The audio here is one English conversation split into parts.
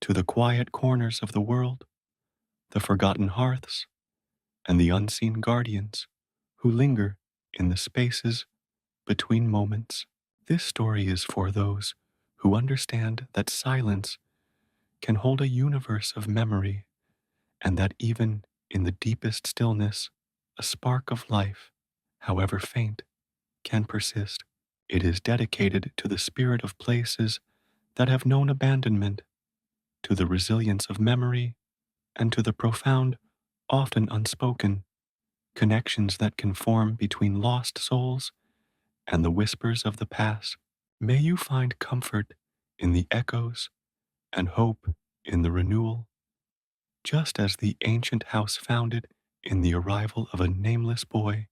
to the quiet corners of the world, the forgotten hearths, and the unseen guardians who linger in the spaces between moments. This story is for those who understand that silence can hold a universe of memory, and that even in the deepest stillness, a spark of life, however faint, can persist. It is dedicated to the spirit of places that have known abandonment, to the resilience of memory, and to the profound, often unspoken, connections that can form between lost souls and the whispers of the past. May you find comfort in the echoes and hope in the renewal, just as the ancient house found it in the arrival of a nameless boy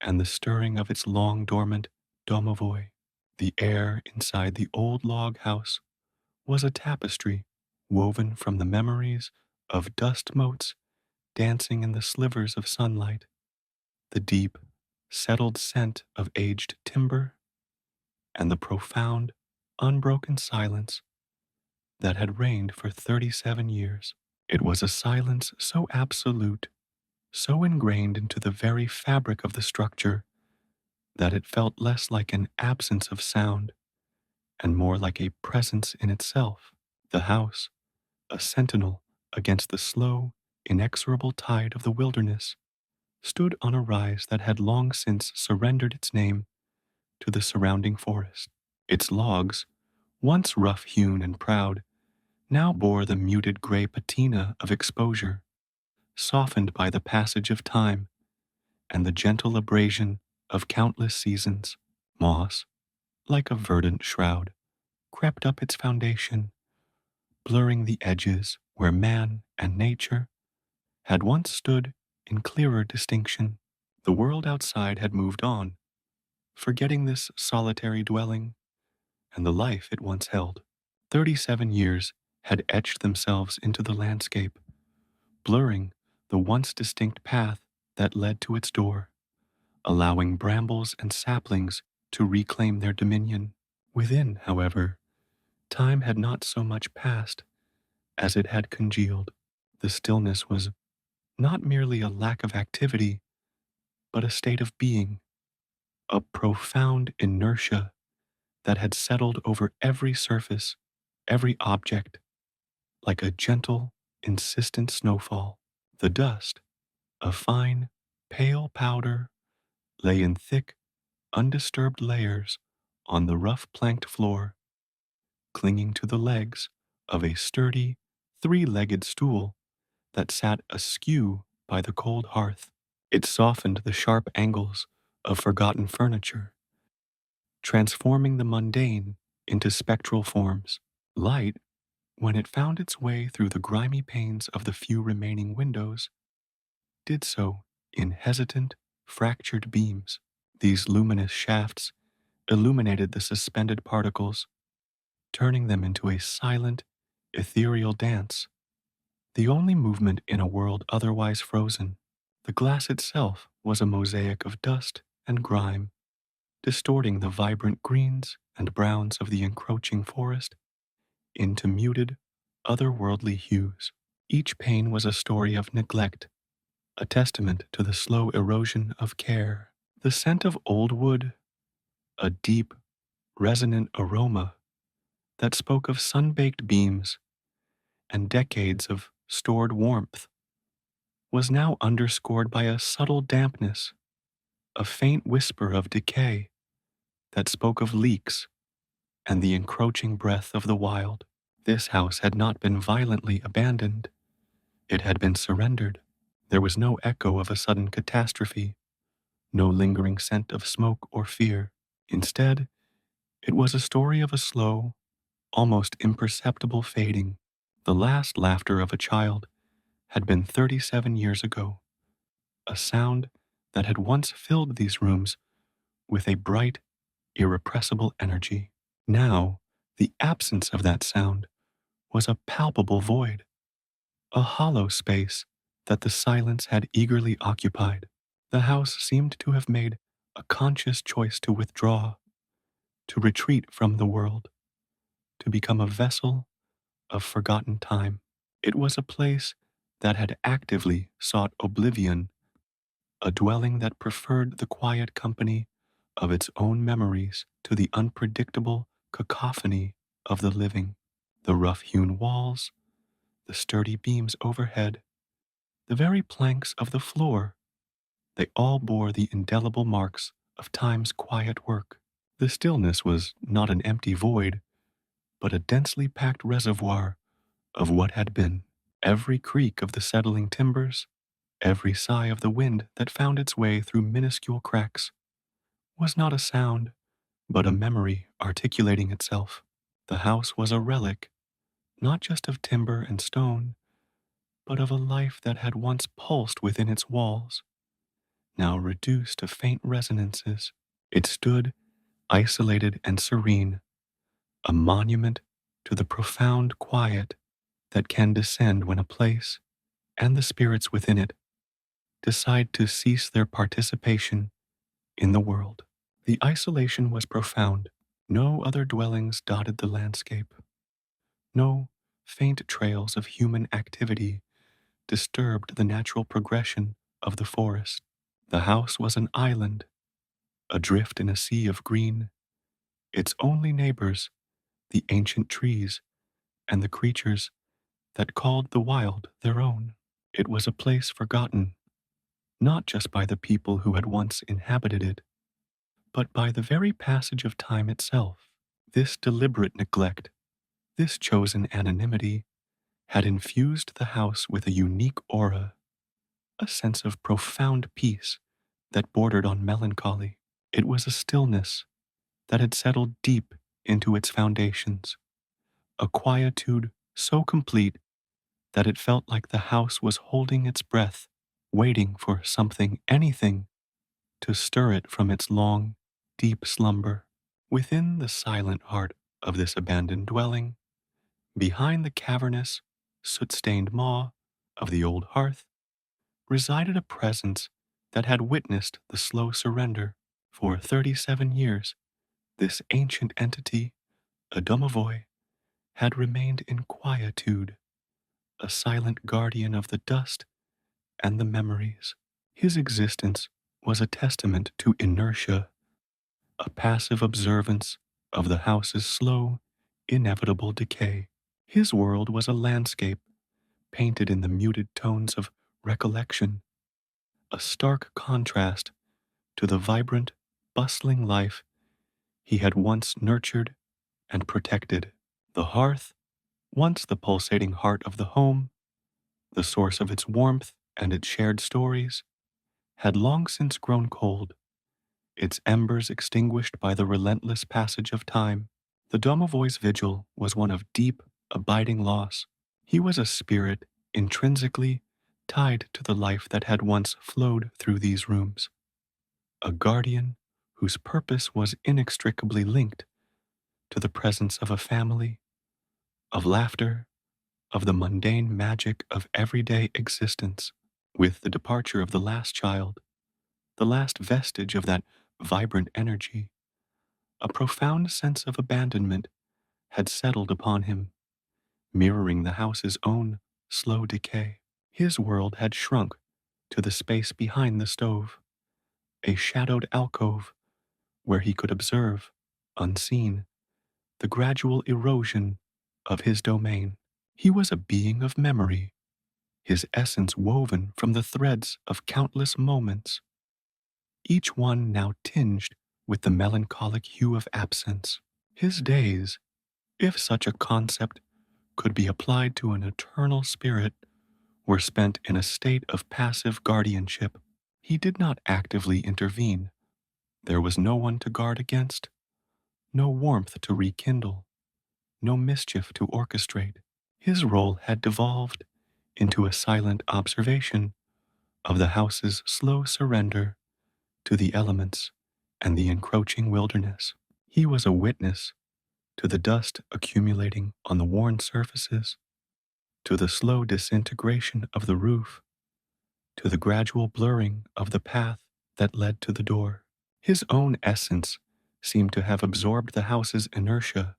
and the stirring of its long-dormant Domovoi. The air inside the old log house was a tapestry woven from the memories of dust motes dancing in the slivers of sunlight, the deep, settled scent of aged timber, and the profound, unbroken silence that had reigned for 37 years. It was a silence so absolute, so ingrained into the very fabric of the structure, that it felt less like an absence of sound and more like a presence in itself. The house, a sentinel against the slow, inexorable tide of the wilderness, stood on a rise that had long since surrendered its name to the surrounding forest. Its logs, once rough-hewn and proud, now bore the muted gray patina of exposure, softened by the passage of time and the gentle abrasion of countless seasons. Moss, like a verdant shroud, crept up its foundation, blurring the edges where man and nature had once stood in clearer distinction. The world outside had moved on, forgetting this solitary dwelling and the life it once held. 37 years had etched themselves into the landscape, blurring the once distinct path that led to its door, allowing brambles and saplings to reclaim their dominion. Within, however, time had not so much passed as it had congealed. The stillness was not merely a lack of activity, but a state of being, a profound inertia that had settled over every surface, every object, like a gentle, insistent snowfall. The dust, a fine, pale powder, lay in thick, undisturbed layers on the rough planked floor, clinging to the legs of a sturdy, three-legged stool that sat askew by the cold hearth. It softened the sharp angles of forgotten furniture, transforming the mundane into spectral forms. Light, when it found its way through the grimy panes of the few remaining windows, did so in hesitant, fractured beams. These luminous shafts illuminated the suspended particles, turning them into a silent, ethereal dance, the only movement in a world otherwise frozen. The glass itself was a mosaic of dust and grime, distorting the vibrant greens and browns of the encroaching forest into muted, otherworldly hues. Each pane was a story of neglect, a testament to the slow erosion of care. The scent of old wood, a deep, resonant aroma that spoke of sun-baked beams and decades of stored warmth, was now underscored by a subtle dampness, a faint whisper of decay that spoke of leaks and the encroaching breath of the wild. This house had not been violently abandoned. It had been surrendered. There was no echo of a sudden catastrophe, no lingering scent of smoke or fear. Instead, it was a story of a slow, almost imperceptible fading. The last laughter of a child had been 37 years ago, a sound that had once filled these rooms with a bright, irrepressible energy. Now, the absence of that sound was a palpable void, a hollow space that the silence had eagerly occupied. The house seemed to have made a conscious choice to withdraw, to retreat from the world, to become a vessel of forgotten time. It was a place that had actively sought oblivion, a dwelling that preferred the quiet company of its own memories to the unpredictable cacophony of the living. The rough-hewn walls, the sturdy beams overhead, the very planks of the floor, they all bore the indelible marks of time's quiet work. The stillness was not an empty void, but a densely packed reservoir of what had been. Every creak of the settling timbers, every sigh of the wind that found its way through minuscule cracks, was not a sound, but a memory articulating itself. The house was a relic, not just of timber and stone, but of a life that had once pulsed within its walls, now reduced to faint resonances. It stood, isolated and serene, a monument to the profound quiet that can descend when a place, and the spirits within it, decide to cease their participation in the world. The isolation was profound. No other dwellings dotted the landscape. No faint trails of human activity disturbed the natural progression of the forest. The house was an island, adrift in a sea of green, its only neighbors, the ancient trees and the creatures that called the wild their own. It was a place forgotten, not just by the people who had once inhabited it, but by the very passage of time itself. This deliberate neglect, this chosen anonymity, had infused the house with a unique aura, a sense of profound peace that bordered on melancholy. It was a stillness that had settled deep into its foundations, a quietude so complete that it felt like the house was holding its breath, waiting for something, anything, to stir it from its long, deep slumber. Within the silent heart of this abandoned dwelling, behind the cavernous, soot-stained maw of the old hearth, resided a presence that had witnessed the slow surrender. For 37 years, this ancient entity, a Domovoi, had remained in quietude, a silent guardian of the dust and the memories. His existence was a testament to inertia, a passive observance of the house's slow, inevitable decay. His world was a landscape painted in the muted tones of recollection, a stark contrast to the vibrant, bustling life he had once nurtured and protected. The hearth, once the pulsating heart of the home, the source of its warmth and its shared stories, had long since grown cold, its embers extinguished by the relentless passage of time. The Domovoi's vigil was one of deep, abiding loss. He was a spirit intrinsically tied to the life that had once flowed through these rooms, a guardian whose purpose was inextricably linked to the presence of a family, of laughter, of the mundane magic of everyday existence. With the departure of the last child, the last vestige of that vibrant energy, a profound sense of abandonment had settled upon him, mirroring the house's own slow decay. His world had shrunk to the space behind the stove, a shadowed alcove where he could observe, unseen, the gradual erosion of his domain. He was a being of memory, his essence woven from the threads of countless moments, each one now tinged with the melancholic hue of absence. His days, if such a concept could be applied to an eternal spirit, were spent in a state of passive guardianship. He did not actively intervene. There was no one to guard against, no warmth to rekindle, no mischief to orchestrate. His role had devolved into a silent observation of the house's slow surrender to the elements and the encroaching wilderness. He was a witness to the dust accumulating on the worn surfaces, to the slow disintegration of the roof, to the gradual blurring of the path that led to the door. His own essence seemed to have absorbed the house's inertia,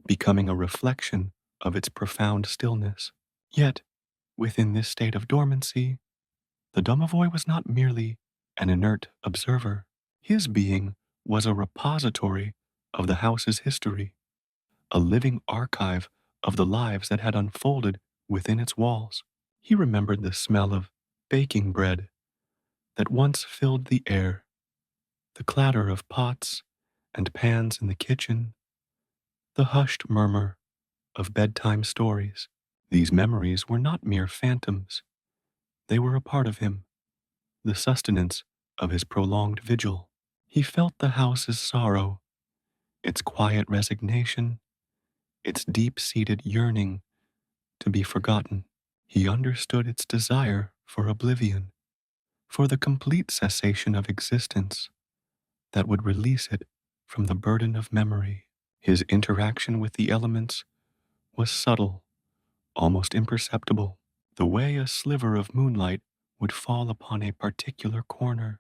becoming a reflection of its profound stillness. Yet, within this state of dormancy, the Domovoi was not merely an inert observer. His being was a repository of the house's history, a living archive of the lives that had unfolded within its walls. He remembered the smell of baking bread that once filled the air, the clatter of pots and pans in the kitchen, the hushed murmur of bedtime stories. These memories were not mere phantoms. They were a part of him, the sustenance of his prolonged vigil. He felt the house's sorrow, its quiet resignation, its deep-seated yearning to be forgotten. He understood its desire for oblivion, for the complete cessation of existence that would release it from the burden of memory. His interaction with the elements was subtle, almost imperceptible, the way a sliver of moonlight would fall upon a particular corner,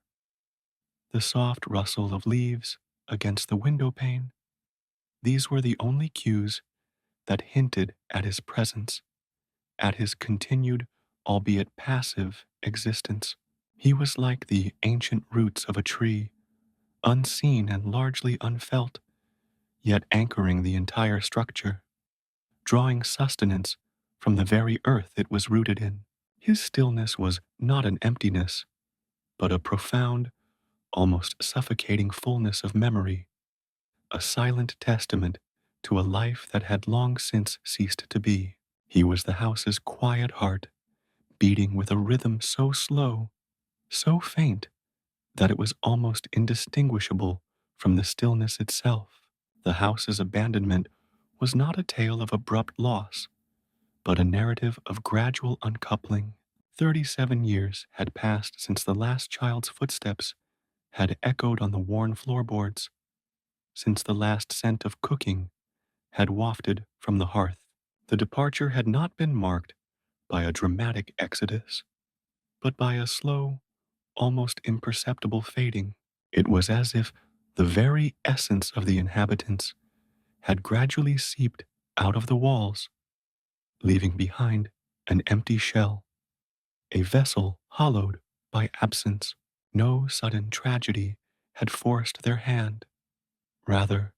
the soft rustle of leaves against the window pane. These were the only cues that hinted at his presence, at his continued, albeit passive, existence. He was like the ancient roots of a tree, unseen and largely unfelt, yet anchoring the entire structure, drawing sustenance from the very earth it was rooted in. His stillness was not an emptiness, but a profound, almost suffocating fullness of memory, a silent testament to a life that had long since ceased to be. He was the house's quiet heart, beating with a rhythm so slow, so faint, that it was almost indistinguishable from the stillness itself. The house's abandonment was not a tale of abrupt loss, but a narrative of gradual uncoupling. 37 years had passed since the last child's footsteps had echoed on the worn floorboards, since the last scent of cooking had wafted from the hearth. The departure had not been marked by a dramatic exodus, but by a slow, almost imperceptible fading. It was as if the very essence of the inhabitants had gradually seeped out of the walls, leaving behind an empty shell, a vessel hollowed by absence. No sudden tragedy had forced their hand. Rather,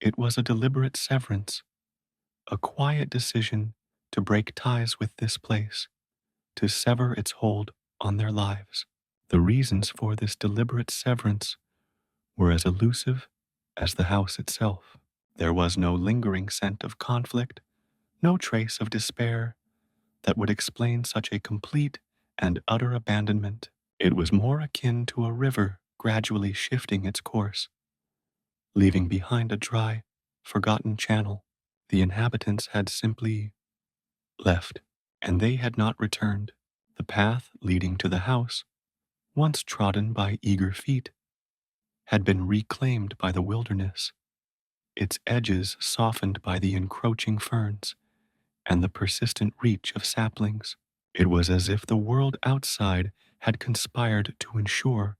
it was a deliberate severance, a quiet decision to break ties with this place, to sever its hold on their lives. The reasons for this deliberate severance were as elusive as the house itself. There was no lingering scent of conflict, no trace of despair that would explain such a complete and utter abandonment. It was more akin to a river gradually shifting its course, leaving behind a dry, forgotten channel. The inhabitants had simply left, and they had not returned. The path leading to the house, once trodden by eager feet, had been reclaimed by the wilderness, its edges softened by the encroaching ferns and the persistent reach of saplings. It was as if the world outside had conspired to ensure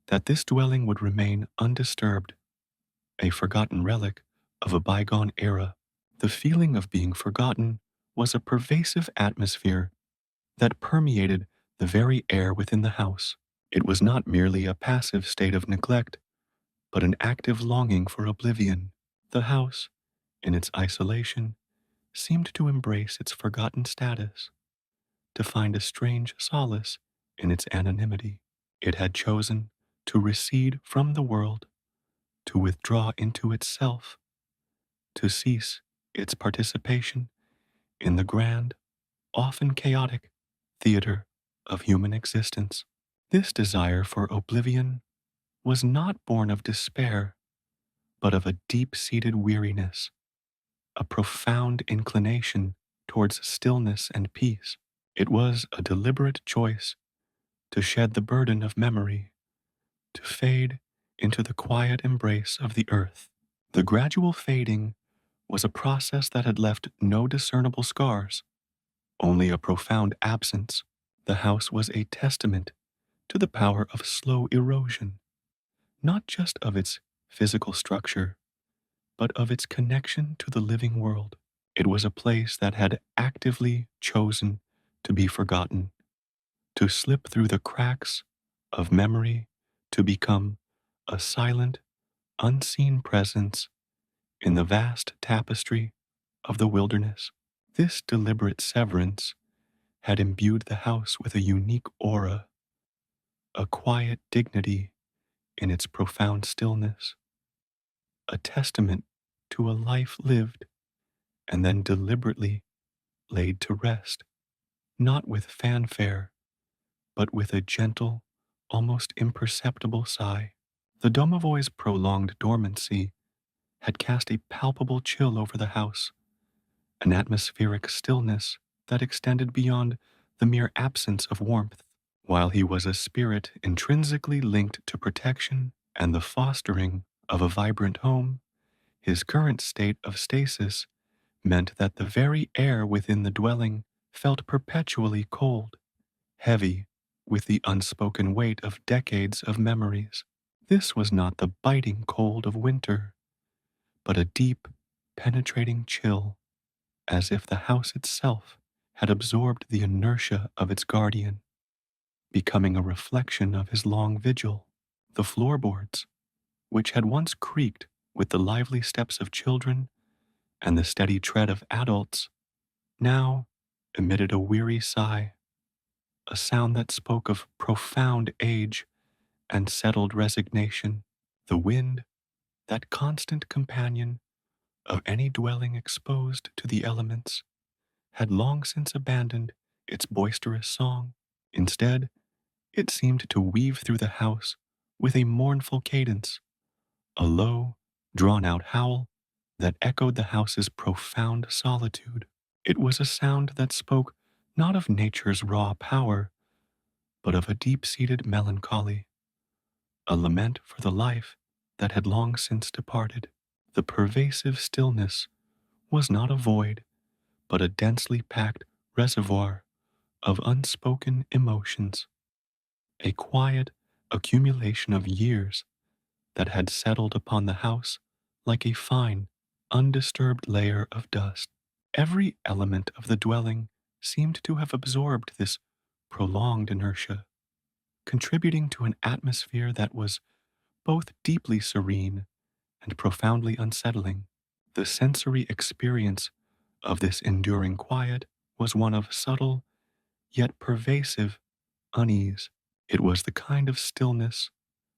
that this dwelling would remain undisturbed, a forgotten relic of a bygone era. The feeling of being forgotten was a pervasive atmosphere that permeated the very air within the house. It was not merely a passive state of neglect, but an active longing for oblivion. The house, in its isolation, seemed to embrace its forgotten status, to find a strange solace in its anonymity. It had chosen to recede from the world, to withdraw into itself, to cease its participation in the grand, often chaotic, theater of human existence. This desire for oblivion was not born of despair, but of a deep-seated weariness, a profound inclination towards stillness and peace. It was a deliberate choice to shed the burden of memory, to fade into the quiet embrace of the earth. The gradual fading was a process that had left no discernible scars, only a profound absence. The house was a testament to the power of slow erosion, not just of its physical structure, but of its connection to the living world. It was a place that had actively chosen to be forgotten, to slip through the cracks of memory, to become a silent, unseen presence in the vast tapestry of the wilderness. This deliberate severance had imbued the house with a unique aura, a quiet dignity in its profound stillness, a testament to a life lived and then deliberately laid to rest, not with fanfare, but with a gentle, almost imperceptible sigh. The Domovoi's prolonged dormancy had cast a palpable chill over the house, an atmospheric stillness that extended beyond the mere absence of warmth. While he was a spirit intrinsically linked to protection and the fostering of a vibrant home, his current state of stasis meant that the very air within the dwelling felt perpetually cold, heavy with the unspoken weight of decades of memories. This was not the biting cold of winter, but a deep, penetrating chill, as if the house itself had absorbed the inertia of its guardian, becoming a reflection of his long vigil. The floorboards, which had once creaked with the lively steps of children and the steady tread of adults, now emitted a weary sigh, a sound that spoke of profound age and settled resignation. The wind, that constant companion of any dwelling exposed to the elements, had long since abandoned its boisterous song. Instead, it seemed to weave through the house with a mournful cadence, a low, drawn-out howl that echoed the house's profound solitude. It was a sound that spoke not of nature's raw power, but of a deep-seated melancholy, a lament for the life that had long since departed. The pervasive stillness was not a void, but a densely packed reservoir of unspoken emotions, a quiet accumulation of years that had settled upon the house like a fine, undisturbed layer of dust. Every element of the dwelling seemed to have absorbed this prolonged inertia, contributing to an atmosphere that was both deeply serene and profoundly unsettling. The sensory experience of this enduring quiet was one of subtle yet pervasive unease. It was the kind of stillness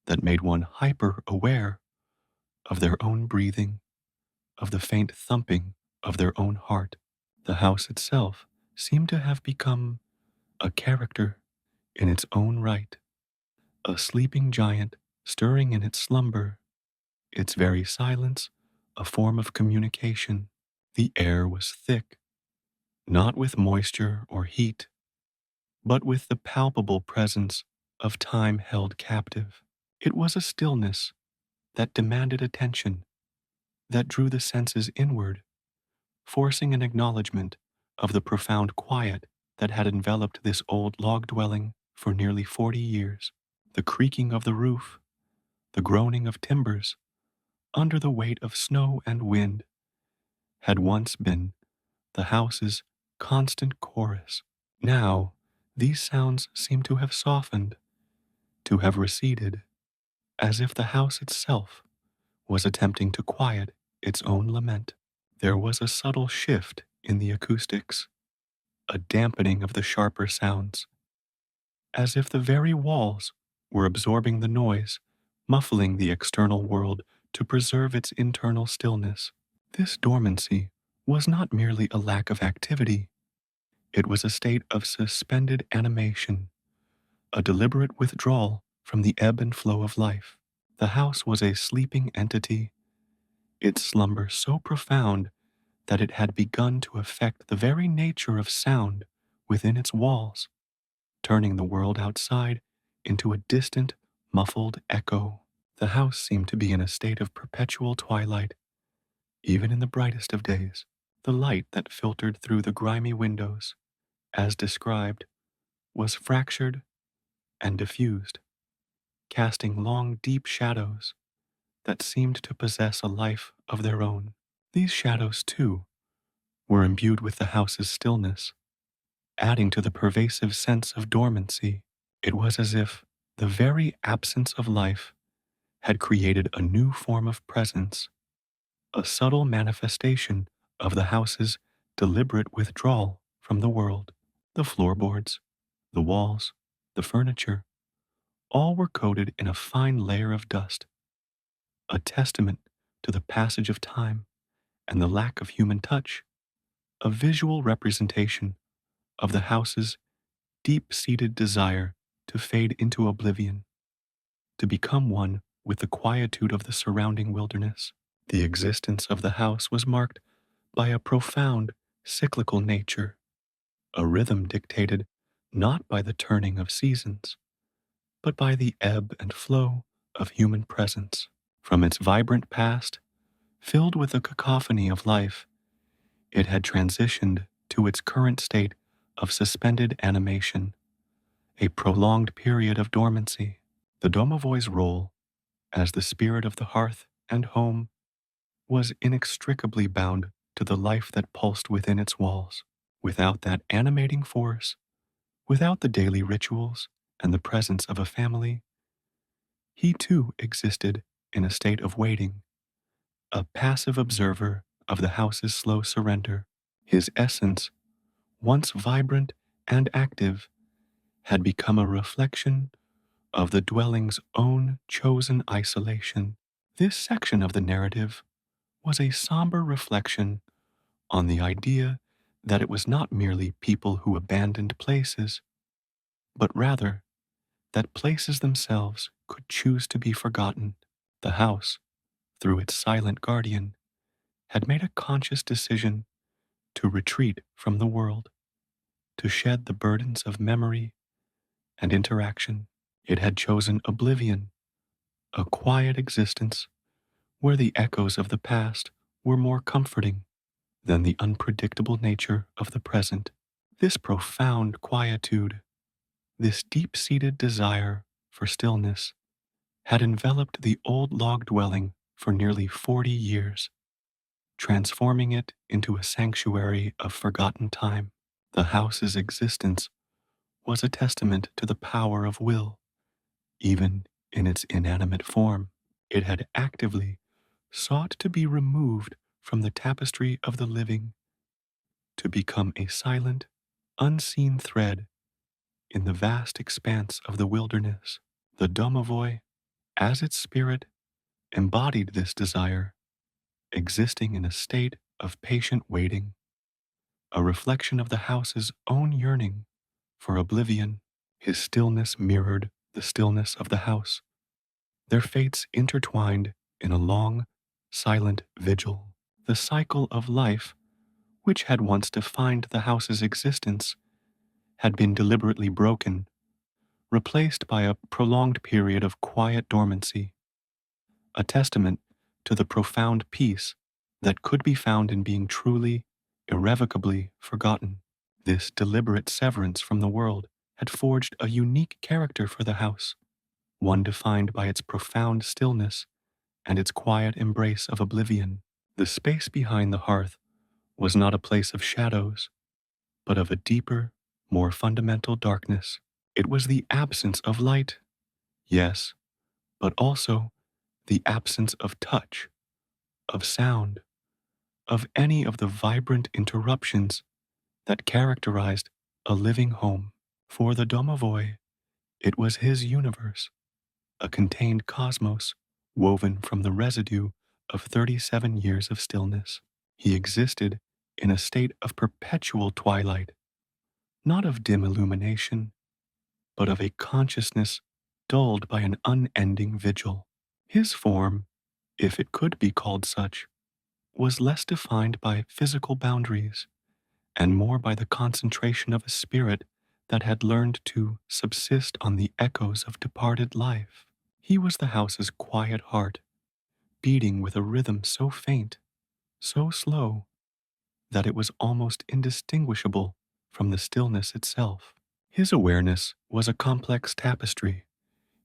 that made one hyper aware of their own breathing, of the faint thumping of their own heart. The house itself seemed to have become a character in its own right, a sleeping giant stirring in its slumber, its very silence a form of communication. The air was thick, not with moisture or heat, but with the palpable presence of time held captive. It was a stillness that demanded attention, that drew the senses inward, forcing an acknowledgement of the profound quiet that had enveloped this old log dwelling for nearly 40 years. The creaking of the roof, the groaning of timbers under the weight of snow and wind had once been the house's constant chorus. Now, these sounds seemed to have softened, to have receded, as if the house itself was attempting to quiet its own lament. There was a subtle shift in the acoustics, a dampening of the sharper sounds, as if the very walls were absorbing the noise, muffling the external world to preserve its internal stillness. This dormancy was not merely a lack of activity, it was a state of suspended animation, a deliberate withdrawal from the ebb and flow of life. The house was a sleeping entity, its slumber so profound that it had begun to affect the very nature of sound within its walls, turning the world outside into a distant, muffled echo. The house seemed to be in a state of perpetual twilight, even in the brightest of days. The light that filtered through the grimy windows, as described, was fractured and diffused, casting long, deep shadows that seemed to possess a life of their own. These shadows, too, were imbued with the house's stillness, adding to the pervasive sense of dormancy. It was as if the very absence of life had created a new form of presence, a subtle manifestation of the house's deliberate withdrawal from the world. The floorboards, the walls, the furniture, all were coated in a fine layer of dust, a testament to the passage of time and the lack of human touch, a visual representation of the house's deep-seated desire to fade into oblivion, to become one with the quietude of the surrounding wilderness. The existence of the house was marked by a profound cyclical nature, a rhythm dictated not by the turning of seasons, but by the ebb and flow of human presence. From its vibrant past, filled with a cacophony of life, it had transitioned to its current state of suspended animation, a prolonged period of dormancy. The Domovoi's role as the spirit of the hearth and home was inextricably bound to the life that pulsed within its walls. Without that animating force, without the daily rituals and the presence of a family, he too existed in a state of waiting, a passive observer of the house's slow surrender. His essence, once vibrant and active, had become a reflection of the dwelling's own chosen isolation. This section of the narrative was a somber reflection on the idea that it was not merely people who abandoned places, but rather that places themselves could choose to be forgotten. The house, through its silent guardian, had made a conscious decision to retreat from the world, to shed the burdens of memory and interaction. It had chosen oblivion, a quiet existence where the echoes of the past were more comforting than the unpredictable nature of the present. This profound quietude, this deep-seated desire for stillness, had enveloped the old log dwelling for nearly 40 years, transforming it into a sanctuary of forgotten time. The house's existence was a testament to the power of will, even in its inanimate form. It had actively sought to be removed from the tapestry of the living, to become a silent, unseen thread in the vast expanse of the wilderness. The Domovoi, as its spirit, embodied this desire, existing in a state of patient waiting, a reflection of the house's own yearning for oblivion. His stillness mirrored the stillness of the house, their fates intertwined in a long, silent vigil. The cycle of life, which had once defined the house's existence, had been deliberately broken, replaced by a prolonged period of quiet dormancy, a testament to the profound peace that could be found in being truly, irrevocably forgotten. This deliberate severance from the world had forged a unique character for the house, one defined by its profound stillness and its quiet embrace of oblivion. The space behind the hearth was not a place of shadows, but of a deeper, more fundamental darkness. It was the absence of light, yes, but also the absence of touch, of sound, of any of the vibrant interruptions that characterized a living home. For the Domovoi, it was his universe, a contained cosmos woven from the residue of 37 years of stillness. He existed in a state of perpetual twilight, not of dim illumination, but of a consciousness dulled by an unending vigil. His form, if it could be called such, was less defined by physical boundaries and more by the concentration of a spirit that had learned to subsist on the echoes of departed life. He was the house's quiet heart, beating with a rhythm so faint, so slow, that it was almost indistinguishable from the stillness itself. His awareness was a complex tapestry,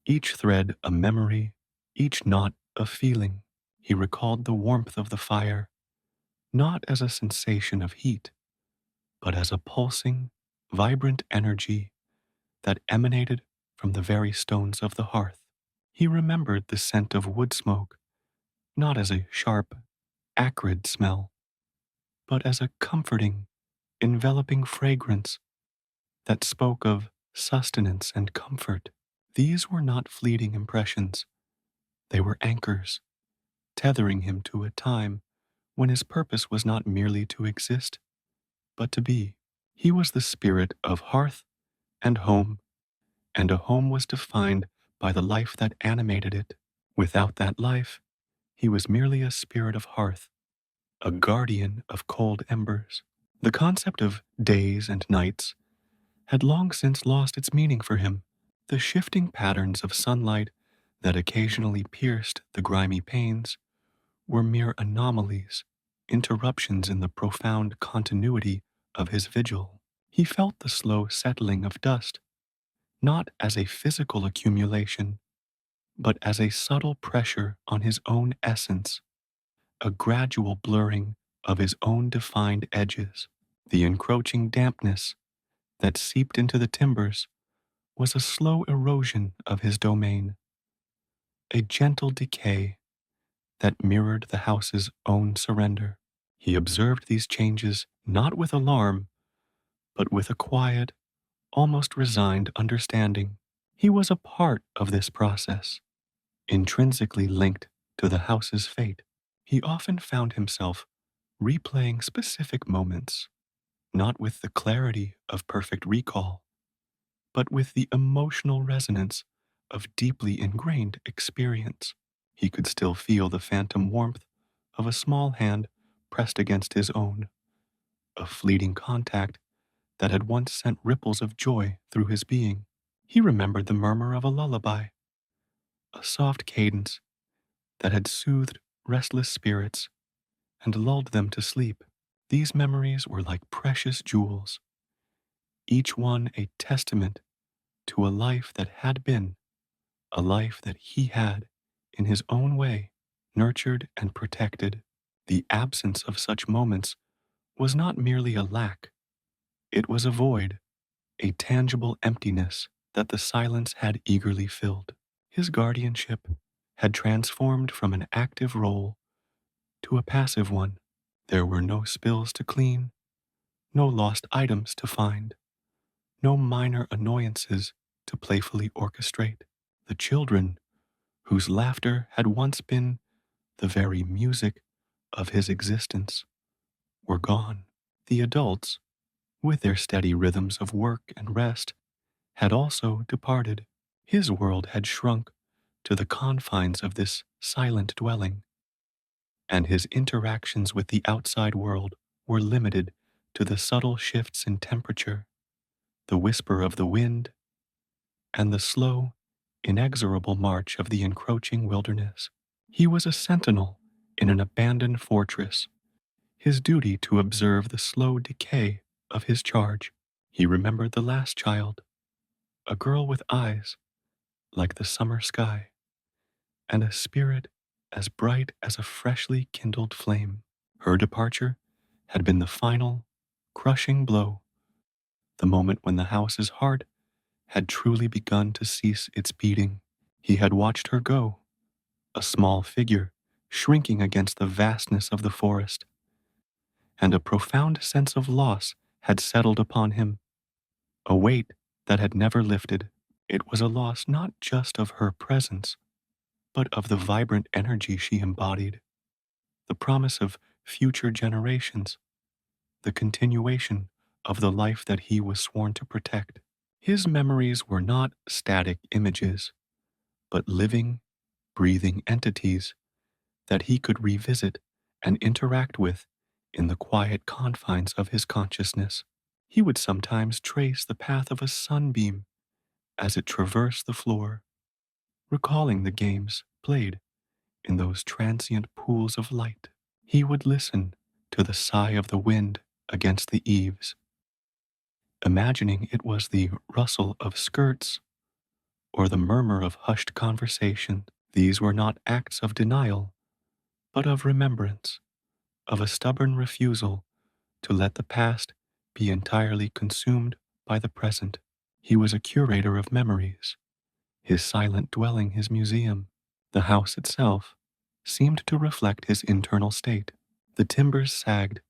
each thread a memory, each knot a feeling. He recalled the warmth of the fire, not as a sensation of heat, but as a pulsing, vibrant energy that emanated from the very stones of the hearth. He remembered the scent of wood smoke not as a sharp, acrid smell, but as a comforting, enveloping fragrance that spoke of sustenance and comfort. These were not fleeting impressions, they were anchors, tethering him to a time when his purpose was not merely to exist, but to be. He was the spirit of hearth and home, and a home was defined by the life that animated it. Without that life, he was merely a spirit of hearth, a guardian of cold embers. The concept of days and nights had long since lost its meaning for him. The shifting patterns of sunlight that occasionally pierced the grimy panes were mere anomalies, interruptions in the profound continuity of his vigil. He felt the slow settling of dust, not as a physical accumulation, but as a subtle pressure on his own essence, a gradual blurring of his own defined edges. The encroaching dampness that seeped into the timbers was a slow erosion of his domain, a gentle decay that mirrored the house's own surrender. He observed these changes not with alarm, but with a quiet, almost resigned understanding. He was a part of this process, intrinsically linked to the house's fate. He often found himself replaying specific moments, not with the clarity of perfect recall, but with the emotional resonance of deeply ingrained experience. He could still feel the phantom warmth of a small hand pressed against his own, a fleeting contact that had once sent ripples of joy through his being. He remembered the murmur of a lullaby, a soft cadence that had soothed restless spirits and lulled them to sleep. These memories were like precious jewels, each one a testament to a life that had been, a life that he had, in his own way, nurtured and protected. The absence of such moments was not merely a lack, it was a void, a tangible emptiness that the silence had eagerly filled. His guardianship had transformed from an active role to a passive one. There were no spills to clean, no lost items to find, no minor annoyances to playfully orchestrate. The children, whose laughter had once been the very music of his existence, were gone. The adults, with their steady rhythms of work and rest, had also departed. His world had shrunk to the confines of this silent dwelling, and his interactions with the outside world were limited to the subtle shifts in temperature, the whisper of the wind, and the slow, inexorable march of the encroaching wilderness. He was a sentinel in an abandoned fortress, his duty to observe the slow decay of his charge. He remembered the last child, a girl with eyes like the summer sky, and a spirit as bright as a freshly kindled flame. Her departure had been the final, crushing blow, the moment when the house's heart had truly begun to cease its beating. He had watched her go, a small figure shrinking against the vastness of the forest, and a profound sense of loss had settled upon him, a weight that had never lifted. It was a loss not just of her presence, but of the vibrant energy she embodied, the promise of future generations, the continuation of the life that he was sworn to protect. His memories were not static images, but living, breathing entities that he could revisit and interact with in the quiet confines of his consciousness. He would sometimes trace the path of a sunbeam as it traversed the floor, recalling the games played in those transient pools of light. He would listen to the sigh of the wind against the eaves, imagining it was the rustle of skirts or the murmur of hushed conversation. These were not acts of denial, but of remembrance, of a stubborn refusal to let the past be entirely consumed by the present. He was a curator of memories, his silent dwelling his museum. The house itself seemed to reflect his internal state. The timbers sagged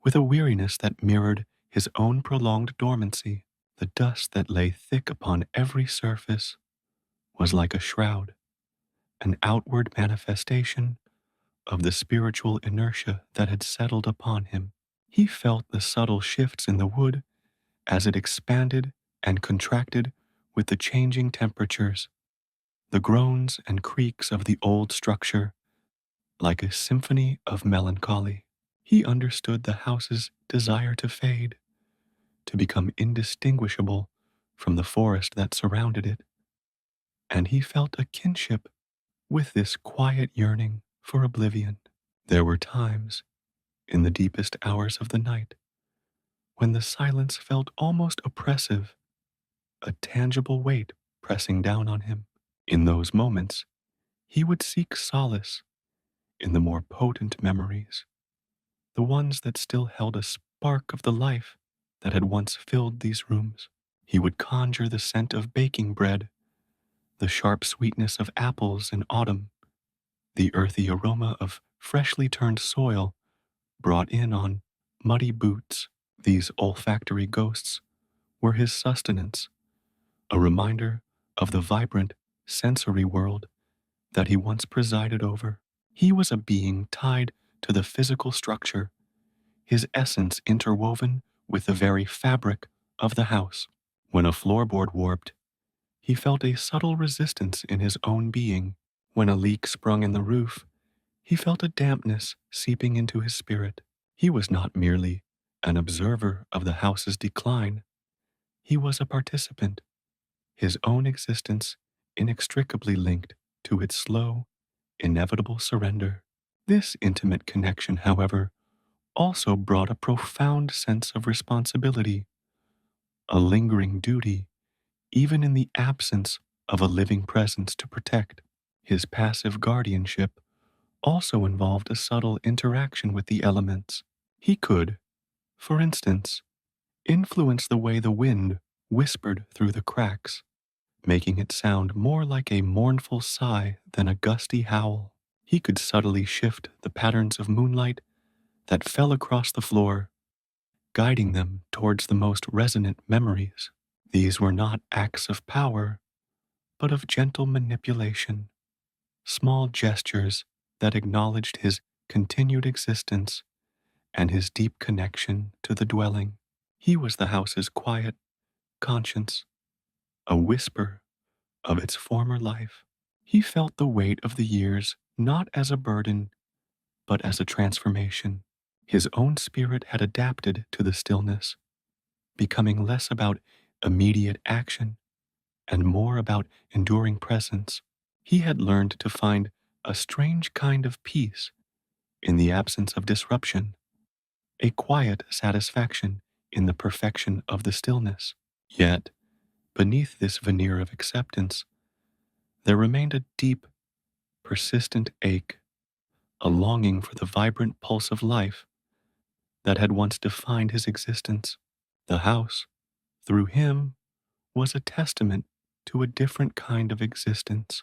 with a weariness that mirrored his own prolonged dormancy. The dust that lay thick upon every surface was like a shroud, an outward manifestation of the spiritual inertia that had settled upon him. He felt the subtle shifts in the wood as it expanded and contracted with the changing temperatures, the groans and creaks of the old structure like a symphony of melancholy. He understood the house's desire to fade, to become indistinguishable from the forest that surrounded it, and he felt a kinship with this quiet yearning for oblivion. There were times, in the deepest hours of the night, when the silence felt almost oppressive, a tangible weight pressing down on him. In those moments, he would seek solace in the more potent memories, the ones that still held a spark of the life that had once filled these rooms. He would conjure the scent of baking bread, the sharp sweetness of apples in autumn, the earthy aroma of freshly turned soil brought in on muddy boots. These olfactory ghosts were his sustenance, a reminder of the vibrant sensory world that he once presided over. He was a being tied to the physical structure, his essence interwoven with the very fabric of the house. When a floorboard warped, he felt a subtle resistance in his own being. When a leak sprung in the roof, he felt a dampness seeping into his spirit. He was not merely an observer of the house's decline, he was a participant, his own existence inextricably linked to its slow, inevitable surrender. This intimate connection, however, also brought a profound sense of responsibility, a lingering duty, even in the absence of a living presence to protect. His passive guardianship also involved a subtle interaction with the elements. He could, for instance, influence the way the wind whispered through the cracks, making it sound more like a mournful sigh than a gusty howl. He could subtly shift the patterns of moonlight that fell across the floor, guiding them towards the most resonant memories. These were not acts of power, but of gentle manipulation, small gestures that acknowledged his continued existence and his deep connection to the dwelling. He was the house's quiet conscience, a whisper of its former life. He felt the weight of the years not as a burden, but as a transformation. His own spirit had adapted to the stillness, becoming less about immediate action and more about enduring presence. He had learned to find a strange kind of peace in the absence of disruption, a quiet satisfaction in the perfection of the stillness. Yet, beneath this veneer of acceptance, there remained a deep, persistent ache, a longing for the vibrant pulse of life that had once defined his existence. The house, through him, was a testament to a different kind of existence,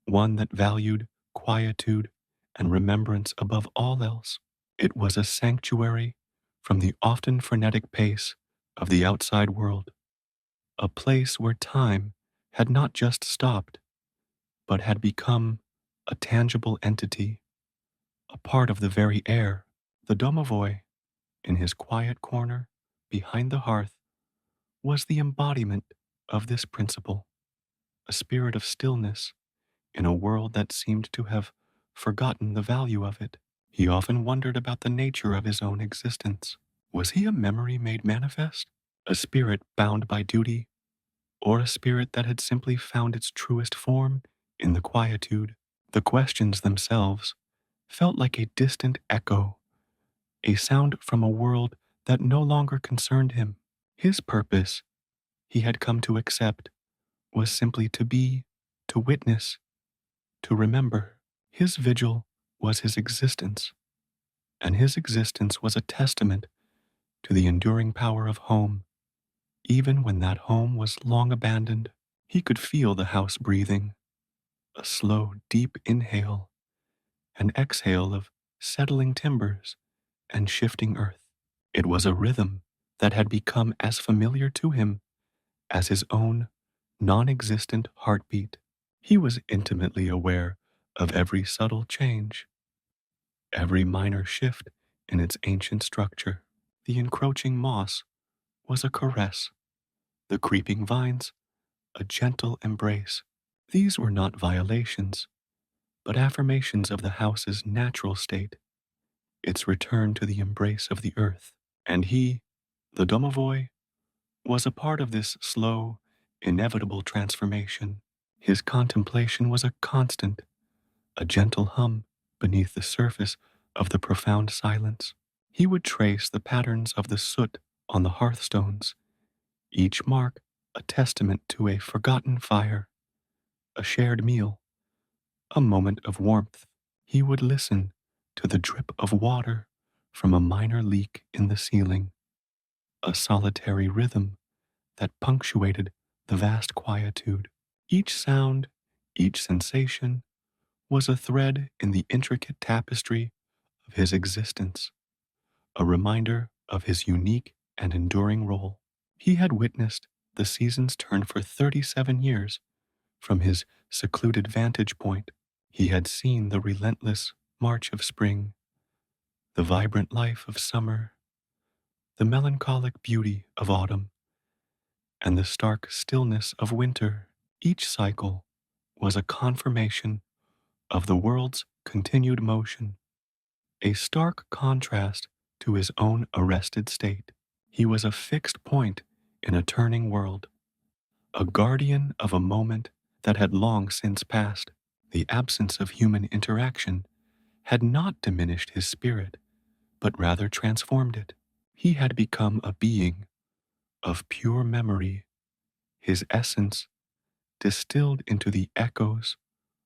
one that valued quietude and remembrance above all else. It was a sanctuary from the often frenetic pace of the outside world, a place where time had not just stopped, but had become a tangible entity, a part of the very air. The Domovoi, in his quiet corner behind the hearth, was the embodiment of this principle, a spirit of stillness in a world that seemed to have forgotten the value of it. He often wondered about the nature of his own existence. Was he a memory made manifest? A spirit bound by duty? Or a spirit that had simply found its truest form in the quietude? The questions themselves felt like a distant echo, a sound from a world that no longer concerned him. His purpose, he had come to accept, was simply to be, to witness, to remember. His vigil was his existence, and his existence was a testament to the enduring power of home. Even when that home was long abandoned, he could feel the house breathing, a slow, deep inhale, an exhale of settling timbers and shifting earth. It was a rhythm that had become as familiar to him as his own non existent heartbeat. He was intimately aware of every subtle change, every minor shift in its ancient structure. The encroaching moss was a caress, the creeping vines a gentle embrace. These were not violations, but affirmations of the house's natural state, its return to the embrace of the earth. And he, the Domovoi, was a part of this slow, inevitable transformation. His contemplation was a constant, a gentle hum beneath the surface of the profound silence. He would trace the patterns of the soot on the hearthstones, each mark a testament to a forgotten fire, a shared meal, a moment of warmth. He would listen to the drip of water from a minor leak in the ceiling, a solitary rhythm that punctuated the vast quietude. Each sound, each sensation was a thread in the intricate tapestry of his existence, a reminder of his unique and enduring role. He had witnessed the seasons turn for 37 years from his secluded vantage point. He had seen the relentless march of spring, the vibrant life of summer, the melancholic beauty of autumn, and the stark stillness of winter. Each cycle was a confirmation of the world's continued motion, a stark contrast to his own arrested state. He was a fixed point in a turning world, a guardian of a moment that had long since passed. The absence of human interaction had not diminished his spirit, but rather transformed it. He had become a being of pure memory, his essence distilled into the echoes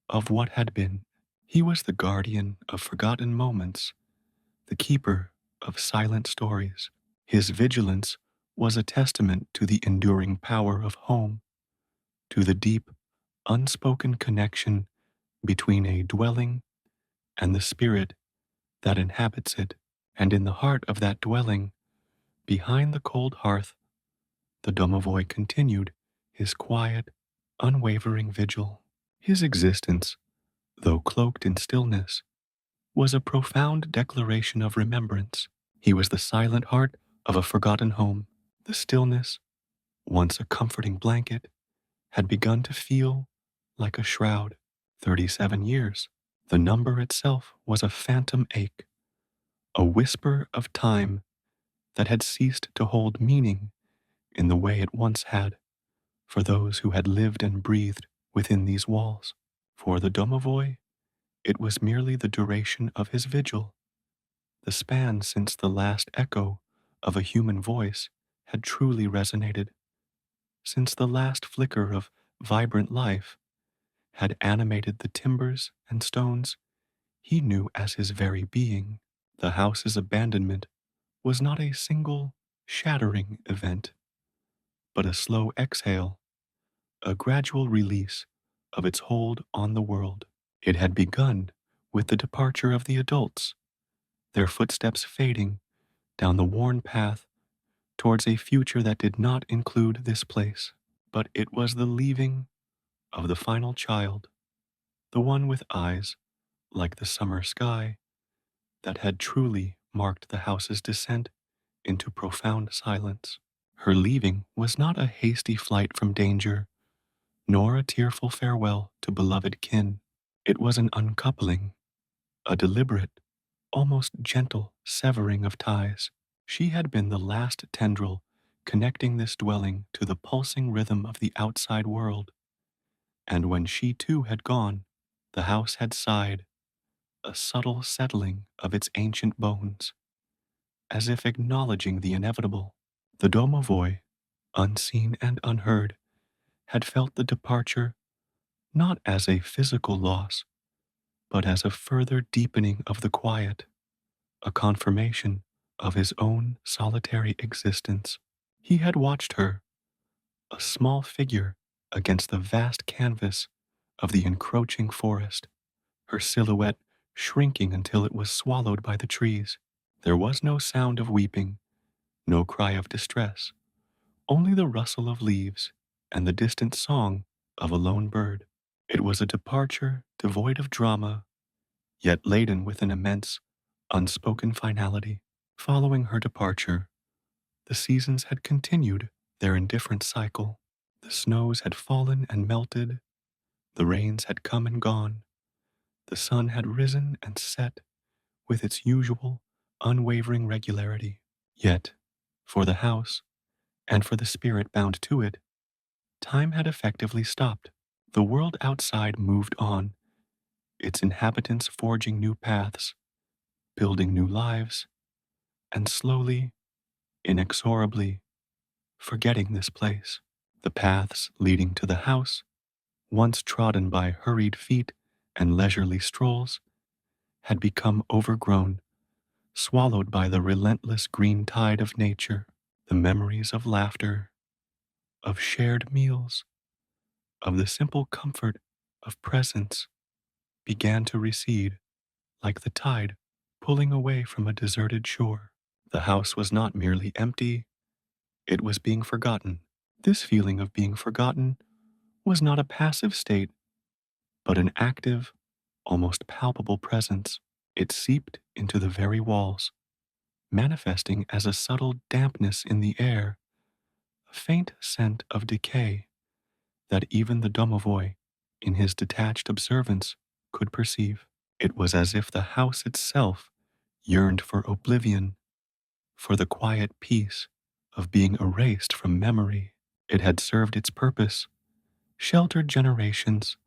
of what had been. He was the guardian of forgotten moments, the keeper of silent stories. His vigilance was a testament to the enduring power of home, to the deep, unspoken connection between a dwelling and the spirit that inhabits it. And in the heart of that dwelling, behind the cold hearth, the Domovoi continued his quiet, unwavering vigil. His existence, though cloaked in stillness, was a profound declaration of remembrance. He was the silent heart of a forgotten home. The stillness, once a comforting blanket, had begun to feel like a shroud. 37 years. The number itself was a phantom ache, a whisper of time that had ceased to hold meaning in the way it once had for those who had lived and breathed within these walls. For the Domovoi, it was merely the duration of his vigil, the span since the last echo of a human voice had truly resonated, since the last flicker of vibrant life had animated the timbers and stones he knew as his very being. The house's abandonment was not a single, shattering event, but a slow exhale, a gradual release of its hold on the world. It had begun with the departure of the adults, their footsteps fading down the worn path towards a future that did not include this place. But it was the leaving of the final child, the one with eyes like the summer sky, that had truly marked the house's descent into profound silence. Her leaving was not a hasty flight from danger, nor a tearful farewell to beloved kin. It was an uncoupling, a deliberate, almost gentle severing of ties. She had been the last tendril connecting this dwelling to the pulsing rhythm of the outside world, and when she too had gone, the house had sighed, a subtle settling of its ancient bones, as if acknowledging the inevitable. The Domovoi, unseen and unheard, had felt the departure not as a physical loss, but as a further deepening of the quiet, a confirmation of his own solitary existence. He had watched her, a small figure against the vast canvas of the encroaching forest, her silhouette shrinking until it was swallowed by the trees. There was no sound of weeping, no cry of distress, only the rustle of leaves and the distant song of a lone bird. It was a departure devoid of drama, yet laden with an immense, unspoken finality. Following her departure, the seasons had continued their indifferent cycle. The snows had fallen and melted, the rains had come and gone, the sun had risen and set with its usual, unwavering regularity. Yet, for the house, and for the spirit bound to it, time had effectively stopped. The world outside moved on, its inhabitants forging new paths, building new lives, and slowly, inexorably, forgetting this place. The paths leading to the house, once trodden by hurried feet and leisurely strolls, had become overgrown, swallowed by the relentless green tide of nature. The memories of laughter, of shared meals, of the simple comfort of presence began to recede like the tide pulling away from a deserted shore. The house was not merely empty, it was being forgotten. This feeling of being forgotten was not a passive state, but an active, almost palpable presence. It seeped into the very walls, manifesting as a subtle dampness in the air, a faint scent of decay that even the Domovoi, in his detached observance, could perceive. It was as if the house itself yearned for oblivion, for the quiet peace of being erased from memory. It had served its purpose, sheltered generations,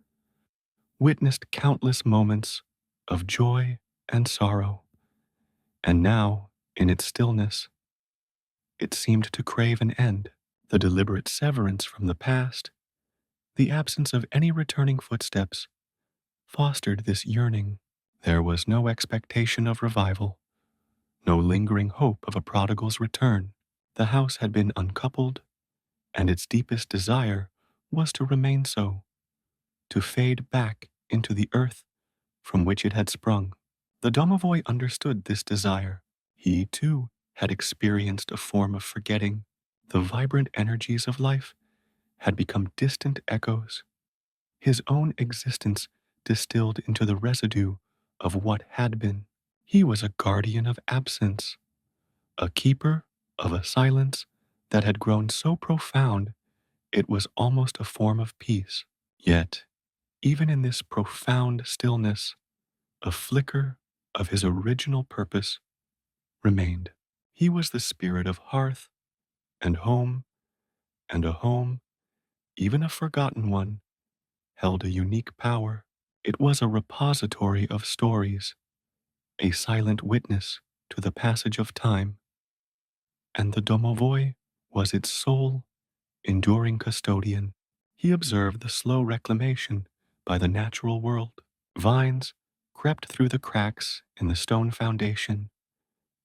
witnessed countless moments of joy and sorrow, and now, in its stillness, it seemed to crave an end. The deliberate severance from the past, the absence of any returning footsteps, fostered this yearning. There was no expectation of revival, no lingering hope of a prodigal's return. The house had been uncoupled, and its deepest desire was to remain so, to fade back into the earth from which it had sprung. The domovoi understood this desire. He, too, had experienced a form of forgetting. The vibrant energies of life had become distant echoes, his own existence distilled into the residue of what had been. He was a guardian of absence, a keeper of a silence that had grown so profound it was almost a form of peace. Yet, even in this profound stillness, a flicker of his original purpose remained. He was the spirit of hearth and home, and a home, even a forgotten one, held a unique power. It was a repository of stories, a silent witness to the passage of time, and the domovoi was its sole, enduring custodian. He observed the slow reclamation by the natural world. Vines crept through the cracks in the stone foundation,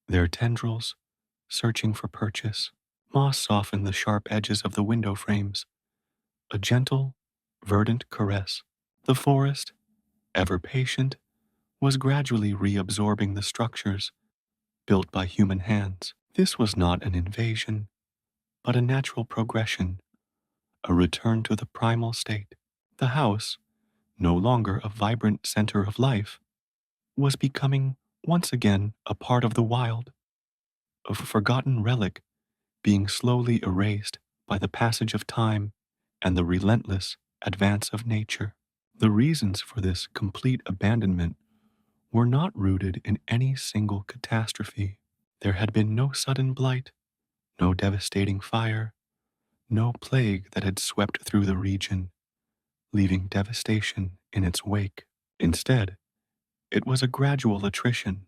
their tendrils searching for purchase. Moss softened the sharp edges of the window frames, a gentle, verdant caress. The forest, ever patient, was gradually reabsorbing the structures built by human hands. This was not an invasion, but a natural progression, a return to the primal state. The house, no longer a vibrant center of life, was becoming once again a part of the wild, a forgotten relic being slowly erased by the passage of time and the relentless advance of nature. The reasons for this complete abandonment were not rooted in any single catastrophe. There had been no sudden blight, no devastating fire, no plague that had swept through the region, leaving devastation in its wake. Instead, it was a gradual attrition,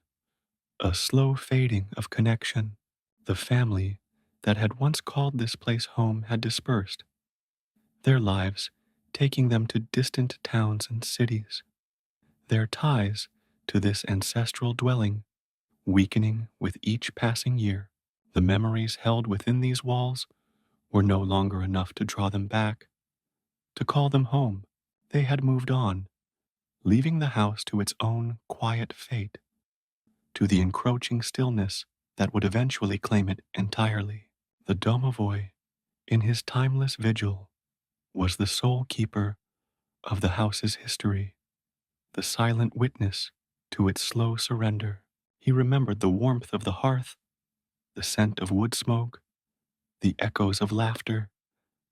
a slow fading of connection. The family that had once called this place home had dispersed, their lives taking them to distant towns and cities. Their ties to this ancestral dwelling weakening with each passing year. The memories held within these walls were no longer enough to draw them back, to call them home. They had moved on, leaving the house to its own quiet fate, to the encroaching stillness that would eventually claim it entirely. The Domovoi, in his timeless vigil, was the sole keeper of the house's history, the silent witness to its slow surrender. He remembered the warmth of the hearth, the scent of wood smoke, the echoes of laughter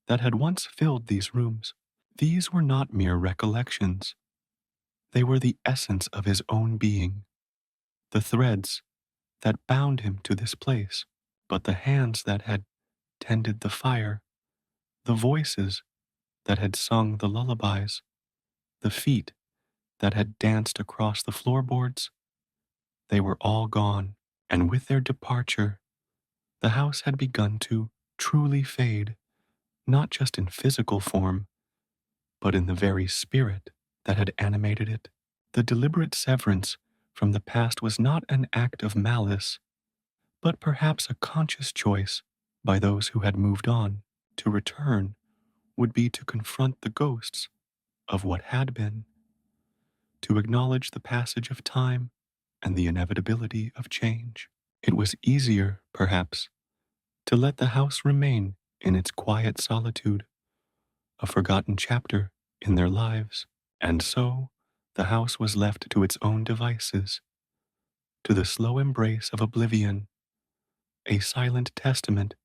that had once filled these rooms. These were not mere recollections. They were the essence of his own being, the threads that bound him to this place. But the hands that had tended the fire, the voices that had sung the lullabies, the feet that had danced across the floorboards, they were all gone. And with their departure, the house had begun to truly fade, not just in physical form, but in the very spirit that had animated it. The deliberate severance from the past was not an act of malice, but perhaps a conscious choice by those who had moved on. To return would be to confront the ghosts of what had been, to acknowledge the passage of time and the inevitability of change. It was easier, perhaps, to let the house remain in its quiet solitude, a forgotten chapter in their lives. And so the house was left to its own devices, to the slow embrace of oblivion, a silent testament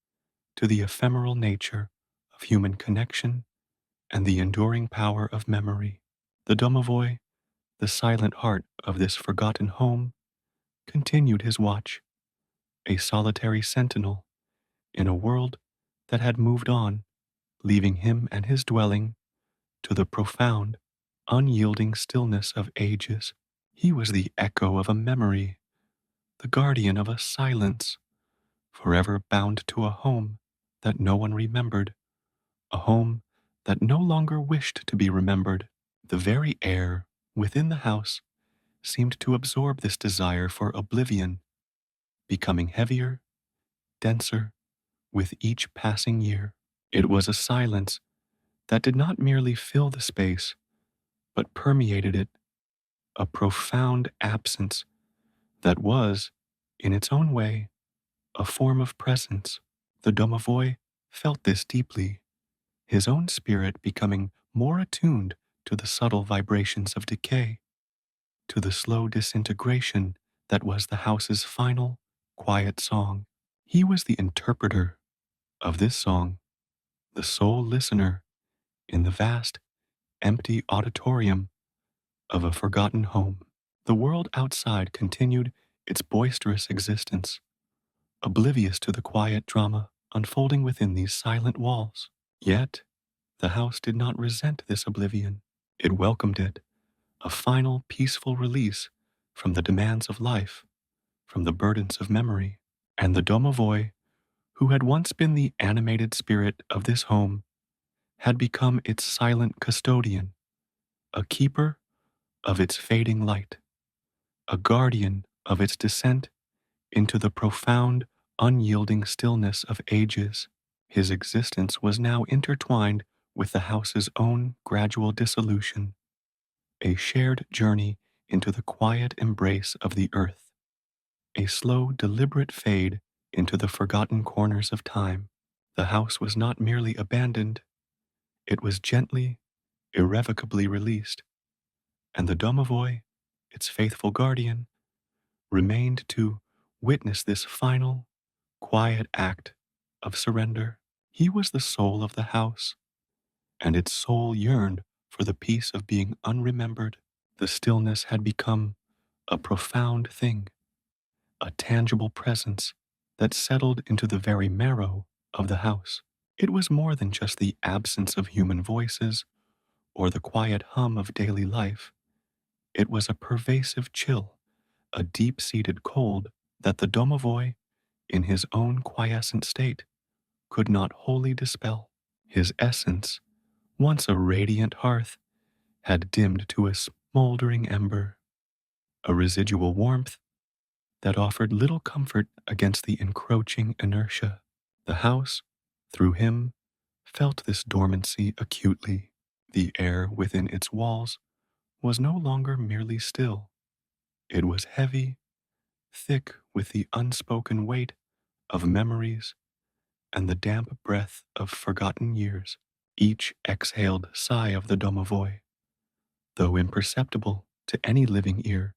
to the ephemeral nature of human connection and the enduring power of memory. The Domovoi, the silent heart of this forgotten home, continued his watch, a solitary sentinel in a world that had moved on, leaving him and his dwelling to the profound, unyielding stillness of ages. He was the echo of a memory, the guardian of a silence, forever bound to a home that no one remembered, a home that no longer wished to be remembered. The very air within the house seemed to absorb this desire for oblivion, becoming heavier, denser, with each passing year. It was a silence that did not merely fill the space, but permeated it, a profound absence that was, in its own way, a form of presence. The Domovoi felt this deeply, his own spirit becoming more attuned to the subtle vibrations of decay, to the slow disintegration that was the house's final, quiet song. He was the interpreter of this song, the sole listener in the vast, empty auditorium of a forgotten home. The world outside continued its boisterous existence, oblivious to the quiet drama unfolding within these silent walls. Yet, the house did not resent this oblivion. It welcomed it, a final peaceful release from the demands of life, from the burdens of memory. And the Domovoi, who had once been the animated spirit of this home, had become its silent custodian, a keeper of its fading light, a guardian of its descent into the profound, unyielding stillness of ages. His existence was now intertwined with the house's own gradual dissolution, a shared journey into the quiet embrace of the earth, a slow, deliberate fade into the forgotten corners of time. The house was not merely abandoned, it was gently, irrevocably released, and the Domovoi, its faithful guardian, remained to witness this final, quiet act of surrender. He was the soul of the house, and its soul yearned for the peace of being unremembered. The stillness had become a profound thing, a tangible presence that settled into the very marrow of the house. It was more than just the absence of human voices or the quiet hum of daily life. It was a pervasive chill, a deep-seated cold that the Domovoi, in his own quiescent state, could not wholly dispel. His essence, once a radiant hearth, had dimmed to a smoldering ember, a residual warmth that offered little comfort against the encroaching inertia. The house, through him, felt this dormancy acutely. The air within its walls was no longer merely still. It was heavy, thick with the unspoken weight of memories and the damp breath of forgotten years. Each exhaled sigh of the domovoi, though imperceptible to any living ear,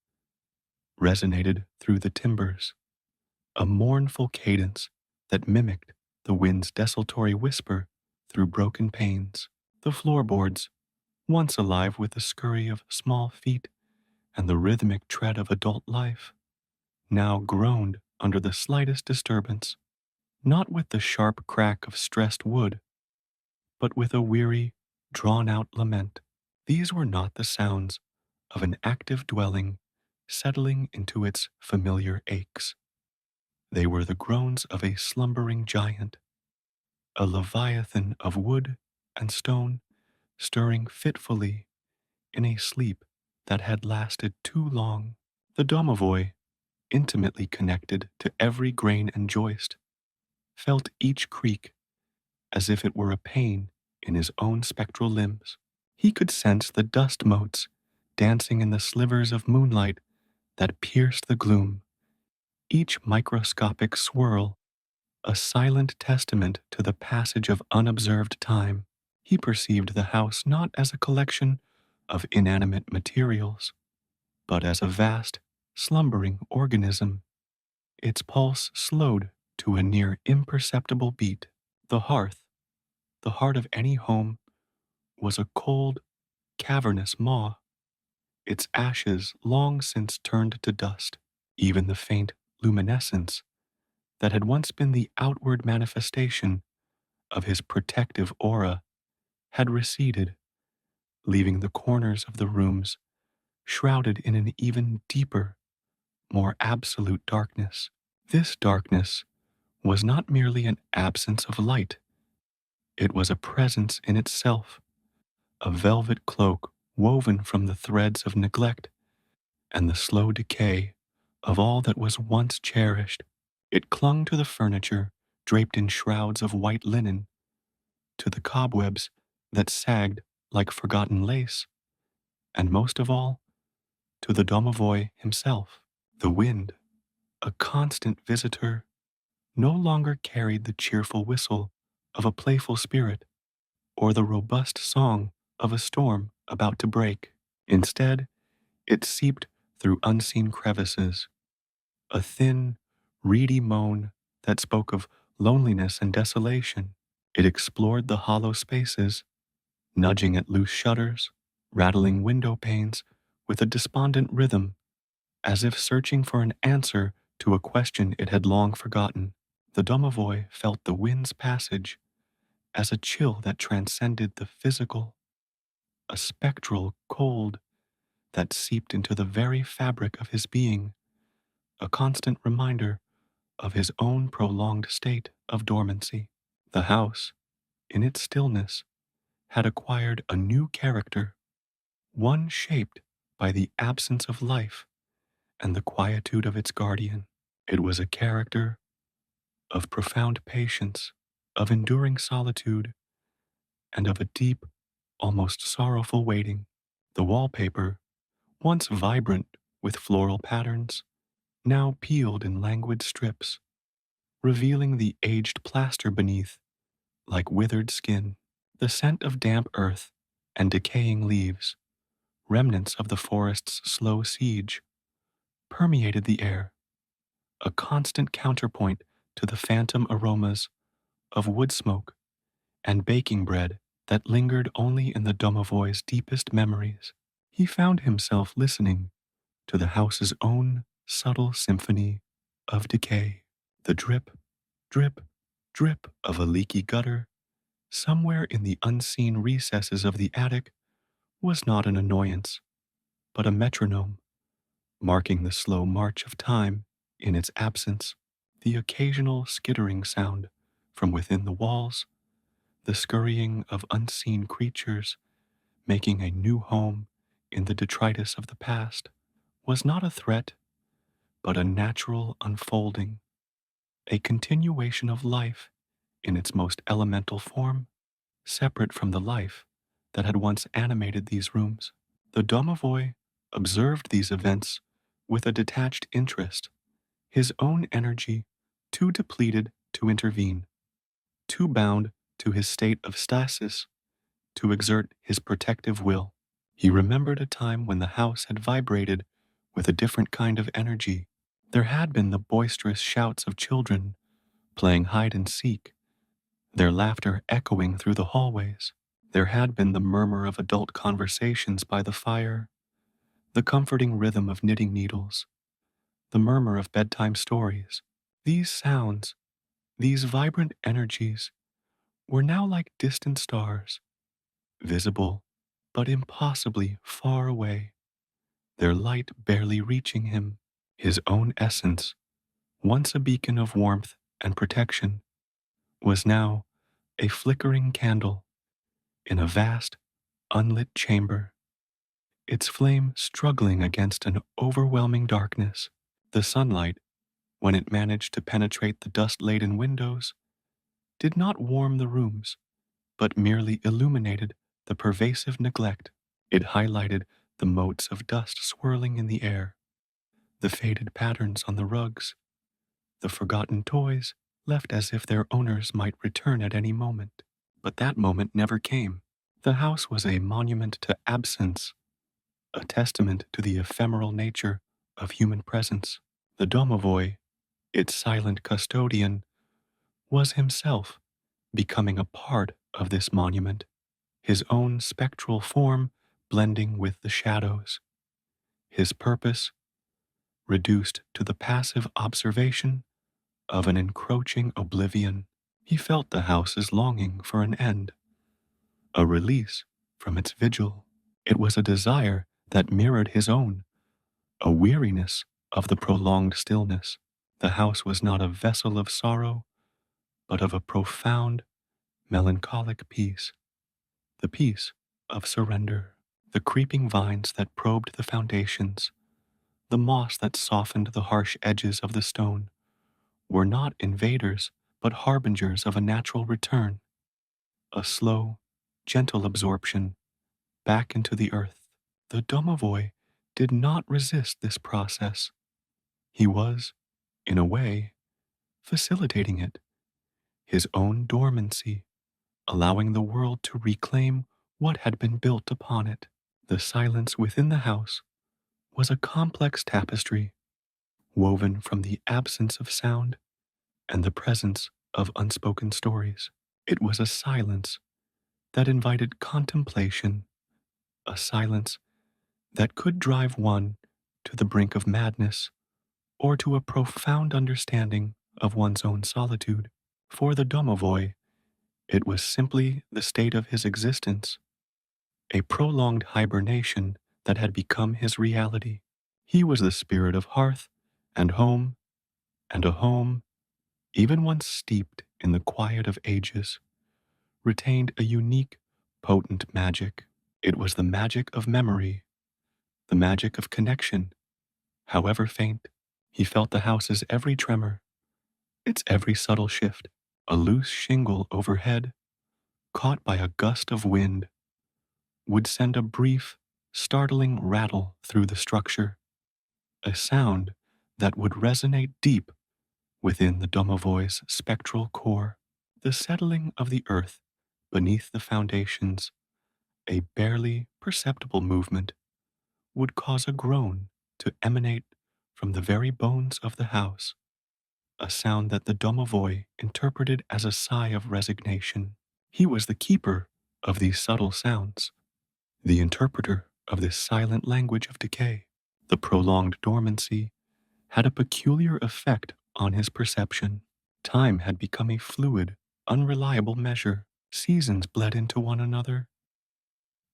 resonated through the timbers, a mournful cadence that mimicked the wind's desultory whisper through broken panes. The floorboards, once alive with the scurry of small feet and the rhythmic tread of adult life, now groaned under the slightest disturbance, not with the sharp crack of stressed wood, but with a weary, drawn-out lament. These were not the sounds of an active dwelling settling into its familiar aches. They were the groans of a slumbering giant, a leviathan of wood and stone stirring fitfully in a sleep that had lasted too long. The domovoi, intimately connected to every grain and joist, felt each creak as if it were a pain in his own spectral limbs. He could sense the dust motes dancing in the slivers of moonlight that pierced the gloom, each microscopic swirl a silent testament to the passage of unobserved time. He perceived the house not as a collection of inanimate materials, but as a vast, slumbering organism. Its pulse slowed to a near imperceptible beat. The hearth, the heart of any home, was a cold, cavernous maw, its ashes long since turned to dust. Even the faint luminescence that had once been the outward manifestation of his protective aura had receded, leaving the corners of the rooms shrouded in an even deeper, more absolute darkness. This darkness was not merely an absence of light, it was a presence in itself, a velvet cloak woven from the threads of neglect and the slow decay of all that was once cherished. It clung to the furniture draped in shrouds of white linen, to the cobwebs that sagged like forgotten lace, and most of all, to the domovoi himself. The wind, a constant visitor, no longer carried the cheerful whistle of a playful spirit or the robust song of a storm about to break. Instead, it seeped through unseen crevices, a thin, reedy moan that spoke of loneliness and desolation. It explored the hollow spaces, nudging at loose shutters, rattling window panes with a despondent rhythm, as if searching for an answer to a question it had long forgotten. The domovoi felt the wind's passage as a chill that transcended the physical, a spectral cold that seeped into the very fabric of his being, a constant reminder of his own prolonged state of dormancy. The house, in its stillness, had acquired a new character, one shaped by the absence of life and the quietude of its guardian. It was a character of profound patience, of enduring solitude, and of a deep, almost sorrowful waiting. The wallpaper, once vibrant with floral patterns, now peeled in languid strips, revealing the aged plaster beneath like withered skin. The scent of damp earth and decaying leaves, remnants of the forest's slow siege, permeated the air, a constant counterpoint to the phantom aromas of wood smoke and baking bread that lingered only in the domovoi's deepest memories. He found himself listening to the house's own subtle symphony of decay, the drip, drip, drip of a leaky gutter somewhere in the unseen recesses of the attic was not an annoyance, but a metronome, marking the slow march of time in its absence. The occasional skittering sound from within the walls, the scurrying of unseen creatures making a new home in the detritus of the past, was not a threat, but a natural unfolding, a continuation of life in its most elemental form, separate from the life that had once animated these rooms. The Domovoi observed these events with a detached interest, his own energy too depleted to intervene, too bound to his state of stasis to exert his protective will. He remembered a time when the house had vibrated with a different kind of energy. There had been the boisterous shouts of children playing hide and seek, their laughter echoing through the hallways. There had been the murmur of adult conversations by the fire, the comforting rhythm of knitting needles, the murmur of bedtime stories. These sounds, these vibrant energies, were now like distant stars, visible but impossibly far away, their light barely reaching him. His own essence, once a beacon of warmth and protection, was now a flickering candle in a vast, unlit chamber, its flame struggling against an overwhelming darkness. The sunlight, when it managed to penetrate the dust-laden windows, did not warm the rooms, but merely illuminated the pervasive neglect. It highlighted the motes of dust swirling in the air, the faded patterns on the rugs, the forgotten toys left as if their owners might return at any moment. But that moment never came. The house was a monument to absence, a testament to the ephemeral nature of human presence. The Domovoi, its silent custodian, was himself becoming a part of this monument, his own spectral form blending with the shadows, his purpose reduced to the passive observation of an encroaching oblivion. He felt the house's longing for an end, a release from its vigil. It was a desire that mirrored his own, a weariness of the prolonged stillness. The house was not a vessel of sorrow, but of a profound, melancholic peace, the peace of surrender. The creeping vines that probed the foundations, the moss that softened the harsh edges of the stone, were not invaders, but harbingers of a natural return, a slow, gentle absorption back into the earth. The Domovoi did not resist this process. He was, in a way, facilitating it, his own dormancy, allowing the world to reclaim what had been built upon it. The silence within the house was a complex tapestry, woven from the absence of sound and the presence of unspoken stories. It was a silence that invited contemplation, a silence that could drive one to the brink of madness or to a profound understanding of one's own solitude. For the Domovoi, it was simply the state of his existence, a prolonged hibernation that had become his reality. He was the spirit of hearth and a home, even once steeped in the quiet of ages, retained a unique, potent magic. It was the magic of memory, the magic of connection, however faint. He felt the house's every tremor, its every subtle shift. A loose shingle overhead, caught by a gust of wind, would send a brief, startling rattle through the structure, a sound that would resonate deep within the Domovoi's spectral core. The settling of the earth beneath the foundations, a barely perceptible movement, would cause a groan to emanate from the very bones of the house, a sound that the Domovoi interpreted as a sigh of resignation. He was the keeper of these subtle sounds, the interpreter of this silent language of decay. The prolonged dormancy had a peculiar effect on his perception. Time had become a fluid, unreliable measure. Seasons bled into one another.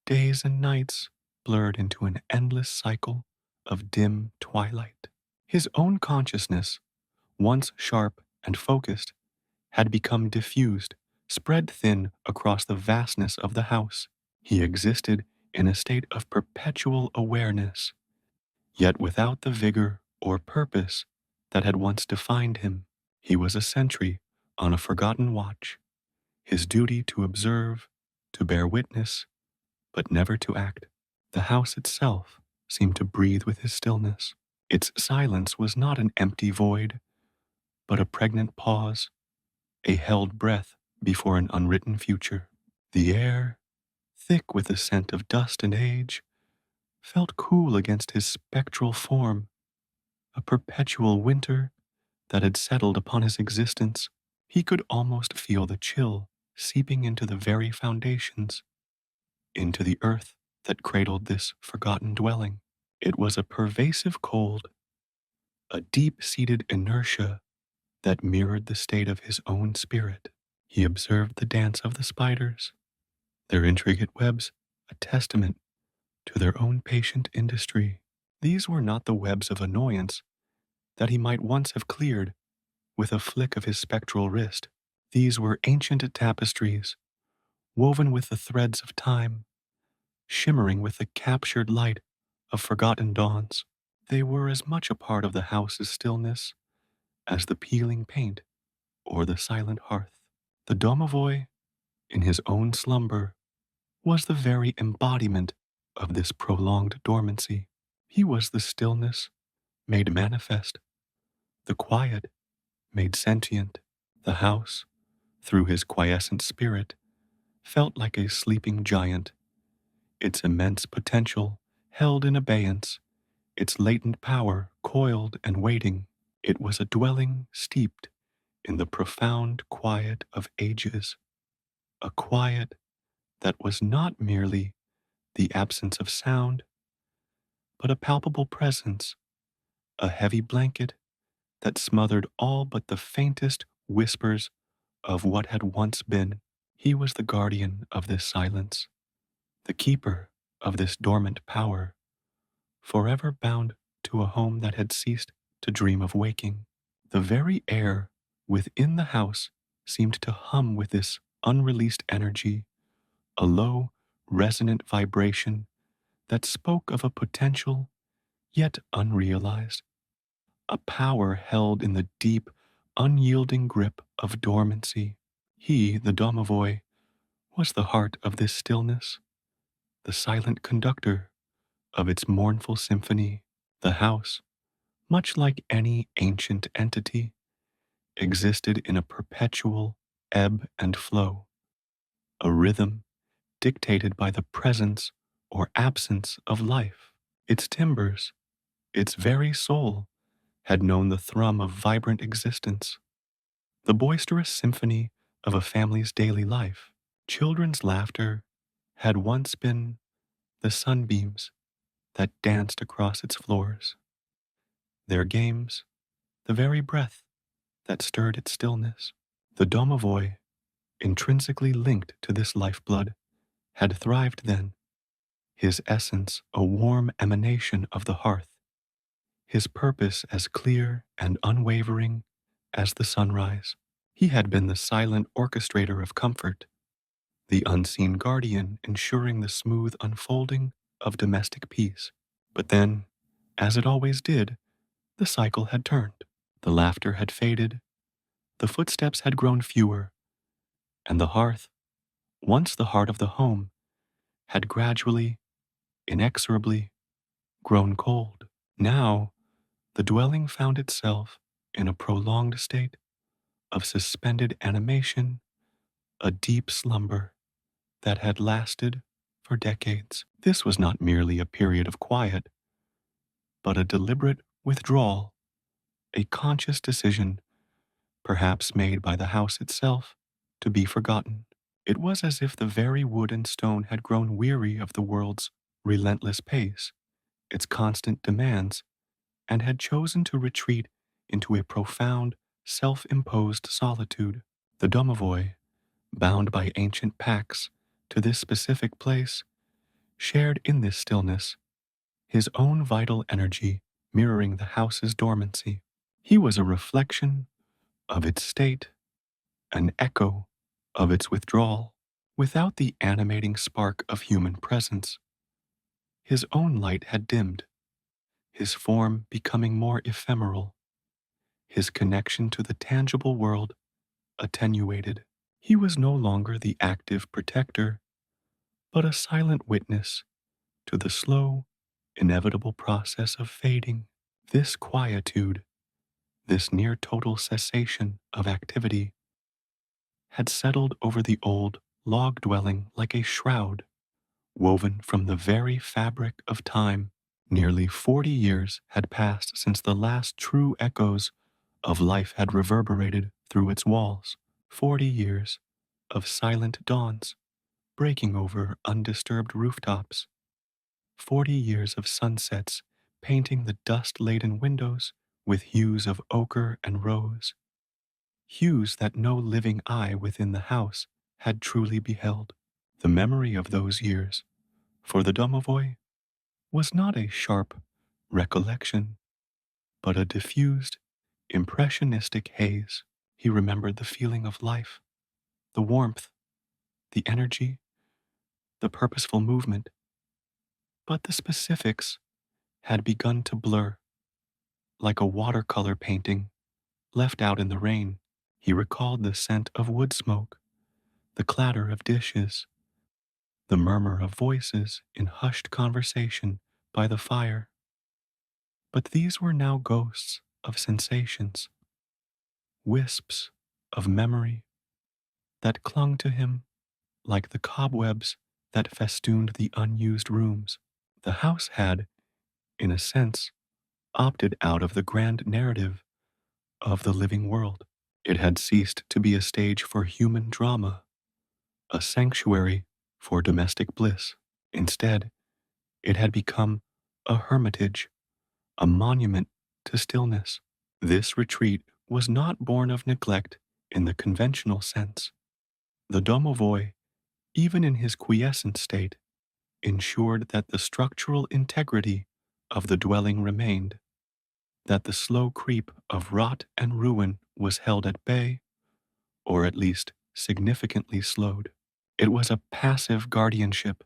Days and nights blurred into an endless cycle of dim twilight. His own consciousness, once sharp and focused, had become diffused, spread thin across the vastness of the house. He existed in a state of perpetual awareness, yet without the vigor or purpose that had once defined him. He was a sentry on a forgotten watch, his duty to observe, to bear witness, but never to act. The house itself seemed to breathe with his stillness. Its silence was not an empty void, but a pregnant pause, a held breath before an unwritten future. The air, thick with the scent of dust and age, felt cool against his spectral form, a perpetual winter that had settled upon his existence. He could almost feel the chill seeping into the very foundations, into the earth that cradled this forgotten dwelling. It was a pervasive cold, a deep-seated inertia that mirrored the state of his own spirit. He observed the dance of the spiders, their intricate webs a testament to their own patient industry. These were not the webs of annoyance that he might once have cleared with a flick of his spectral wrist. These were ancient tapestries, woven with the threads of time, shimmering with the captured light of forgotten dawns. They were as much a part of the house's stillness as the peeling paint or the silent hearth. The Domovoi, in his own slumber, was the very embodiment of this prolonged dormancy. He was the stillness made manifest, the quiet made sentient. The house, through his quiescent spirit, felt like a sleeping giant, its immense potential held in abeyance, its latent power coiled and waiting. It was a dwelling steeped in the profound quiet of ages, a quiet that was not merely the absence of sound, but a palpable presence, a heavy blanket that smothered all but the faintest whispers of what had once been. He was the guardian of this silence, the keeper of this dormant power, forever bound to a home that had ceased to dream of waking. The very air within the house seemed to hum with this unreleased energy, a low, resonant vibration that spoke of a potential yet unrealized, a power held in the deep, unyielding grip of dormancy. He, the Domovoi, was the heart of this stillness, the silent conductor of its mournful symphony. The house, much like any ancient entity, existed in a perpetual ebb and flow, a rhythm dictated by the presence or absence of life. Its timbers, its very soul, had known the thrum of vibrant existence, the boisterous symphony of a family's daily life. Children's laughter had once been the sunbeams that danced across its floors, their games the very breath that stirred its stillness. The Domovoi, intrinsically linked to this lifeblood, had thrived then, his essence a warm emanation of the hearth, his purpose as clear and unwavering as the sunrise. He had been the silent orchestrator of comfort, the unseen guardian ensuring the smooth unfolding of domestic peace. But then, as it always did, the cycle had turned. The laughter had faded, the footsteps had grown fewer, and the hearth, once the heart of the home, had gradually, inexorably, grown cold. Now, the dwelling found itself in a prolonged state of suspended animation, a deep slumber that had lasted for decades. This was not merely a period of quiet, but a deliberate withdrawal, a conscious decision, perhaps made by the house itself, to be forgotten. It was as if the very wood and stone had grown weary of the world's relentless pace, its constant demands, and had chosen to retreat into a profound, self-imposed solitude. The Domovoi, bound by ancient pacts to this specific place, shared in this stillness, his own vital energy mirroring the house's dormancy. He was a reflection of its state, an echo of its withdrawal. Without the animating spark of human presence, his own light had dimmed, his form becoming more ephemeral, his connection to the tangible world attenuated. He was no longer the active protector, but a silent witness to the slow, inevitable process of fading. This quietude, this near total cessation of activity, had settled over the old log dwelling like a shroud, woven from the very fabric of time. Nearly 40 years had passed since the last true echoes of life had reverberated through its walls. 40 years of silent dawns breaking over undisturbed rooftops. 40 years of sunsets painting the dust-laden windows with hues of ochre and rose, hues that no living eye within the house had truly beheld. The memory of those years, for the Domovoi, was not a sharp recollection, but a diffused, impressionistic haze. He remembered the feeling of life, the warmth, the energy, the purposeful movement, but the specifics had begun to blur, like a watercolor painting left out in the rain. He recalled the scent of wood smoke, the clatter of dishes, the murmur of voices in hushed conversation by the fire. But these were now ghosts of sensations, wisps of memory that clung to him like the cobwebs that festooned the unused rooms. The house had, in a sense, opted out of the grand narrative of the living world. It had ceased to be a stage for human drama, a sanctuary for domestic bliss. Instead, it had become a hermitage, a monument to stillness. This retreat was not born of neglect in the conventional sense. The Domovoi, even in his quiescent state, ensured that the structural integrity of the dwelling remained, that the slow creep of rot and ruin was held at bay, or at least significantly slowed. It was a passive guardianship,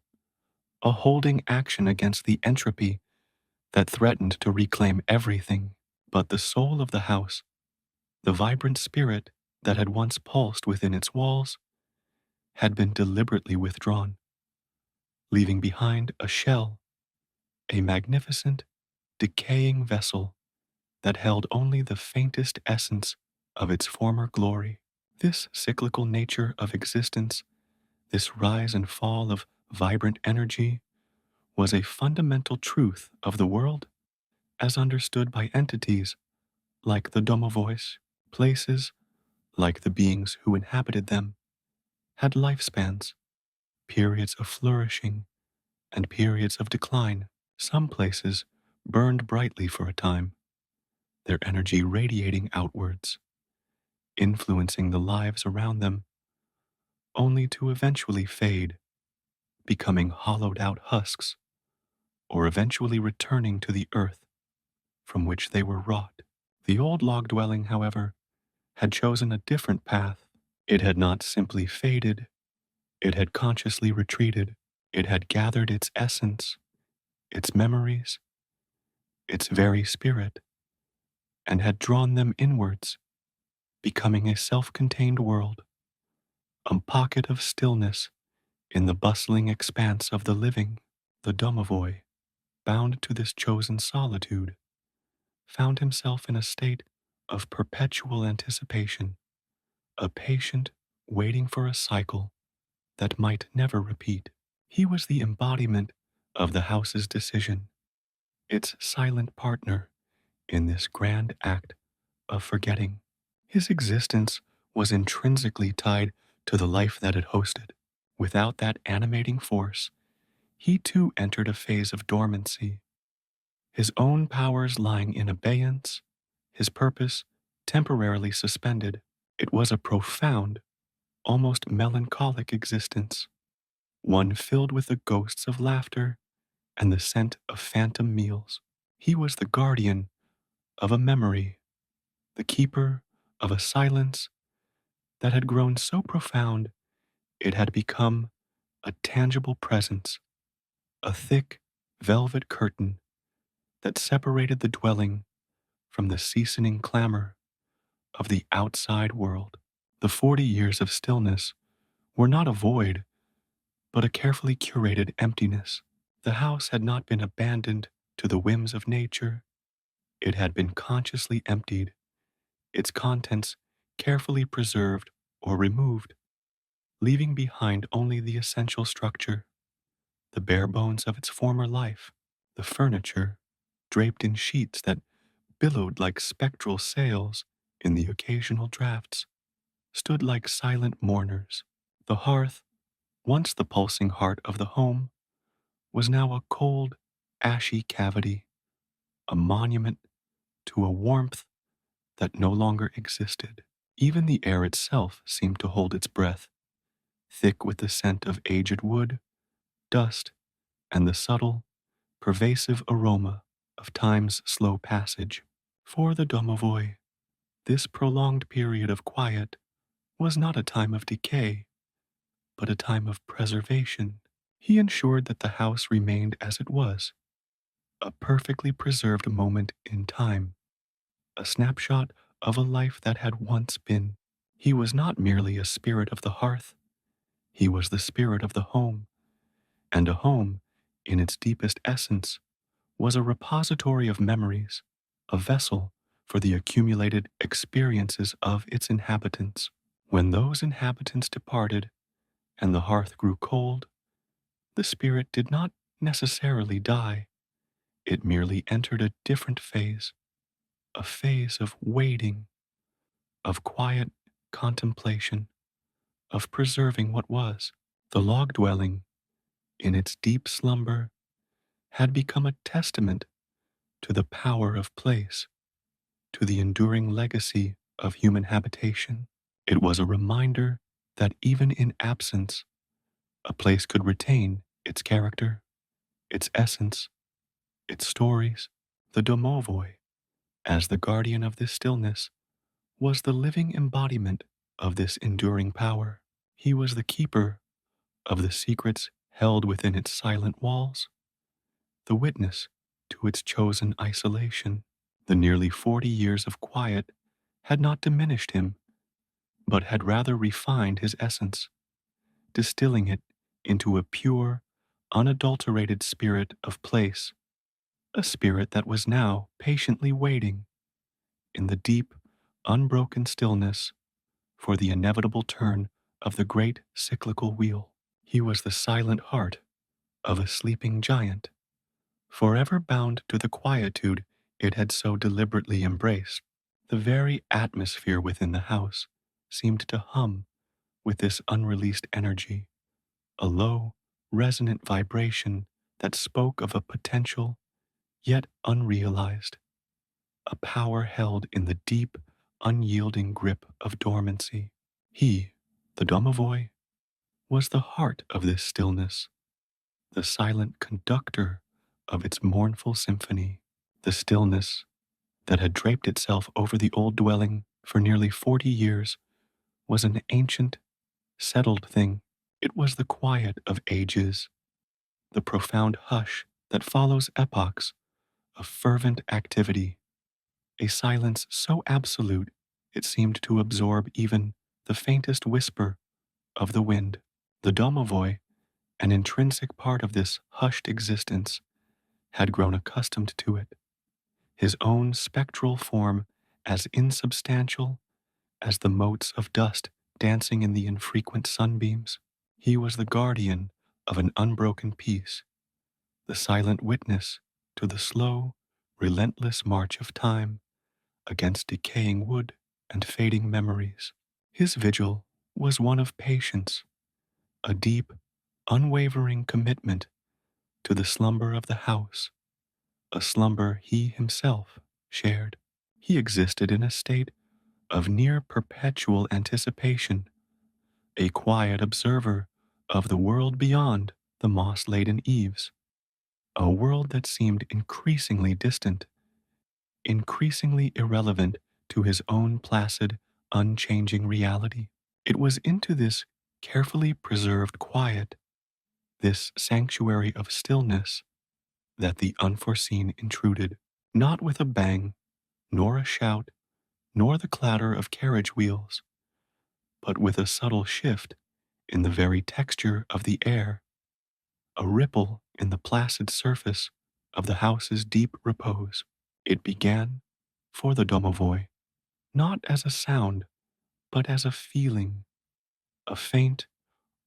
a holding action against the entropy that threatened to reclaim everything. But the soul of the house, the vibrant spirit that had once pulsed within its walls, had been deliberately withdrawn, leaving behind a shell, a magnificent, decaying vessel that held only the faintest essence of its former glory. This cyclical nature of existence, this rise and fall of vibrant energy, was a fundamental truth of the world as understood by entities like the Domovois. Places, like the beings who inhabited them, had lifespans, periods of flourishing and periods of decline. Some places burned brightly for a time, their energy radiating outwards, influencing the lives around them, only to eventually fade, becoming hollowed out husks, or eventually returning to the earth from which they were wrought. The old log dwelling, however, had chosen a different path. It had not simply faded, it had consciously retreated. It had gathered its essence, its memories, its very spirit, and had drawn them inwards, becoming a self-contained world, a pocket of stillness in the bustling expanse of the living. The Domovoi, bound to this chosen solitude, found himself in a state of perpetual anticipation, a patient waiting for a cycle that might never repeat. He was the embodiment of the house's decision, its silent partner in this grand act of forgetting. His existence was intrinsically tied to the life that it hosted. Without that animating force, he too entered a phase of dormancy, his own powers lying in abeyance, his purpose temporarily suspended. It was a profound, almost melancholic existence, one filled with the ghosts of laughter and the scent of phantom meals. He was the guardian of a memory, the keeper of a silence that had grown so profound it had become a tangible presence, a thick velvet curtain that separated the dwelling from the ceasing clamor of the outside world. The 40 years of stillness were not a void, but a carefully curated emptiness. The house had not been abandoned to the whims of nature. It had been consciously emptied, its contents carefully preserved or removed, leaving behind only the essential structure, the bare bones of its former life. The furniture, draped in sheets that billowed like spectral sails in the occasional drafts, stood like silent mourners. The hearth, once the pulsing heart of the home, was now a cold, ashy cavity, a monument to a warmth that no longer existed. Even the air itself seemed to hold its breath, thick with the scent of aged wood, dust, and the subtle, pervasive aroma of time's slow passage. For the Domovoi, this prolonged period of quiet was not a time of decay, but a time of preservation. He ensured that the house remained as it was, a perfectly preserved moment in time, a snapshot of a life that had once been. He was not merely a spirit of the hearth, he was the spirit of the home, and a home, in its deepest essence, was a repository of memories, a vessel for the accumulated experiences of its inhabitants. When those inhabitants departed and the hearth grew cold, the spirit did not necessarily die. It merely entered a different phase, a phase of waiting, of quiet contemplation, of preserving what was. The log dwelling, in its deep slumber, had become a testament to the power of place, to the enduring legacy of human habitation. It was a reminder that even in absence, a place could retain its character, its essence, its stories. The Domovoi, as the guardian of this stillness, was the living embodiment of this enduring power. He was the keeper of the secrets held within its silent walls, the witness to its chosen isolation. The nearly 40 years of quiet had not diminished him, but had rather refined his essence, distilling it into a pure, unadulterated spirit of place, a spirit that was now patiently waiting in the deep, unbroken stillness for the inevitable turn of the great cyclical wheel. He was the silent heart of a sleeping giant, forever bound to the quietude it had so deliberately embraced. The very atmosphere within the house seemed to hum with this unreleased energy, a low, resonant vibration that spoke of a potential yet unrealized, a power held in the deep, unyielding grip of dormancy. He, the Domovoi, was the heart of this stillness, the silent conductor of its mournful symphony. The stillness that had draped itself over the old dwelling for nearly 40 years was an ancient, settled thing. It was the quiet of ages, the profound hush that follows epochs of fervent activity, a silence so absolute it seemed to absorb even the faintest whisper of the wind. The Domovoi, an intrinsic part of this hushed existence, had grown accustomed to it, his own spectral form as insubstantial as the motes of dust dancing in the infrequent sunbeams. He was the guardian of an unbroken peace, the silent witness to the slow, relentless march of time against decaying wood and fading memories. His vigil was one of patience, a deep, unwavering commitment to the slumber of the house, a slumber he himself shared. He existed in a state of near perpetual anticipation, a quiet observer of the world beyond the moss-laden eaves, a world that seemed increasingly distant, increasingly irrelevant to his own placid, unchanging reality. It was into this carefully preserved quiet, this sanctuary of stillness, that the unforeseen intruded, not with a bang, nor a shout, nor the clatter of carriage wheels, but with a subtle shift in the very texture of the air, a ripple in the placid surface of the house's deep repose. It began, for the Domovoi, not as a sound, but as a feeling, a faint,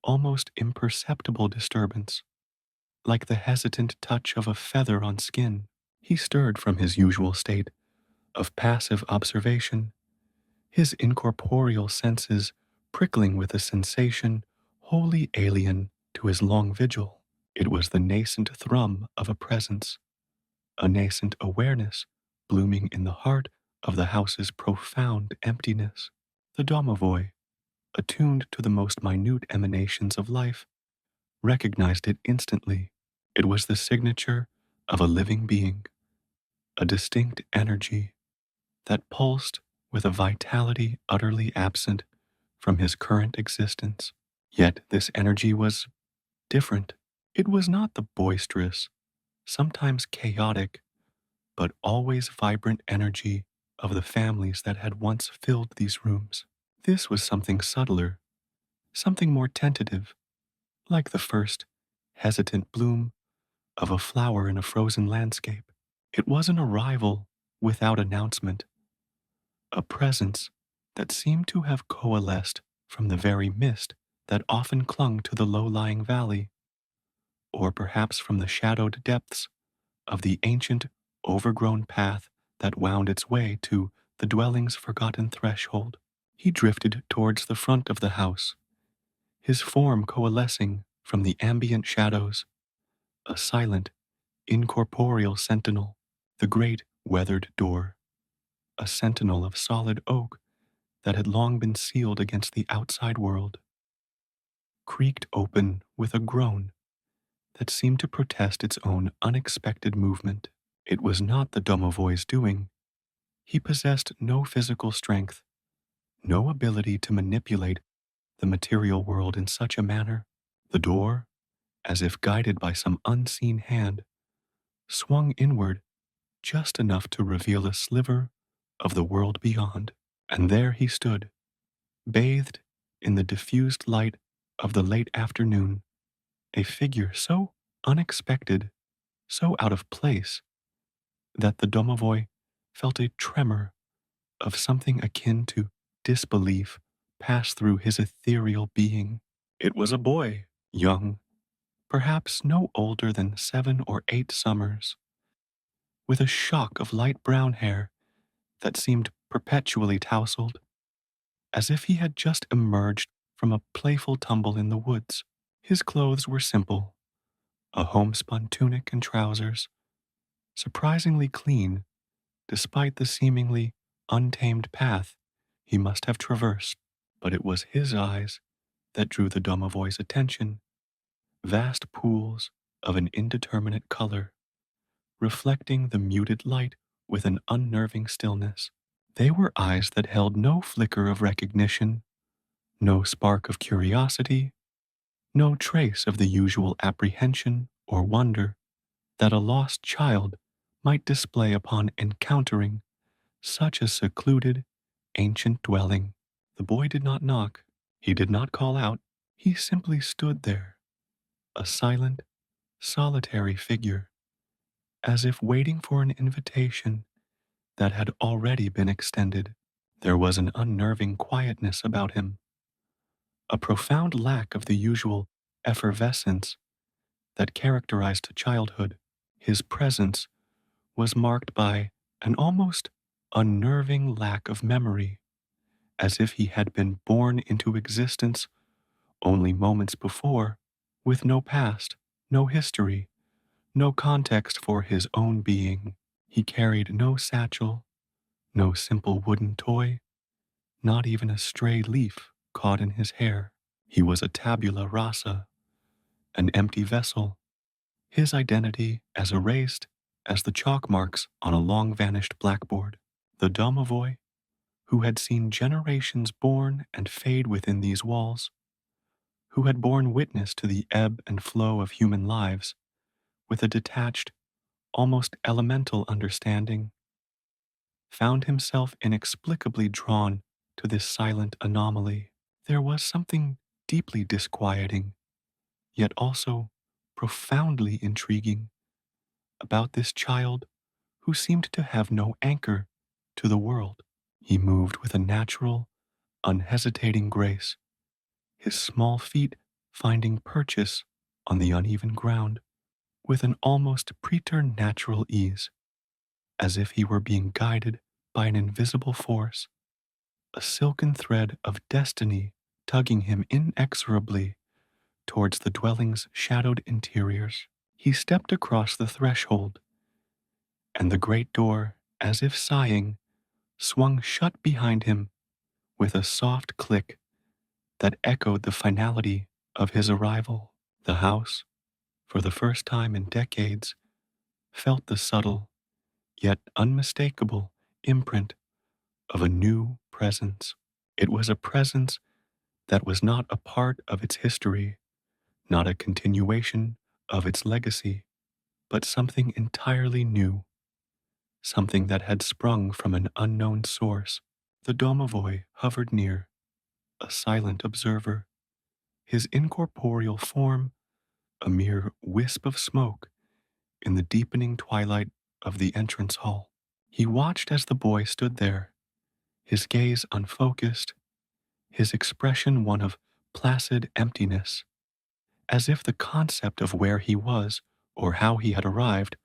almost imperceptible disturbance, like the hesitant touch of a feather on skin. He stirred from his usual state of passive observation, his incorporeal senses prickling with a sensation wholly alien to his long vigil. It was the nascent thrum of a presence, a nascent awareness blooming in the heart of the house's profound emptiness. The Domovoi, attuned to the most minute emanations of life, recognized it instantly. It was the signature of a living being, a distinct energy that pulsed with a vitality utterly absent from his current existence. Yet this energy was different. It was not the boisterous, sometimes chaotic, but always vibrant energy of the families that had once filled these rooms. This was something subtler, something more tentative, like the first hesitant bloom of a flower in a frozen landscape. It was an arrival without announcement, a presence that seemed to have coalesced from the very mist that often clung to the low-lying valley, or perhaps from the shadowed depths of the ancient, overgrown path that wound its way to the dwelling's forgotten threshold. He drifted towards the front of the house, his form coalescing from the ambient shadows, a silent, incorporeal sentinel. The great weathered door, a sentinel of solid oak that had long been sealed against the outside world, creaked open with a groan that seemed to protest its own unexpected movement. It was not the Domovoi's doing. He possessed no physical strength, no ability to manipulate the material world in such a manner. The door, as if guided by some unseen hand, swung inward just enough to reveal a sliver of the world beyond. And there he stood, bathed in the diffused light of the late afternoon, a figure so unexpected, so out of place, that the Domovoi felt a tremor of something akin to disbelief pass through his ethereal being. It was a boy, young, perhaps no older than 7 or 8 summers, with a shock of light brown hair that seemed perpetually tousled, as if he had just emerged from a playful tumble in the woods. His clothes were simple, a homespun tunic and trousers, surprisingly clean despite the seemingly untamed path he must have traversed. But it was his eyes that drew the Domovoi's attention, vast pools of an indeterminate color, reflecting the muted light with an unnerving stillness. They were eyes that held no flicker of recognition, no spark of curiosity, no trace of the usual apprehension or wonder that a lost child might display upon encountering such a secluded, ancient dwelling. The boy did not knock. He did not call out. He simply stood there, a silent, solitary figure, as if waiting for an invitation that had already been extended. There was an unnerving quietness about him, a profound lack of the usual effervescence that characterized childhood. His presence was marked by an almost unnerving lack of memory, as if he had been born into existence only moments before, with no past, no history, no context for his own being. He carried no satchel, no simple wooden toy, not even a stray leaf caught in his hair. He was a tabula rasa, an empty vessel, his identity as erased as the chalk marks on a long-vanished blackboard. The Domovoi, who had seen generations born and fade within these walls, who had borne witness to the ebb and flow of human lives with a detached, almost elemental understanding, found himself inexplicably drawn to this silent anomaly. There was something deeply disquieting, yet also profoundly intriguing, about this child who seemed to have no anchor to the world. He moved with a natural, unhesitating grace, his small feet finding purchase on the uneven ground with an almost preternatural ease, as if he were being guided by an invisible force, a silken thread of destiny tugging him inexorably towards the dwelling's shadowed interiors. He stepped across the threshold, and the great door, as if sighing, swung shut behind him with a soft click that echoed the finality of his arrival. The house, for the first time in decades, felt the subtle, yet unmistakable imprint of a new presence. It was a presence that was not a part of its history, not a continuation of its legacy, but something entirely new, something that had sprung from an unknown source. The Domovoi hovered near, a silent observer, his incorporeal form a mere wisp of smoke in the deepening twilight of the entrance hall. He watched as the boy stood there, his gaze unfocused, his expression one of placid emptiness, as if the concept of where he was or how he had arrived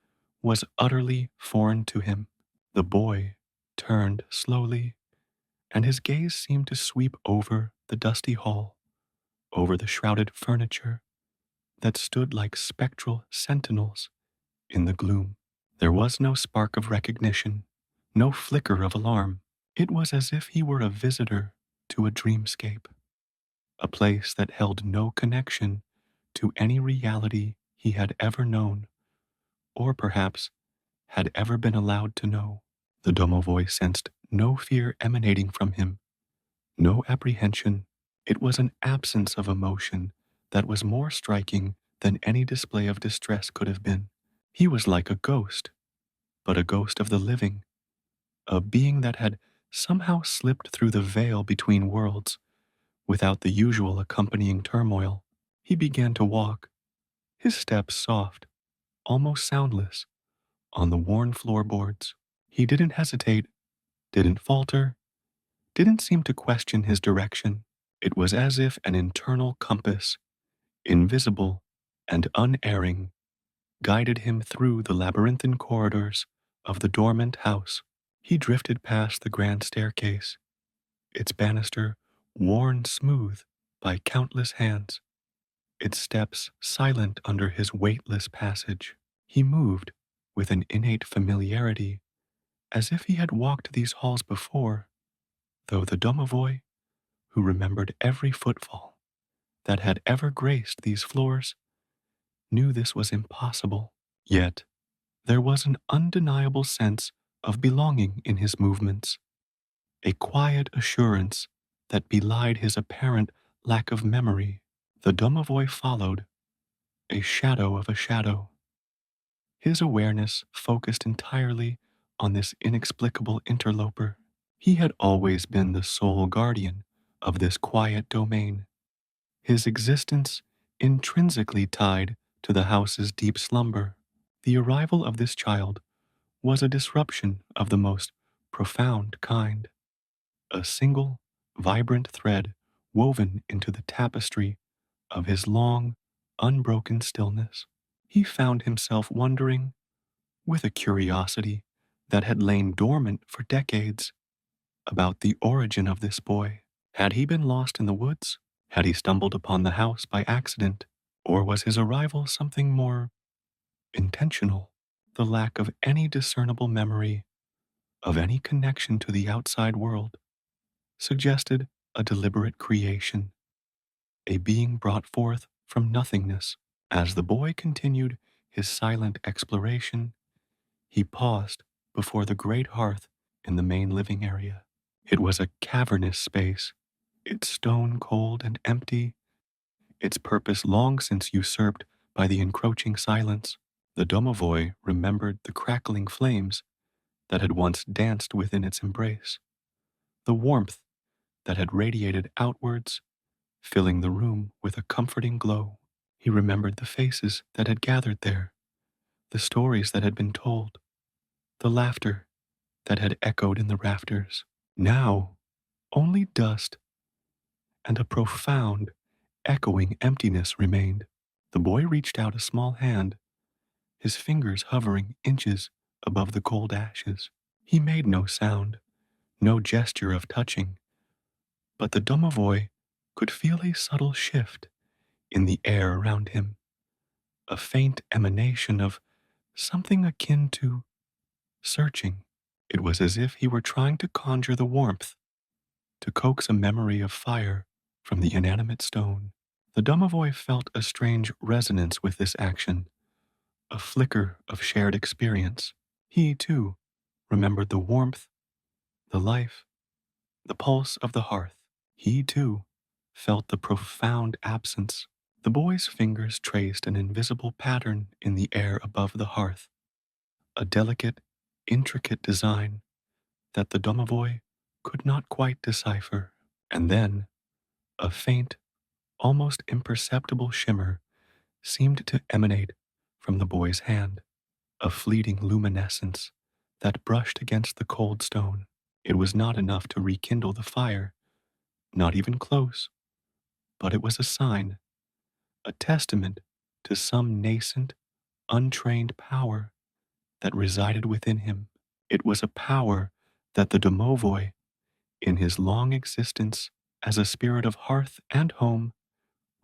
was utterly foreign to him. The boy turned slowly, and his gaze seemed to sweep over the dusty hall, over the shrouded furniture that stood like spectral sentinels in the gloom. There was no spark of recognition, no flicker of alarm. It was as if he were a visitor to a dreamscape, a place that held no connection to any reality he had ever known, or perhaps had ever been allowed to know. The Domovoi sensed no fear emanating from him, no apprehension. It was an absence of emotion that was more striking than any display of distress could have been. He was like a ghost, but a ghost of the living, a being that had somehow slipped through the veil between worlds without the usual accompanying turmoil. He began to walk, his steps soft, almost soundless, on the worn floorboards. He didn't hesitate, didn't falter, didn't seem to question his direction. It was as if an internal compass, invisible and unerring, guided him through the labyrinthine corridors of the dormant house. He drifted past the grand staircase, its banister worn smooth by countless hands, its steps silent under his weightless passage. He moved with an innate familiarity, as if he had walked these halls before, though the Domovoi, who remembered every footfall that had ever graced these floors, knew this was impossible. Yet, there was an undeniable sense of belonging in his movements, a quiet assurance that belied his apparent lack of memory. The Domovoi followed, a shadow of a shadow, his awareness focused entirely on this inexplicable interloper. He had always been the sole guardian of this quiet domain, his existence intrinsically tied to the house's deep slumber. The arrival of this child was a disruption of the most profound kind, a single, vibrant thread woven into the tapestry of his long, unbroken stillness. He found himself wondering, with a curiosity that had lain dormant for decades, about the origin of this boy. Had he been lost in the woods? Had he stumbled upon the house by accident? Or was his arrival something more intentional? The lack of any discernible memory of any connection to the outside world suggested a deliberate creation, a being brought forth from nothingness. As the boy continued his silent exploration, he paused before the great hearth in the main living area. It was a cavernous space, its stone cold and empty, its purpose long since usurped by the encroaching silence. The Domovoi remembered the crackling flames that had once danced within its embrace, the warmth that had radiated outwards, filling the room with a comforting glow. He remembered the faces that had gathered there, the stories that had been told, the laughter that had echoed in the rafters. Now, only dust and a profound, echoing emptiness remained. The boy reached out a small hand, his fingers hovering inches above the cold ashes. He made no sound, no gesture of touching, but the domovoi could feel a subtle shift in the air around him, a faint emanation of something akin to searching. It was as if he were trying to conjure the warmth, to coax a memory of fire from the inanimate stone. The domovoi felt a strange resonance with this action, a flicker of shared experience. He, too, remembered the warmth, the life, the pulse of the hearth. He, too, felt the profound absence. The boy's fingers traced an invisible pattern in the air above the hearth, a delicate, intricate design that the domovoi could not quite decipher. And then, a faint, almost imperceptible shimmer seemed to emanate from the boy's hand, a fleeting luminescence that brushed against the cold stone. It was not enough to rekindle the fire, not even close, but it was a sign, a testament to some nascent, untrained power that resided within him. It was a power that the domovoi, in his long existence as a spirit of hearth and home,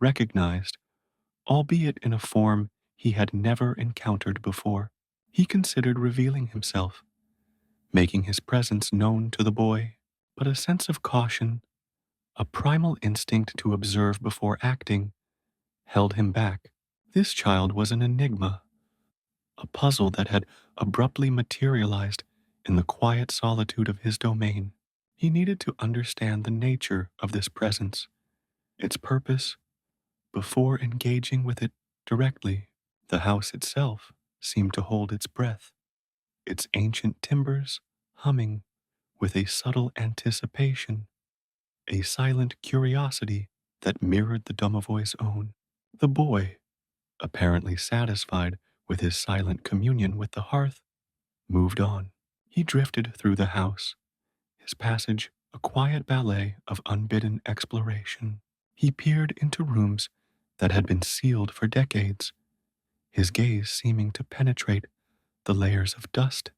recognized, albeit in a form he had never encountered before. He considered revealing himself, making his presence known to the boy, but a sense of caution, a primal instinct to observe before acting, held him back. This child was an enigma, a puzzle that had abruptly materialized in the quiet solitude of his domain. He needed to understand the nature of this presence, its purpose, before engaging with it directly. The house itself seemed to hold its breath, its ancient timbers humming with a subtle anticipation, a silent curiosity that mirrored the domovoi's own. The boy, apparently satisfied with his silent communion with the hearth, moved on. He drifted through the house, his passage a quiet ballet of unbidden exploration. He peered into rooms that had been sealed for decades, his gaze seeming to penetrate the layers of dust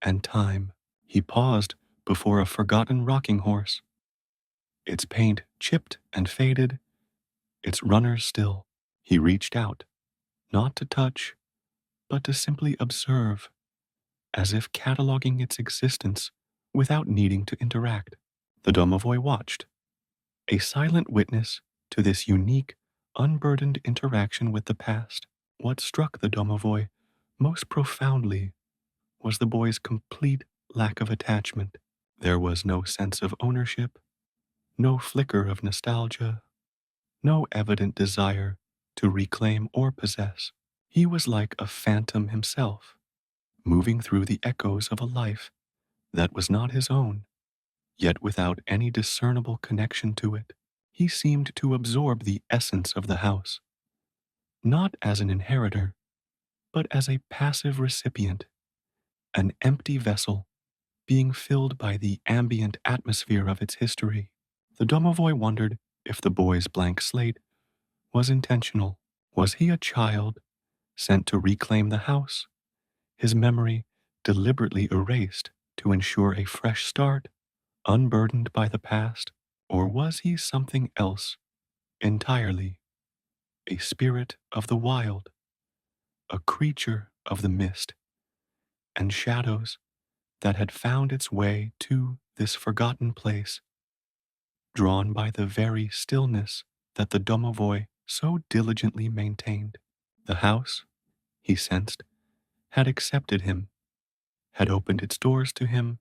and time. He paused before a forgotten rocking horse, its paint chipped and faded, its runners still. He reached out, not to touch, but to simply observe, as if cataloging its existence without needing to interact. The domovoi watched, a silent witness to this unique, unburdened interaction with the past. What struck the domovoi most profoundly was the boy's complete lack of attachment. There was no sense of ownership, no flicker of nostalgia, no evident desire to reclaim or possess. He was like a phantom himself, moving through the echoes of a life that was not his own, yet without any discernible connection to it. He seemed to absorb the essence of the house, not as an inheritor, but as a passive recipient, an empty vessel being filled by the ambient atmosphere of its history. The domovoi wondered if the boy's blank slate was intentional. Was he a child sent to reclaim the house, his memory deliberately erased to ensure a fresh start, unburdened by the past? Or was he something else entirely, a spirit of the wild, a creature of the mist and shadows that had found its way to this forgotten place, drawn by the very stillness that the domovoi so diligently maintained? The house, he sensed, had accepted him, had opened its doors to him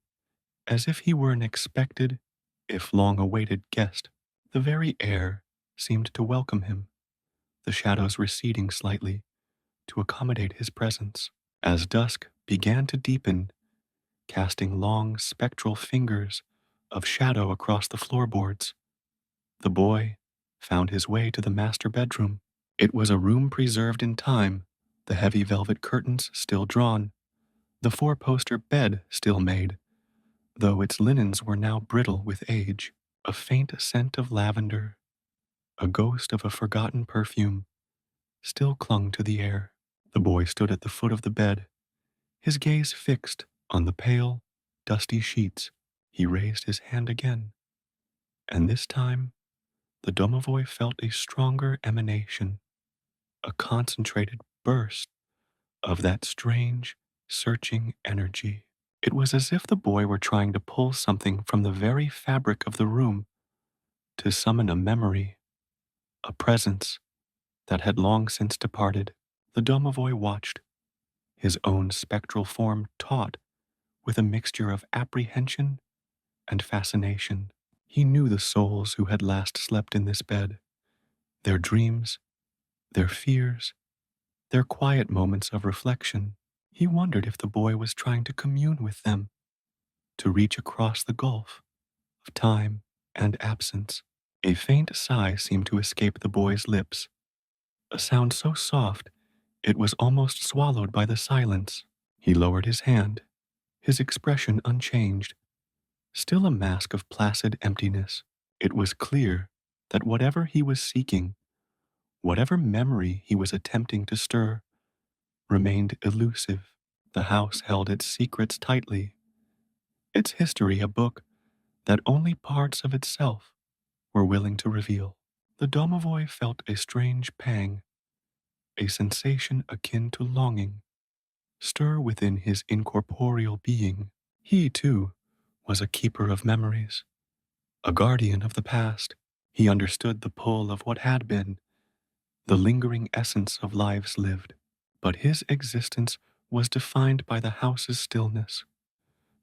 as if he were an expected, if long awaited guest. The very air seemed to welcome him, the shadows receding slightly, to accommodate his presence. As dusk began to deepen, casting long spectral fingers of shadow across the floorboards, the boy found his way to the master bedroom. It was a room preserved in time, the heavy velvet curtains still drawn, the four-poster bed still made, though its linens were now brittle with age. A faint scent of lavender, a ghost of a forgotten perfume, still clung to the air. The boy stood at the foot of the bed, his gaze fixed on the pale, dusty sheets. He raised his hand again, and this time the domovoi felt a stronger emanation, a concentrated burst of that strange, searching energy. It was as if the boy were trying to pull something from the very fabric of the room to summon a memory, a presence that had long since departed. The domovoi watched, his own spectral form taut with a mixture of apprehension and fascination. He knew the souls who had last slept in this bed, their dreams, their fears, their quiet moments of reflection. He wondered if the boy was trying to commune with them, to reach across the gulf of time and absence. A faint sigh seemed to escape the boy's lips, a sound so soft it was almost swallowed by the silence. He lowered his hand, his expression unchanged, still a mask of placid emptiness. It was clear that whatever he was seeking, whatever memory he was attempting to stir, remained elusive. The house held its secrets tightly, its history a book that only parts of itself were willing to reveal. The domovoi felt a strange pang, a sensation akin to longing, stir within his incorporeal being. He, too, was a keeper of memories, a guardian of the past. He understood the pull of what had been, the lingering essence of lives lived. But his existence was defined by the house's stillness,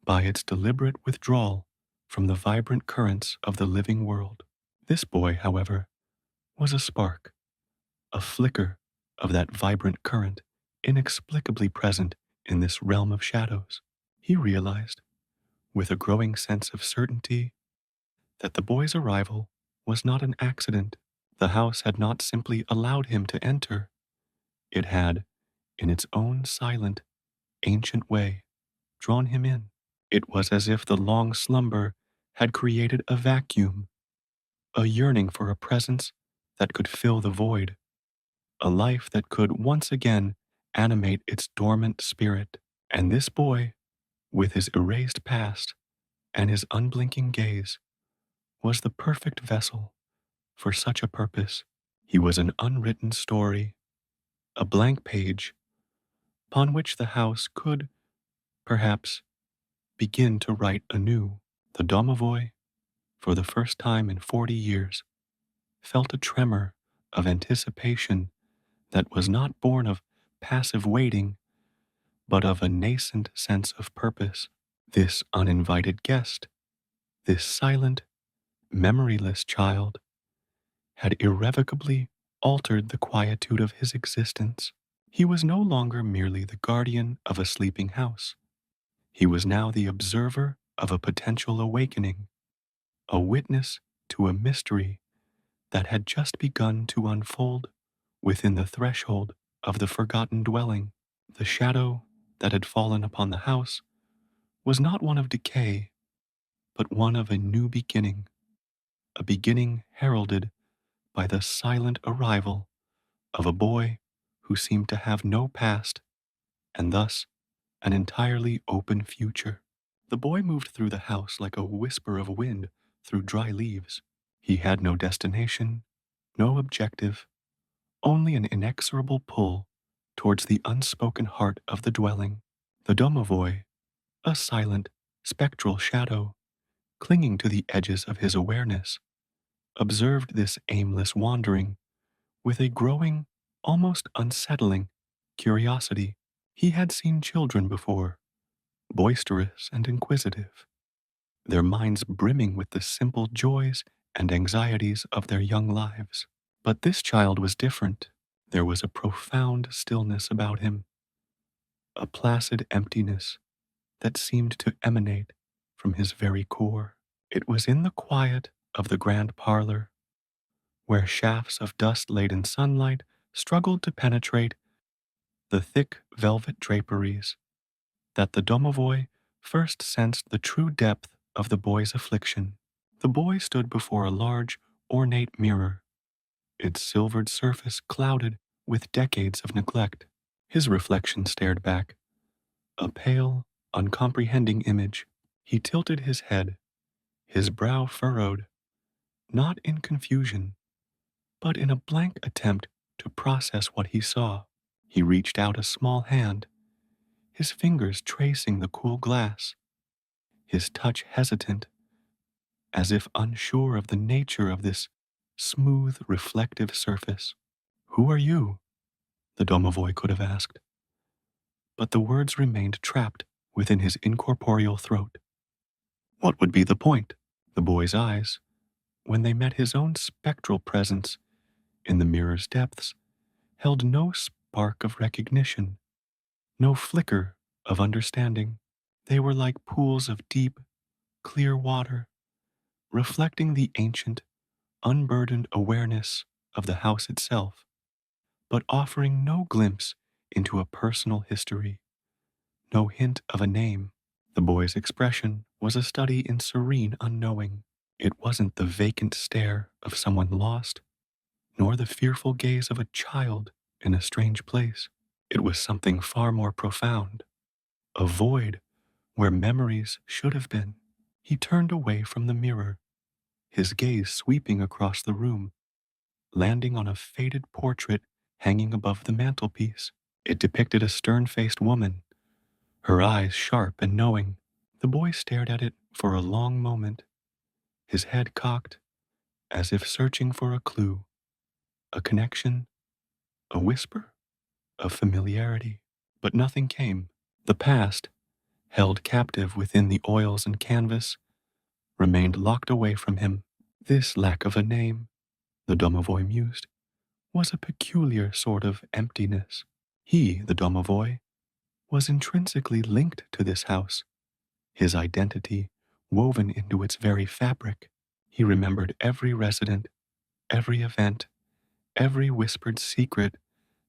by its deliberate withdrawal from the vibrant currents of the living world. This boy, however, was a spark, a flicker of that vibrant current, inexplicably present in this realm of shadows. He realized, with a growing sense of certainty, that the boy's arrival was not an accident. The house had not simply allowed him to enter. It had, in its own silent, ancient way, drawn him in. It was as if the long slumber had created a vacuum, a yearning for a presence that could fill the void, a life that could once again animate its dormant spirit. And this boy, with his erased past and his unblinking gaze, was the perfect vessel for such a purpose. He was an unwritten story, a blank page upon which the house could, perhaps, begin to write anew. The domovoi, for the first time in 40 years, felt a tremor of anticipation that was not born of passive waiting, but of a nascent sense of purpose. This uninvited guest, this silent, memoryless child, had irrevocably altered the quietude of his existence. He was no longer merely the guardian of a sleeping house. He was now the observer of a potential awakening, a witness to a mystery that had just begun to unfold within the threshold of the forgotten dwelling. The shadow that had fallen upon the house was not one of decay, but one of a new beginning, a beginning heralded by the silent arrival of a boy who seemed to have no past and thus an entirely open future. The boy moved through the house like a whisper of wind through dry leaves. He had no destination, no objective, only an inexorable pull towards the unspoken heart of the dwelling. The domovoi, a silent, spectral shadow, clinging to the edges of his awareness, observed this aimless wandering with a growing, almost unsettling curiosity. He had seen children before, boisterous and inquisitive, their minds brimming with the simple joys and anxieties of their young lives. But this child was different. There was a profound stillness about him, a placid emptiness that seemed to emanate from his very core. It was in the quiet of the grand parlor, where shafts of dust-laden sunlight struggled to penetrate the thick velvet draperies, that the domovoi first sensed the true depth of the boy's affliction. The boy stood before a large, ornate mirror, its silvered surface clouded with decades of neglect. His reflection stared back, a pale, uncomprehending image. He tilted his head, his brow furrowed, not in confusion, but in a blank attempt to process what he saw. He reached out a small hand, his fingers tracing the cool glass, his touch hesitant, as if unsure of the nature of this smooth, reflective surface. "Who are you?" the domovoi could have asked, but the words remained trapped within his incorporeal throat. What would be the point? The boy's eyes, when they met his own spectral presence in the mirror's depths, held no spark of recognition, no flicker of understanding. They were like pools of deep, clear water, reflecting the ancient, unburdened awareness of the house itself, but offering no glimpse into a personal history, no hint of a name. The boy's expression was a study in serene unknowing. It wasn't the vacant stare of someone lost, nor the fearful gaze of a child in a strange place. It was something far more profound, a void where memories should have been. He turned away from the mirror, his gaze sweeping across the room, landing on a faded portrait hanging above the mantelpiece. It depicted a stern-faced woman, her eyes sharp and knowing. The boy stared at it for a long moment, his head cocked, as if searching for a clue, a connection, a whisper of familiarity. But nothing came. The past, held captive within the oils and canvas, remained locked away from him. This lack of a name, the domovoi mused, was a peculiar sort of emptiness. He, the domovoi, was intrinsically linked to this house, his identity woven into its very fabric. He remembered every resident, every event, every whispered secret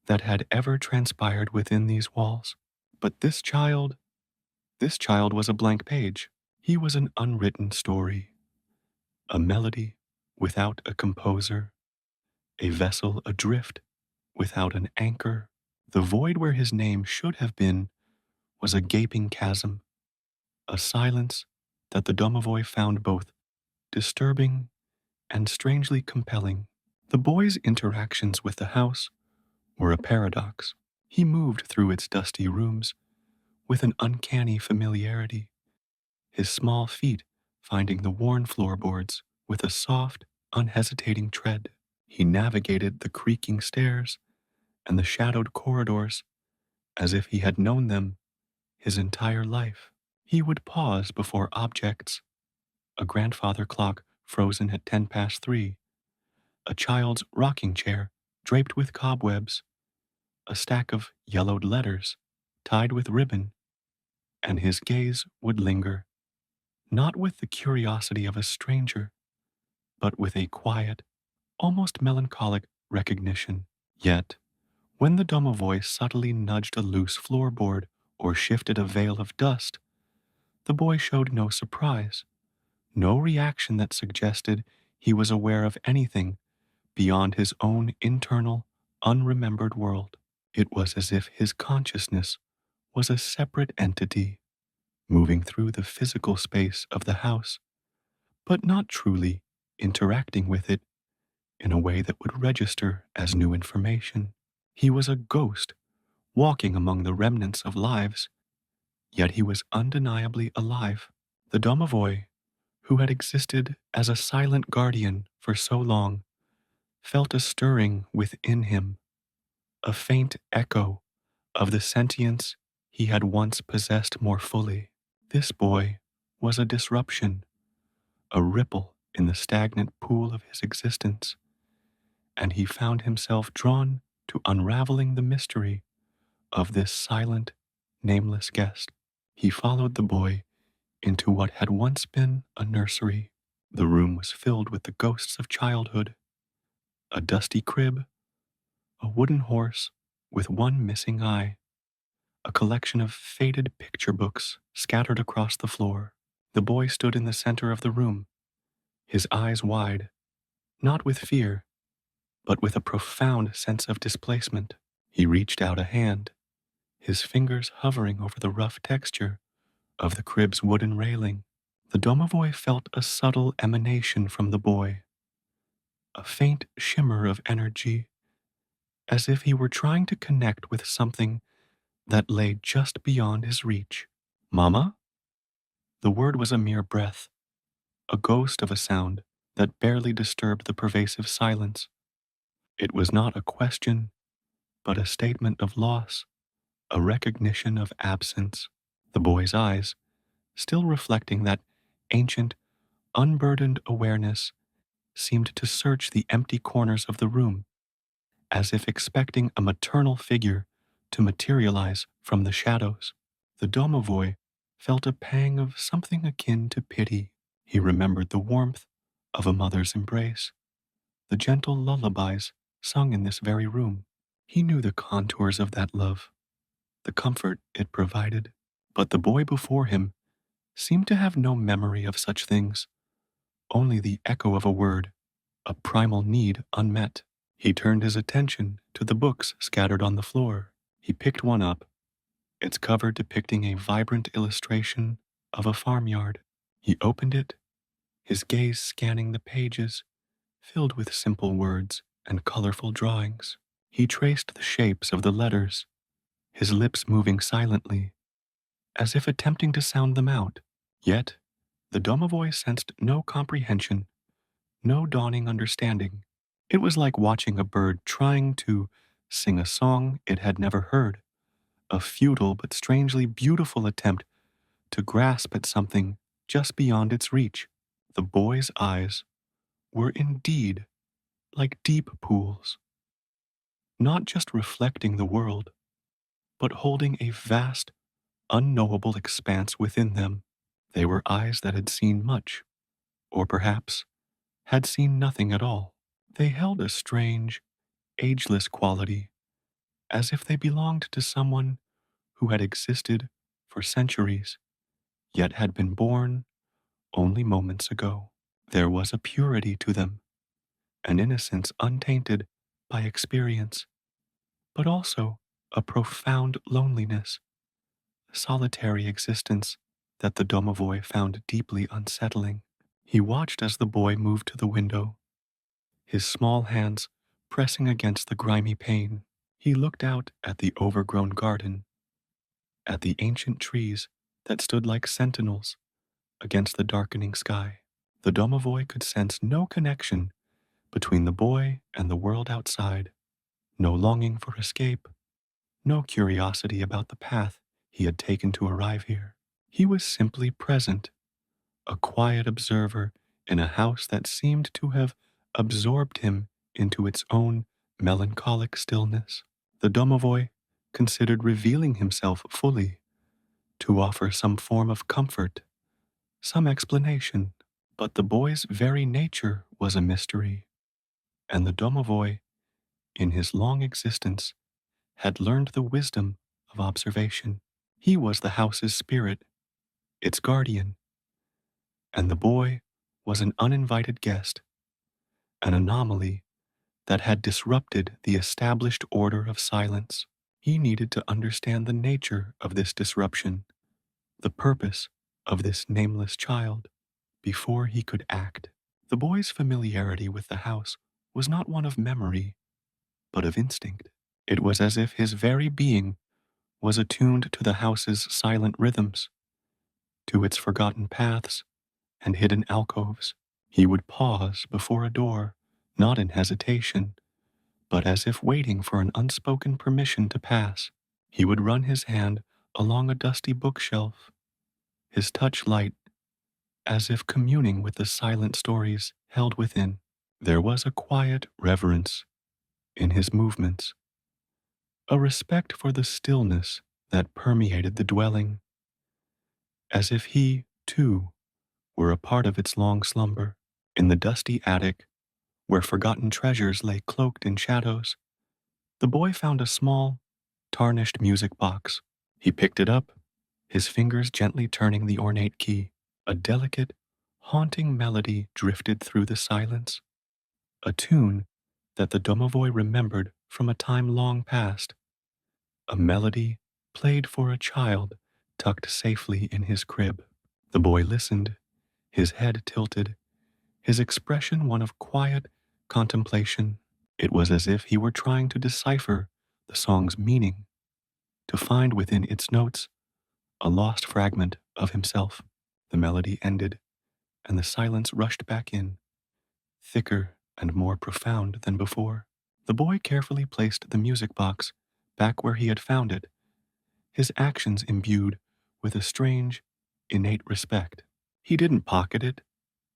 that had ever transpired within these walls. But this child was a blank page. He was an unwritten story, a melody without a composer, a vessel adrift without an anchor. The void where his name should have been was a gaping chasm, a silence that the domovoi found both disturbing and strangely compelling. The boy's interactions with the house were a paradox. He moved through its dusty rooms with an uncanny familiarity, his small feet finding the worn floorboards with a soft, unhesitating tread. He navigated the creaking stairs and the shadowed corridors as if he had known them his entire life. He would pause before objects, a grandfather clock frozen at 3:10, a child's rocking chair draped with cobwebs, a stack of yellowed letters tied with ribbon, and his gaze would linger, not with the curiosity of a stranger, but with a quiet, almost melancholic recognition. Yet, when the domovoi subtly nudged a loose floorboard or shifted a veil of dust, the boy showed no surprise, no reaction that suggested he was aware of anything beyond his own internal, unremembered world. It was as if his consciousness was a separate entity, moving through the physical space of the house, but not truly interacting with it in a way that would register as new information. He was a ghost, walking among the remnants of lives, yet he was undeniably alive. The domovoi, who had existed as a silent guardian for so long, felt a stirring within him, a faint echo of the sentience he had once possessed more fully. This boy was a disruption, a ripple in the stagnant pool of his existence, and he found himself drawn to unraveling the mystery of this silent, nameless guest. He followed the boy into what had once been a nursery. The room was filled with the ghosts of childhood: a dusty crib, a wooden horse with one missing eye, a collection of faded picture books scattered across the floor. The boy stood in the center of the room, his eyes wide, not with fear, but with a profound sense of displacement. He reached out a hand, his fingers hovering over the rough texture of the crib's wooden railing. The Domovoi felt a subtle emanation from the boy, a faint shimmer of energy, as if he were trying to connect with something that lay just beyond his reach. Mama? The word was a mere breath, a ghost of a sound that barely disturbed the pervasive silence. It was not a question, but a statement of loss, a recognition of absence. The boy's eyes, still reflecting that ancient, unburdened awareness, seemed to search the empty corners of the room, as if expecting a maternal figure to materialize from the shadows. The Domovoi felt a pang of something akin to pity. He remembered the warmth of a mother's embrace, the gentle lullabies sung in this very room. He knew the contours of that love, the comfort it provided, but the boy before him seemed to have no memory of such things, only the echo of a word, a primal need unmet. He turned his attention to the books scattered on the floor. He picked one up, its cover depicting a vibrant illustration of a farmyard. He opened it, his gaze scanning the pages, filled with simple words and colorful drawings. He traced the shapes of the letters, his lips moving silently, as if attempting to sound them out. Yet, the Domovoi sensed no comprehension, no dawning understanding. It was like watching a bird trying to sing a song it had never heard, a futile but strangely beautiful attempt to grasp at something just beyond its reach. The boy's eyes were indeed like deep pools, not just reflecting the world, but holding a vast, unknowable expanse within them. They were eyes that had seen much, or perhaps had seen nothing at all. They held a strange, ageless quality, as if they belonged to someone who had existed for centuries, yet had been born only moments ago. There was a purity to them, an innocence untainted by experience, but also a profound loneliness, a solitary existence that the Domovoi found deeply unsettling. He watched as the boy moved to the window, his small hands pressing against the grimy pane. He looked out at the overgrown garden, at the ancient trees that stood like sentinels against the darkening sky. The Domovoi could sense no connection between the boy and the world outside, no longing for escape, no curiosity about the path he had taken to arrive here. He was simply present, a quiet observer in a house that seemed to have absorbed him into its own melancholic stillness. The Domovoi considered revealing himself fully to offer some form of comfort, some explanation, but the boy's very nature was a mystery, and the Domovoi, in his long existence, had learned the wisdom of observation. He was the house's spirit, its guardian, and the boy was an uninvited guest, an anomaly that had disrupted the established order of silence. He needed to understand the nature of this disruption, the purpose of this nameless child, before he could act. The boy's familiarity with the house was not one of memory, but of instinct. It was as if his very being was attuned to the house's silent rhythms, to its forgotten paths and hidden alcoves. He would pause before a door, not in hesitation, but as if waiting for an unspoken permission to pass. He would run his hand along a dusty bookshelf, his touch light, as if communing with the silent stories held within. There was a quiet reverence in his movements, a respect for the stillness that permeated the dwelling, as if he, too, were a part of its long slumber. In the dusty attic, where forgotten treasures lay cloaked in shadows, the boy found a small, tarnished music box. He picked it up, his fingers gently turning the ornate key. A delicate, haunting melody drifted through the silence, a tune that the Domovoi remembered from a time long past, a melody played for a child tucked safely in his crib. The boy listened, his head tilted, his expression one of quiet contemplation. It was as if he were trying to decipher the song's meaning, to find within its notes a lost fragment of himself. The melody ended, and the silence rushed back in, thicker and more profound than before. The boy carefully placed the music box back where he had found it, his actions imbued with a strange, innate respect. He didn't pocket it,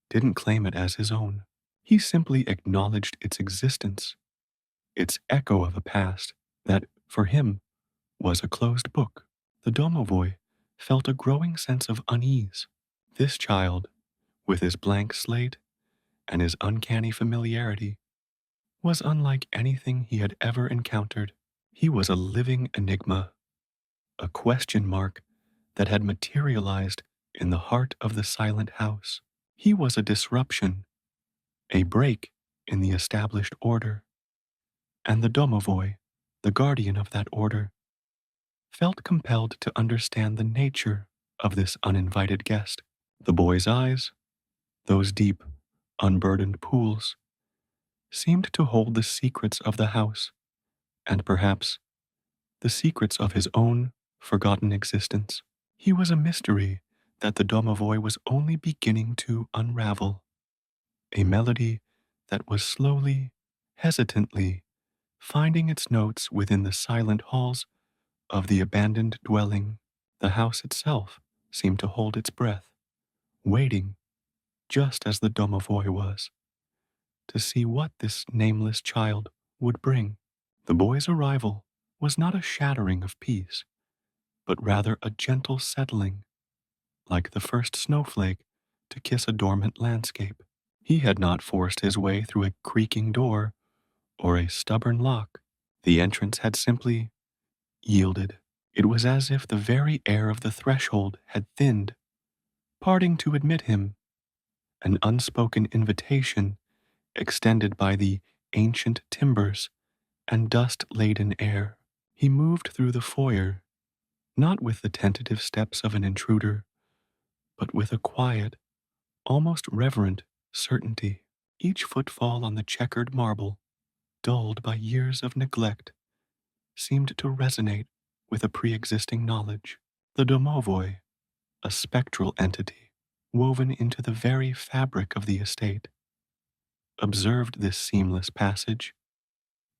didn't claim it as his own. He simply acknowledged its existence, its echo of a past that, for him, was a closed book. The Domovoi felt a growing sense of unease. This child, with his blank slate and his uncanny familiarity, was unlike anything he had ever encountered. He was a living enigma, a question mark that had materialized in the heart of the silent house. He was a disruption, a break in the established order, and the Domovoi, the guardian of that order, felt compelled to understand the nature of this uninvited guest. The boy's eyes, those deep, unburdened pools, seemed to hold the secrets of the house, and perhaps the secrets of his own forgotten existence. He was a mystery that the Domovoi was only beginning to unravel, a melody that was slowly, hesitantly, finding its notes within the silent halls of the abandoned dwelling. The house itself seemed to hold its breath, waiting, just as the Domovoi was, to see what this nameless child would bring. The boy's arrival was not a shattering of peace, but rather a gentle settling, like the first snowflake to kiss a dormant landscape. He had not forced his way through a creaking door or a stubborn lock. The entrance had simply yielded. It was as if the very air of the threshold had thinned, parting to admit him, an unspoken invitation extended by the ancient timbers and dust-laden air. He moved through the foyer, not with the tentative steps of an intruder, but with a quiet, almost reverent certainty. Each footfall on the checkered marble, dulled by years of neglect, seemed to resonate with a pre-existing knowledge. The Domovoi, a spectral entity woven into the very fabric of the estate, observed this seamless passage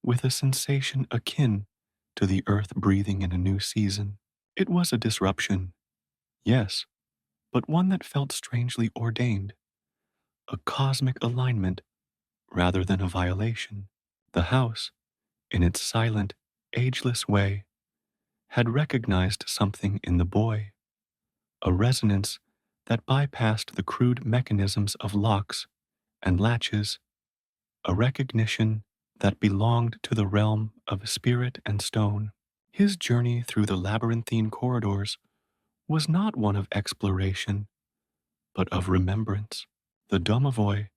with a sensation akin to the earth breathing in a new season. It was a disruption, yes, but one that felt strangely ordained, a cosmic alignment rather than a violation. The house, in its silent, ageless way, had recognized something in the boy, a resonance that bypassed the crude mechanisms of locks and latches, a recognition that belonged to the realm of spirit and stone. His journey through the labyrinthine corridors was not one of exploration, but of remembrance. The Domovoi,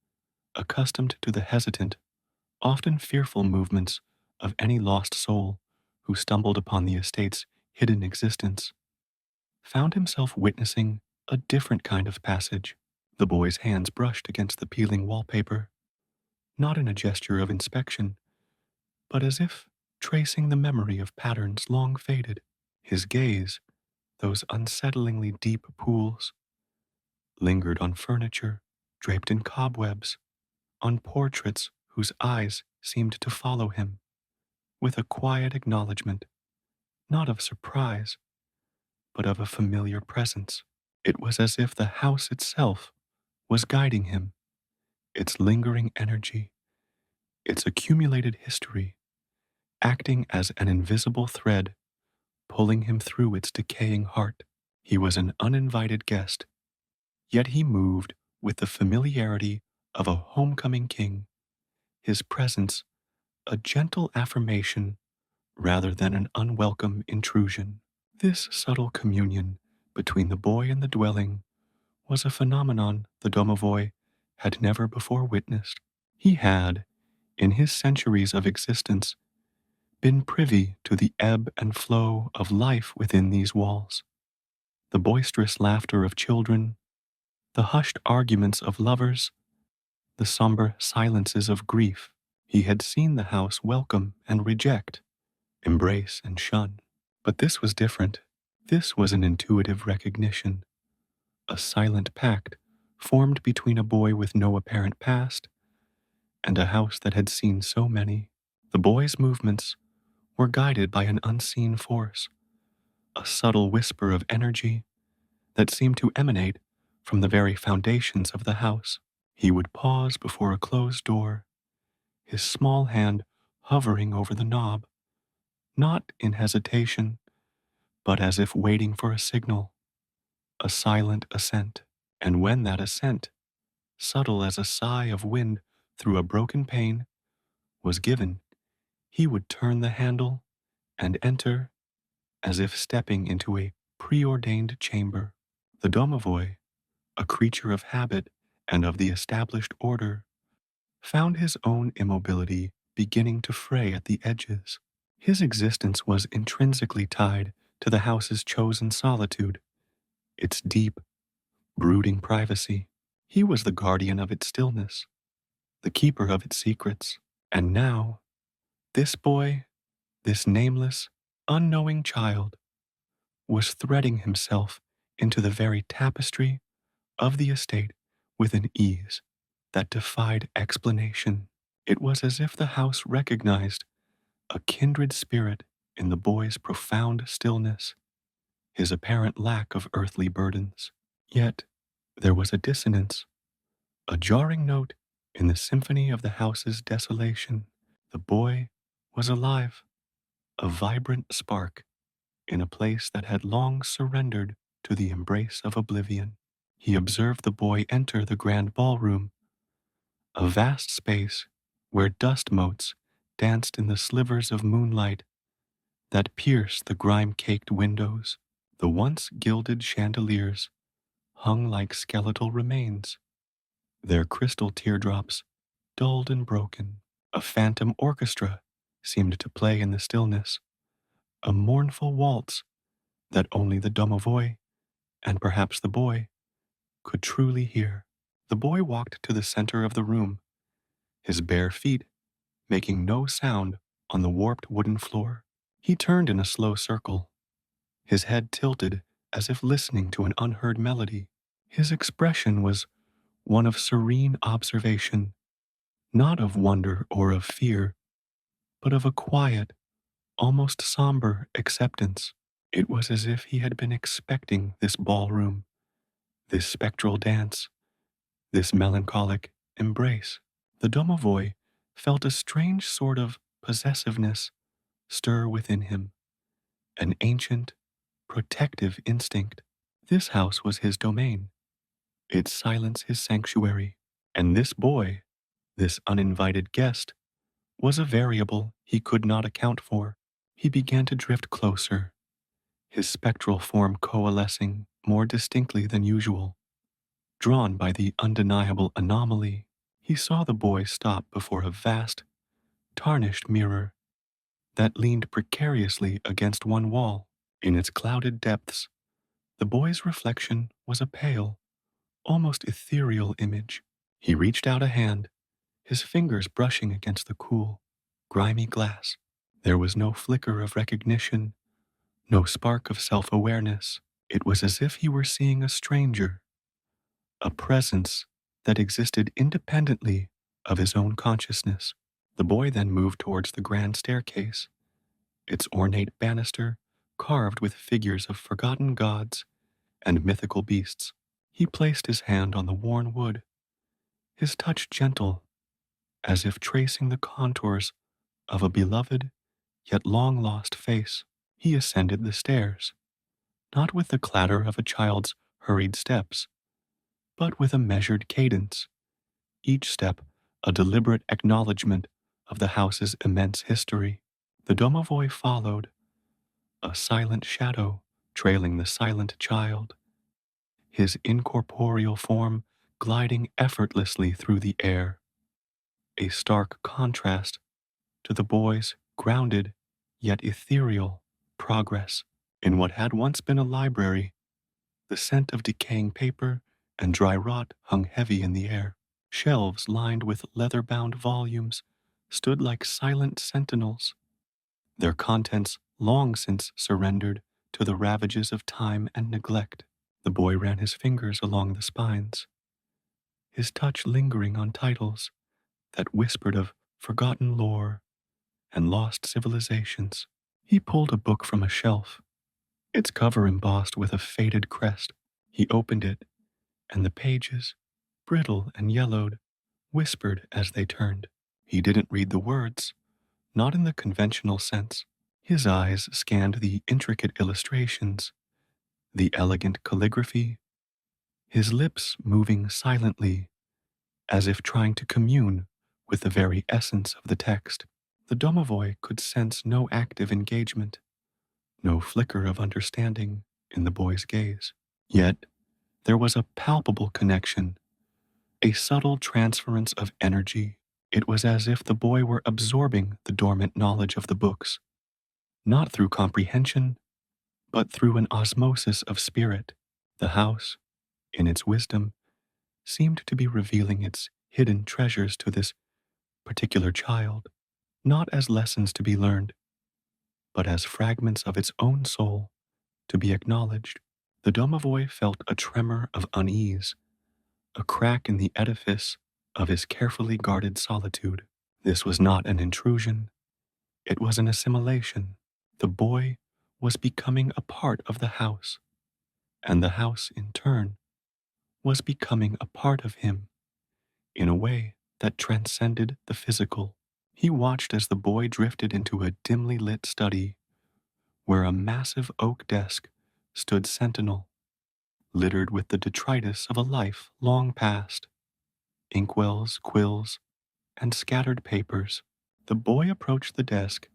accustomed to the hesitant, often fearful movements of any lost soul who stumbled upon the estate's hidden existence, found himself witnessing a different kind of passage. The boy's hands brushed against the peeling wallpaper, not in a gesture of inspection, but as if tracing the memory of patterns long faded. His gaze, those unsettlingly deep pools, lingered on furniture draped in cobwebs, on portraits whose eyes seemed to follow him, with a quiet acknowledgement, not of surprise, but of a familiar presence. It was as if the house itself was guiding him, its lingering energy, its accumulated history, acting as an invisible thread, pulling him through its decaying heart. He was an uninvited guest, yet he moved with the familiarity of a homecoming king, his presence a gentle affirmation rather than an unwelcome intrusion. This subtle communion between the boy and the dwelling was a phenomenon the Domovoi had never before witnessed. He had, in his centuries of existence, been privy to the ebb and flow of life within these walls, the boisterous laughter of children, the hushed arguments of lovers, the somber silences of grief. He had seen the house welcome and reject, embrace and shun. But this was different. This was an intuitive recognition, a silent pact formed between a boy with no apparent past and a house that had seen so many. The boy's movements were guided by an unseen force, a subtle whisper of energy that seemed to emanate from the very foundations of the house. He would pause before a closed door, his small hand hovering over the knob, not in hesitation, but as if waiting for a signal, a silent assent. And when that assent, subtle as a sigh of wind through a broken pane, was given, he would turn the handle and enter as if stepping into a preordained chamber. The Domovoi, a creature of habit and of the established order, found his own immobility beginning to fray at the edges. His existence was intrinsically tied to the house's chosen solitude, its deep, brooding privacy. He was the guardian of its stillness, the keeper of its secrets. And now, this boy, this nameless, unknowing child, was threading himself into the very tapestry of the estate with an ease that defied explanation. It was as if the house recognized a kindred spirit in the boy's profound stillness, his apparent lack of earthly burdens. Yet there was a dissonance, a jarring note in the symphony of the house's desolation. The boy was alive, a vibrant spark in a place that had long surrendered to the embrace of oblivion. He observed the boy enter the grand ballroom, a vast space where dust motes danced in the slivers of moonlight that pierced the grime-caked windows. The once gilded chandeliers hung like skeletal remains, their crystal teardrops dulled and broken. A phantom orchestra seemed to play in the stillness, a mournful waltz that only the Domovoi, and perhaps the boy, could truly hear. The boy walked to the center of the room, his bare feet making no sound on the warped wooden floor. He turned in a slow circle, his head tilted as if listening to an unheard melody. His expression was one of serene observation, not of wonder or of fear, but of a quiet, almost somber acceptance. It was as if he had been expecting this ballroom, this spectral dance, this melancholic embrace. The Domovoi felt a strange sort of possessiveness stir within him, an ancient, protective instinct. This house was his domain, its silence his sanctuary, and this boy, this uninvited guest, was a variable he could not account for. He began to drift closer, his spectral form coalescing more distinctly than usual. Drawn by the undeniable anomaly, he saw the boy stop before a vast, tarnished mirror that leaned precariously against one wall. In its clouded depths, the boy's reflection was a pale, almost ethereal image. He reached out a hand, his fingers brushing against the cool, grimy glass. There was no flicker of recognition, no spark of self-awareness. It was as if he were seeing a stranger, a presence that existed independently of his own consciousness. The boy then moved towards the grand staircase, its ornate banister carved with figures of forgotten gods and mythical beasts. He placed his hand on the worn wood, his touch gentle, as if tracing the contours of a beloved yet long-lost face. He ascended the stairs, not with the clatter of a child's hurried steps, but with a measured cadence, each step a deliberate acknowledgement of the house's immense history. The domovoi followed, a silent shadow trailing the silent child, his incorporeal form gliding effortlessly through the air, a stark contrast to the boy's grounded yet ethereal progress. In what had once been a library, the scent of decaying paper and dry rot hung heavy in the air. Shelves lined with leather-bound volumes stood like silent sentinels, their contents long since surrendered to the ravages of time and neglect. The boy ran his fingers along the spines, his touch lingering on titles that whispered of forgotten lore and lost civilizations. He pulled a book from a shelf, its cover embossed with a faded crest. He opened it, and the pages, brittle and yellowed, whispered as they turned. He didn't read the words, not in the conventional sense. His eyes scanned the intricate illustrations, the elegant calligraphy, his lips moving silently, as if trying to commune with the very essence of the text. The domovoi could sense no active engagement, no flicker of understanding in the boy's gaze. Yet, there was a palpable connection, a subtle transference of energy. It was as if the boy were absorbing the dormant knowledge of the books, not through comprehension, but through an osmosis of spirit. The house, in its wisdom, seemed to be revealing its hidden treasures to this particular child, not as lessons to be learned, but as fragments of its own soul to be acknowledged. The domovoi felt a tremor of unease, a crack in the edifice of his carefully guarded solitude. This was not an intrusion, it was an assimilation. The boy was becoming a part of the house, and the house, in turn, was becoming a part of him in a way that transcended the physical. He watched as the boy drifted into a dimly lit study where a massive oak desk stood sentinel, littered with the detritus of a life long past, inkwells, quills, and scattered papers. The boy approached the desk,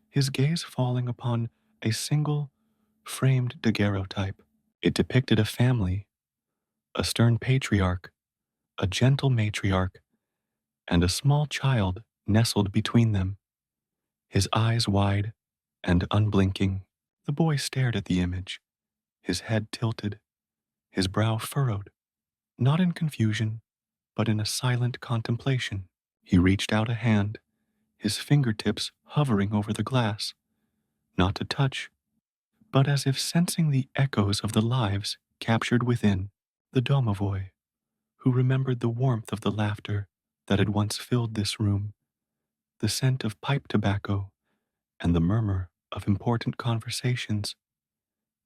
his gaze falling upon a single, framed daguerreotype. It depicted a family, a stern patriarch, a gentle matriarch, and a small child nestled between them, his eyes wide and unblinking. The boy stared at the image, his head tilted, his brow furrowed, not in confusion, but in a silent contemplation. He reached out a hand, his fingertips hovering over the glass, not to touch, but as if sensing the echoes of the lives captured within. The domovoi, who remembered the warmth of the laughter that had once filled this room, the scent of pipe tobacco, and the murmur of important conversations,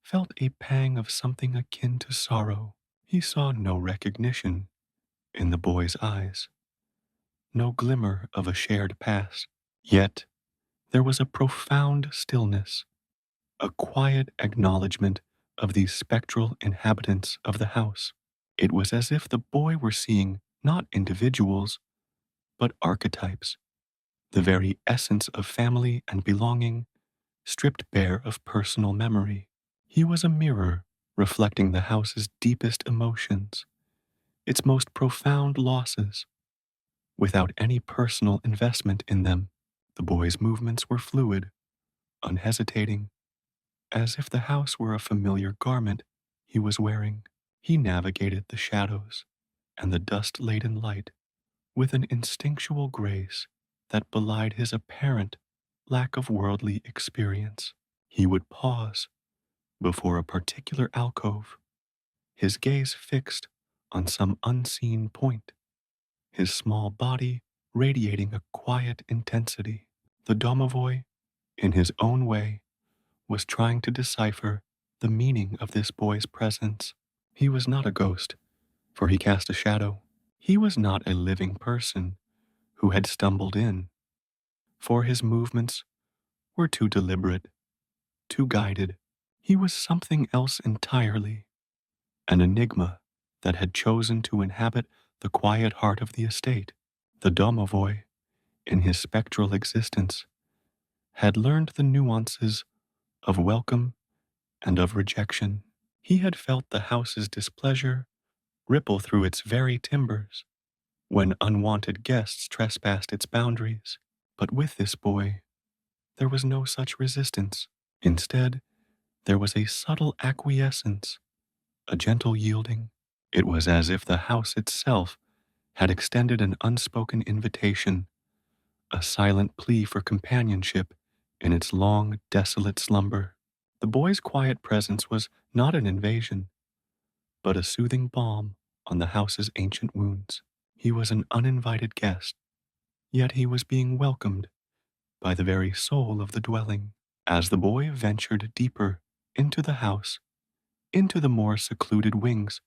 felt a pang of something akin to sorrow. He saw no recognition in the boy's eyes, no glimmer of a shared past. Yet there was a profound stillness, a quiet acknowledgement of these spectral inhabitants of the house. It was as if the boy were seeing not individuals, but archetypes, the very essence of family and belonging, stripped bare of personal memory. He was a mirror reflecting the house's deepest emotions, its most profound losses, without any personal investment in them. The boy's movements were fluid, unhesitating, as if the house were a familiar garment he was wearing. He navigated the shadows and the dust-laden light with an instinctual grace that belied his apparent lack of worldly experience. He would pause before a particular alcove, his gaze fixed on some unseen point, his small body radiating a quiet intensity. The domovoi, in his own way, was trying to decipher the meaning of this boy's presence. He was not a ghost, for he cast a shadow. He was not a living person who had stumbled in, for his movements were too deliberate, too guided. He was something else entirely, an enigma that had chosen to inhabit the quiet heart of the estate. The Domovoi, in his spectral existence, had learned the nuances of welcome and of rejection. He had felt the house's displeasure ripple through its very timbers when unwanted guests trespassed its boundaries. But with this boy, there was no such resistance. Instead, there was a subtle acquiescence, a gentle yielding. It was as if the house itself had extended an unspoken invitation, a silent plea for companionship in its long, desolate slumber. The boy's quiet presence was not an invasion, but a soothing balm on the house's ancient wounds. He was an uninvited guest, yet he was being welcomed by the very soul of the dwelling. As the boy ventured deeper into the house, into the more secluded wings,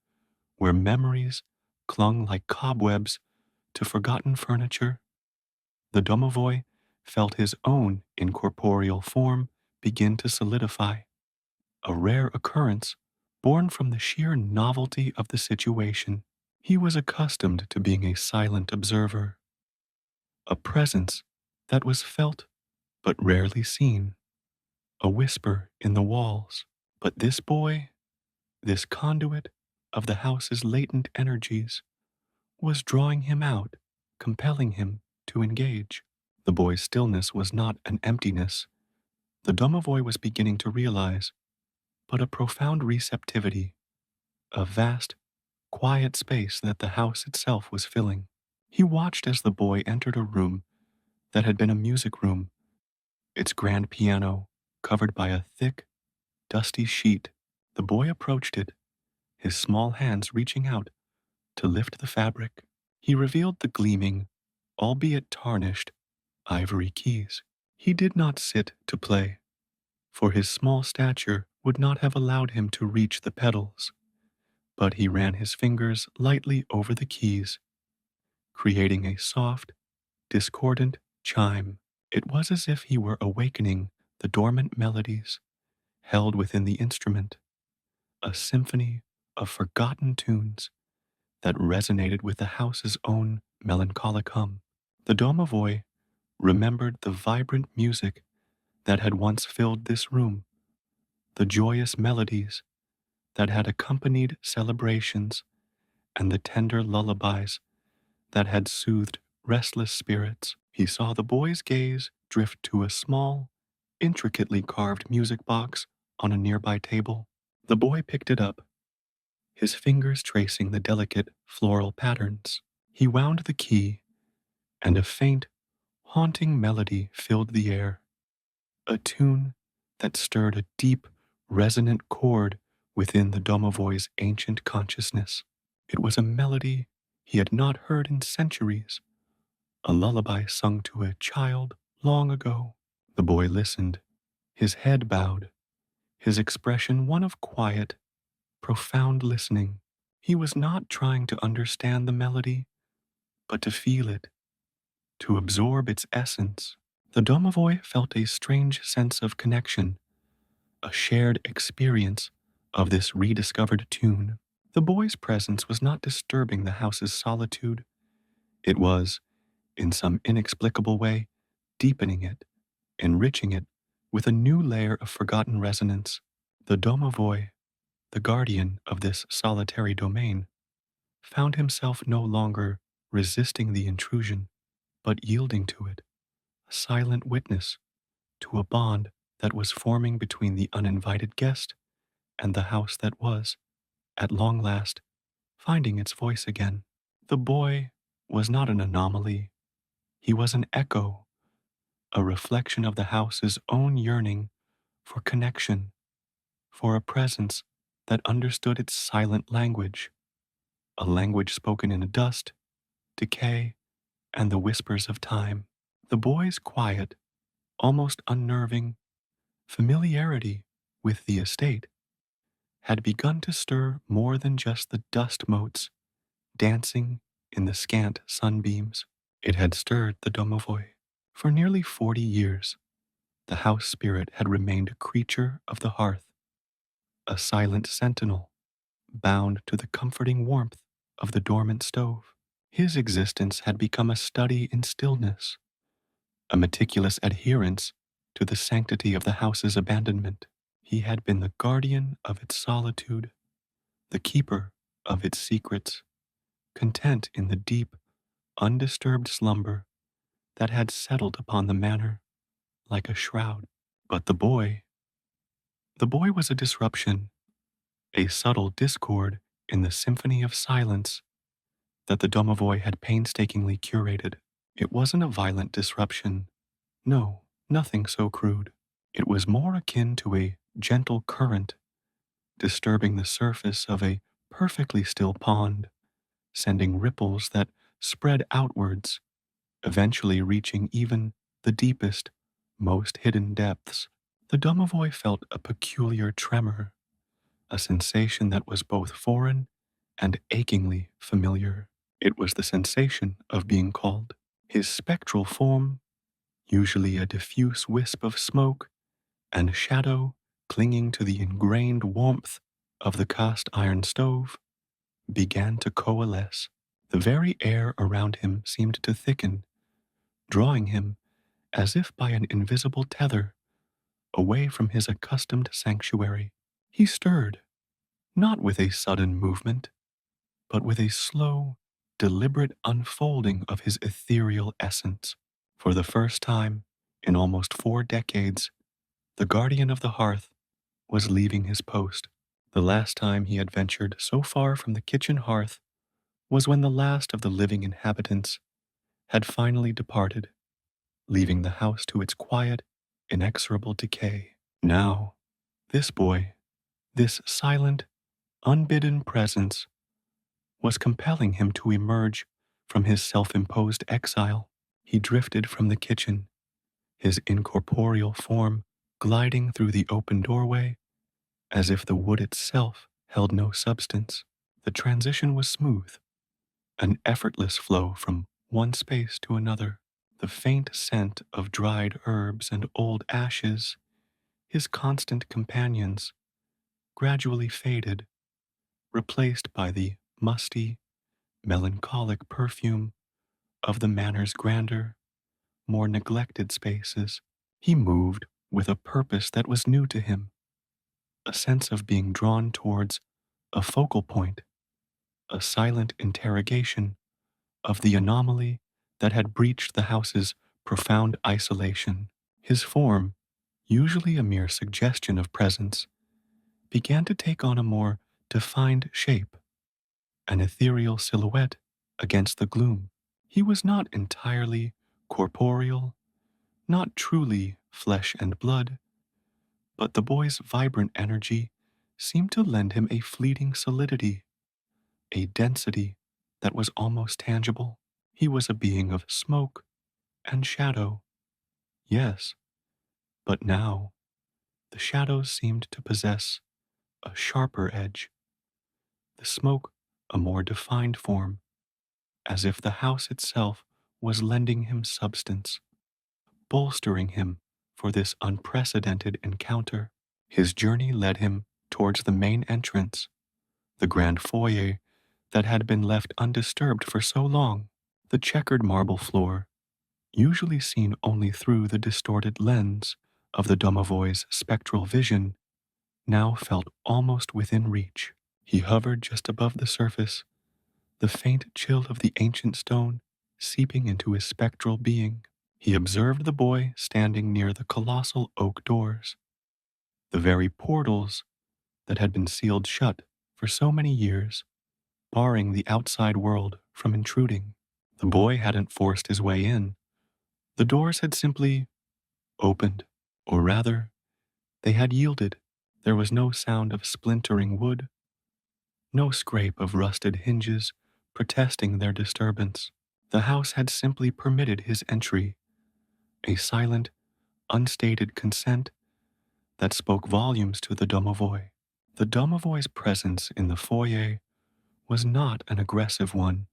where memories clung like cobwebs to forgotten furniture, the Domovoi felt his own incorporeal form begin to solidify, a rare occurrence born from the sheer novelty of the situation. He was accustomed to being a silent observer, a presence that was felt but rarely seen, a whisper in the walls. But this boy, this conduit of the house's latent energies, was drawing him out, compelling him to engage. The boy's stillness was not an emptiness, the domovoi was beginning to realize, but a profound receptivity, a vast, quiet space that the house itself was filling. He watched as the boy entered a room that had been a music room, its grand piano covered by a thick, dusty sheet. The boy approached it, his small hands reaching out to lift the fabric. He revealed the gleaming, albeit tarnished, ivory keys. He did not sit to play, for his small stature would not have allowed him to reach the pedals, but he ran his fingers lightly over the keys, creating a soft, discordant chime. It was as if he were awakening the dormant melodies held within the instrument, a symphony of forgotten tunes that resonated with the house's own melancholic hum. The domovoi remembered the vibrant music that had once filled this room, the joyous melodies that had accompanied celebrations, and the tender lullabies that had soothed restless spirits. He saw the boy's gaze drift to a small, intricately carved music box on a nearby table. The boy picked it up, his fingers tracing the delicate floral patterns. He wound the key, and a faint, haunting melody filled the air, a tune that stirred a deep, resonant chord within the domovoi's ancient consciousness. It was a melody he had not heard in centuries, a lullaby sung to a child long ago. The boy listened, his head bowed, his expression one of quiet, profound listening. He was not trying to understand the melody, but to feel it, to absorb its essence. The domovoi felt a strange sense of connection, a shared experience of this rediscovered tune. The boy's presence was not disturbing the house's solitude. It was, in some inexplicable way, deepening it, enriching it with a new layer of forgotten resonance. The domovoi, the guardian of this solitary domain, found himself no longer resisting the intrusion, but yielding to it, a silent witness to a bond that was forming between the uninvited guest and the house that was, at long last, finding its voice again. The boy was not an anomaly. He was an echo, a reflection of the house's own yearning for connection, for a presence that understood its silent language, a language spoken in dust, decay, and the whispers of time. The boy's quiet, almost unnerving, familiarity with the estate had begun to stir more than just the dust motes dancing in the scant sunbeams. It had stirred the domovoi. For nearly 40 years, The house spirit had remained a creature of the hearth, a silent sentinel, bound to the comforting warmth of the dormant stove. His existence had become a study in stillness, a meticulous adherence to the sanctity of the house's abandonment. He had been the guardian of its solitude, the keeper of its secrets, content in the deep, undisturbed slumber that had settled upon the manor like a shroud. But the boy was a disruption, a subtle discord in the symphony of silence that the Domovoi had painstakingly curated. It wasn't a violent disruption. No, nothing so crude. It was more akin to a gentle current disturbing the surface of a perfectly still pond, sending ripples that spread outwards, eventually reaching even the deepest, most hidden depths. The Domovoi felt a peculiar tremor, a sensation that was both foreign and achingly familiar. It was the sensation of being called. His spectral form, usually a diffuse wisp of smoke and shadow clinging to the ingrained warmth of the cast iron stove, began to coalesce. The very air around him seemed to thicken, drawing him, as if by an invisible tether, away from his accustomed sanctuary. He stirred, not with a sudden movement, but with a slow, deliberate unfolding of his ethereal essence. For the first time in almost 4 decades, the guardian of the hearth was leaving his post. The last time he had ventured so far from the kitchen hearth was when the last of the living inhabitants had finally departed, leaving the house to its quiet, inexorable decay. Now, this boy, this silent, unbidden presence, was compelling him to emerge from his self-imposed exile. He drifted from the kitchen, his incorporeal form gliding through the open doorway as if the wood itself held no substance. The transition was smooth, an effortless flow from one space to another. The faint scent of dried herbs and old ashes, his constant companions, gradually faded, replaced by the musty, melancholic perfume of the manor's grander, more neglected spaces. He moved with a purpose that was new to him, a sense of being drawn towards a focal point, a silent interrogation of the anomaly that had breached the house's profound isolation. His form, usually a mere suggestion of presence, began to take on a more defined shape, an ethereal silhouette against the gloom. He was not entirely corporeal, not truly flesh and blood, but the boy's vibrant energy seemed to lend him a fleeting solidity, a density that was almost tangible. He was a being of smoke and shadow, yes, but now the shadows seemed to possess a sharper edge, the smoke a more defined form, as if the house itself was lending him substance, bolstering him for this unprecedented encounter. His journey led him towards the main entrance, the grand foyer that had been left undisturbed for so long. The checkered marble floor, usually seen only through the distorted lens of the Domovoi's spectral vision, now felt almost within reach. He hovered just above the surface, the faint chill of the ancient stone seeping into his spectral being. He observed the boy standing near the colossal oak doors, the very portals that had been sealed shut for so many years, barring the outside world from intruding. The boy hadn't forced his way in. The doors had simply opened, or rather, they had yielded. There was no sound of splintering wood, no scrape of rusted hinges protesting their disturbance. The house had simply permitted his entry, a silent, unstated consent that spoke volumes to the Domovoi. The Domovoi's presence in the foyer was not an aggressive one,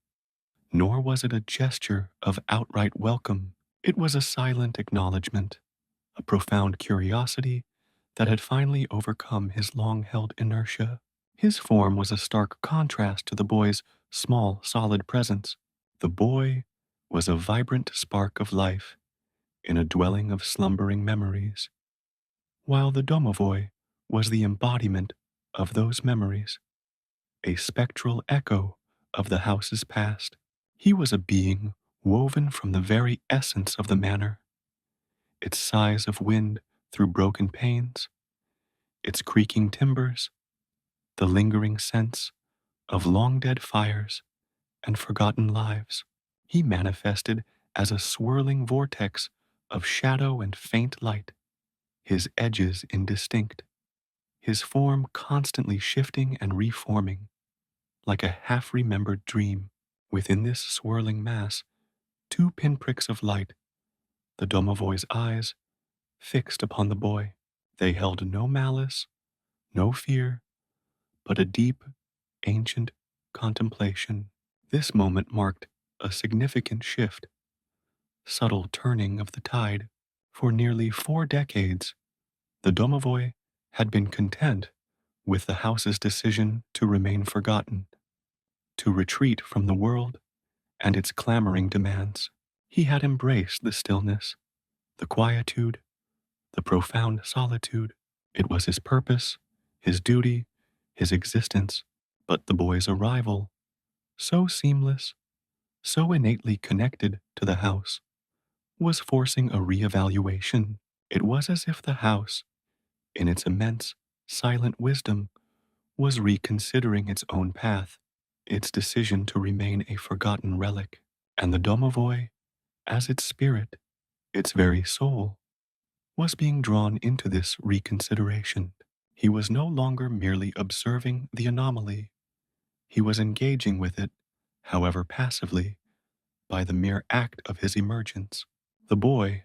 nor was it a gesture of outright welcome. It was a silent acknowledgement, a profound curiosity that had finally overcome his long-held inertia. His form was a stark contrast to the boy's small, solid presence. The boy was a vibrant spark of life in a dwelling of slumbering memories, while the Domovoi was the embodiment of those memories, a spectral echo of the house's past. He was a being woven from the very essence of the manor, its sighs of wind through broken panes, its creaking timbers, the lingering sense of long-dead fires and forgotten lives. He manifested as a swirling vortex of shadow and faint light, his edges indistinct, his form constantly shifting and reforming, like a half-remembered dream. Within this swirling mass, two pinpricks of light, the Domovoi's eyes fixed upon the boy. They held no malice, no fear, but a deep, ancient contemplation. This moment marked a significant shift, subtle turning of the tide. For nearly 4 decades, the Domovoi had been content with the house's decision to remain forgotten, to retreat from the world and its clamoring demands. He had embraced the stillness, the quietude, the profound solitude. It was his purpose, his duty, his existence. But the boy's arrival, so seamless, so innately connected to the house, was forcing a reevaluation. It was as if the house, in its immense, silent wisdom, was reconsidering its own path, its decision to remain a forgotten relic. And the Domovoi, as its spirit, its very soul, was being drawn into this reconsideration. He was no longer merely observing the anomaly. He was engaging with it, however passively, by the mere act of his emergence. The boy,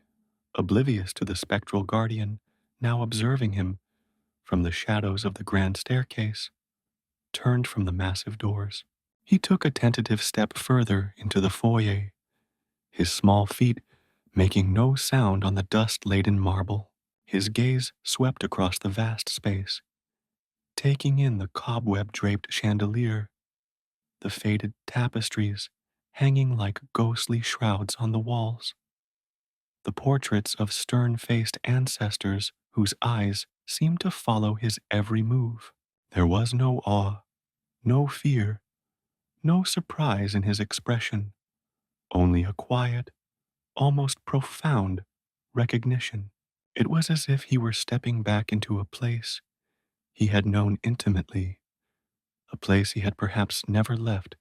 oblivious to the spectral guardian, now observing him from the shadows of the grand staircase, turned from the massive doors. He took a tentative step further into the foyer, his small feet making no sound on the dust-laden marble. His gaze swept across the vast space, taking in the cobweb-draped chandelier, the faded tapestries hanging like ghostly shrouds on the walls, the portraits of stern-faced ancestors whose eyes seemed to follow his every move. There was no awe, no fear, no surprise in his expression, only a quiet, almost profound recognition. It was as if he were stepping back into a place he had known intimately, a place he had perhaps never left,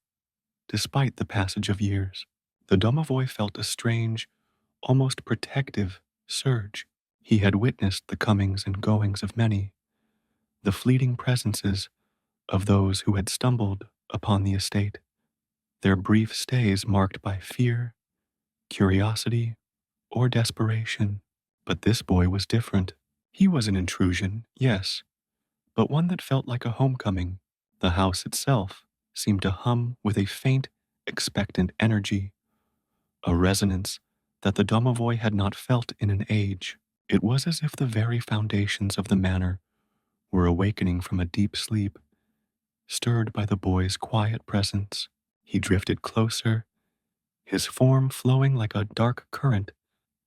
despite the passage of years. The Domovoi felt a strange, almost protective surge. He had witnessed the comings and goings of many, the fleeting presences of those who had stumbled upon the estate, their brief stays marked by fear, curiosity, or desperation. But this boy was different. He was an intrusion, yes, but one that felt like a homecoming. The house itself seemed to hum with a faint, expectant energy, a resonance that the Domovoi had not felt in an age. It was as if the very foundations of the manor were awakening from a deep sleep, stirred by the boy's quiet presence. He drifted closer, his form flowing like a dark current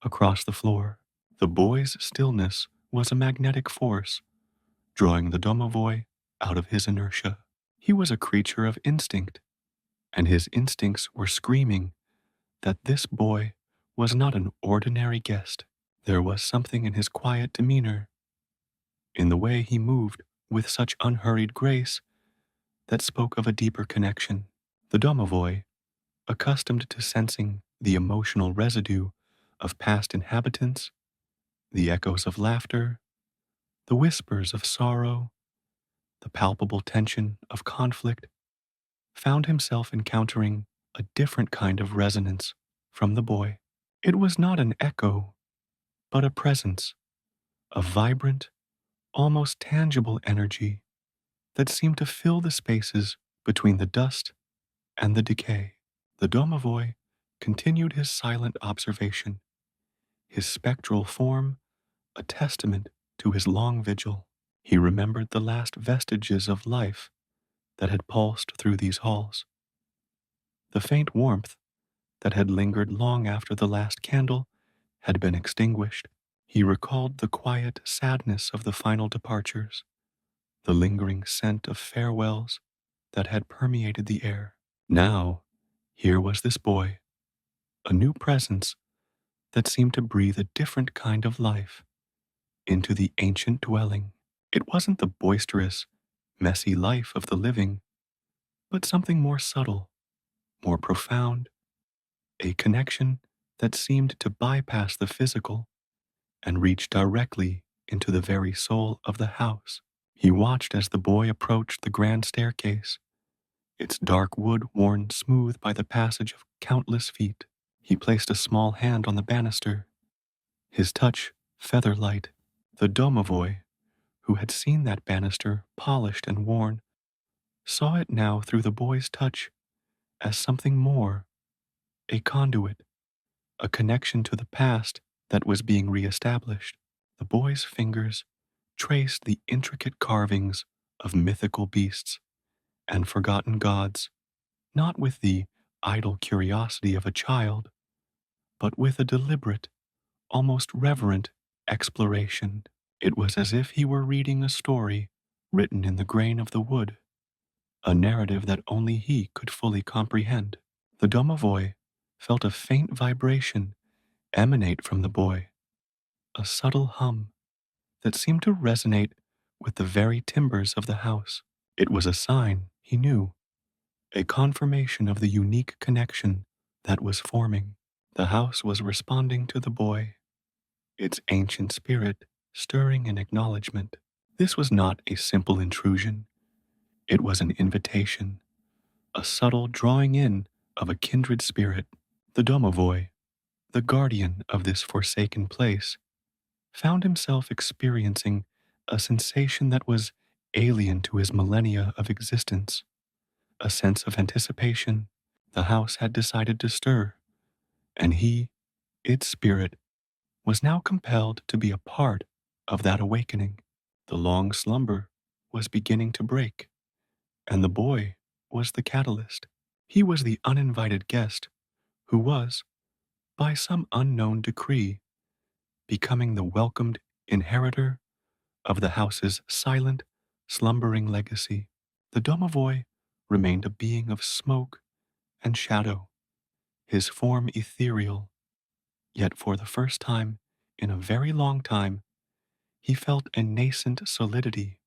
across the floor. The boy's stillness was a magnetic force, drawing the Domovoi out of his inertia. He was a creature of instinct, and his instincts were screaming that this boy was not an ordinary guest. There was something in his quiet demeanor, in the way he moved with such unhurried grace, that spoke of a deeper connection. The Domovoi, accustomed to sensing the emotional residue of past inhabitants, the echoes of laughter, the whispers of sorrow, the palpable tension of conflict, found himself encountering a different kind of resonance from the boy. It was not an echo, but a presence, a vibrant, almost tangible energy that seemed to fill the spaces between the dust and the decay. The Domovoi continued his silent observation, his spectral form a testament to his long vigil. He remembered the last vestiges of life that had pulsed through these halls, the faint warmth that had lingered long after the last candle had been extinguished. He recalled the quiet sadness of the final departures, the lingering scent of farewells that had permeated the air. Now, here was this boy, a new presence that seemed to breathe a different kind of life into the ancient dwelling. It wasn't the boisterous, messy life of the living, but something more subtle, more profound, a connection that seemed to bypass the physical and reach directly into the very soul of the house. He watched as the boy approached the grand staircase, its dark wood worn smooth by the passage of countless feet. He placed a small hand on the banister, his touch feather-light. The Domovoi, who had seen that banister polished and worn, saw it now through the boy's touch as something more, a conduit, a connection to the past that was being reestablished. The boy's fingers traced the intricate carvings of mythical beasts and forgotten gods, not with the idle curiosity of a child, but with a deliberate, almost reverent exploration. It was as if he were reading a story written in the grain of the wood, a narrative that only he could fully comprehend. The domovoi felt a faint vibration emanate from the boy, a subtle hum that seemed to resonate with the very timbers of the house. It was a sign, he knew, a confirmation of the unique connection that was forming. The house was responding to the boy, its ancient spirit stirring in acknowledgement. This was not a simple intrusion. It was an invitation, a subtle drawing in of a kindred spirit. The domovoi, the guardian of this forsaken place, found himself experiencing a sensation that was alien to his millennia of existence, a sense of anticipation. The house had decided to stir, and he, its spirit, was now compelled to be a part of that awakening. The long slumber was beginning to break, and the boy was the catalyst. He was the uninvited guest who was, by some unknown decree, becoming the welcomed inheritor of the house's silent, slumbering legacy. The domovoi remained a being of smoke and shadow, his form ethereal, yet for the first time in a very long time, he felt a nascent solidity,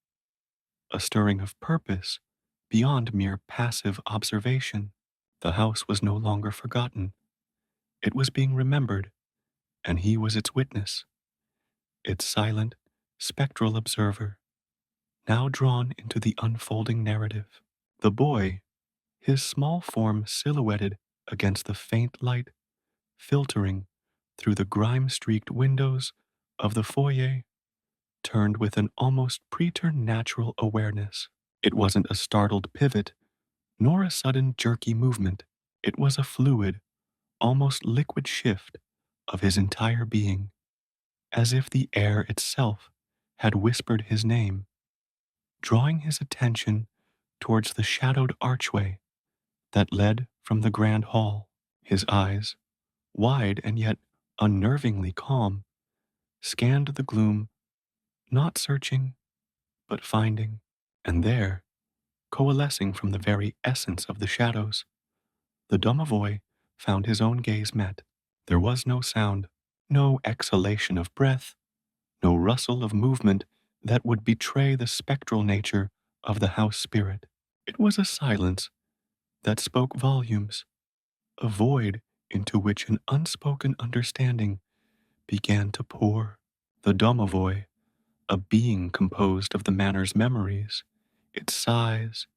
a stirring of purpose beyond mere passive observation. The house was no longer forgotten. It was being remembered, and he was its witness, its silent, spectral observer, now drawn into the unfolding narrative. The boy, his small form silhouetted against the faint light filtering through the grime-streaked windows of the foyer, turned with an almost preternatural awareness. It wasn't a startled pivot, nor a sudden jerky movement. It was a fluid, almost liquid shift of his entire being, as if the air itself had whispered his name, drawing his attention towards the shadowed archway that led from the grand hall. His eyes, wide and yet unnervingly calm, scanned the gloom, not searching, but finding. And there, coalescing from the very essence of the shadows, the domovoi found his own gaze met. There was no sound, no exhalation of breath, no rustle of movement that would betray the spectral nature of the house spirit. It was a silence that spoke volumes, a void into which an unspoken understanding began to pour. The domovoi, a being composed of the manor's memories, its sighs,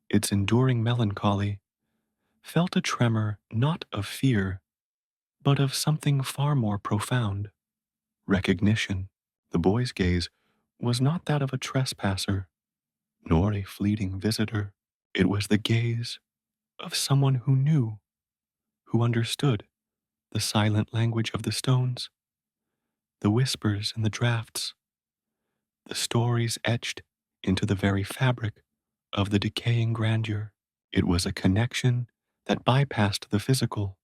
its enduring melancholy, felt a tremor not of fear, but of something far more profound, recognition. The boy's gaze was not that of a trespasser, nor a fleeting visitor. It was the gaze of someone who knew, who understood the silent language of the stones, the whispers in the drafts, the stories etched into the very fabric of the decaying grandeur. It was a connection that bypassed the physical,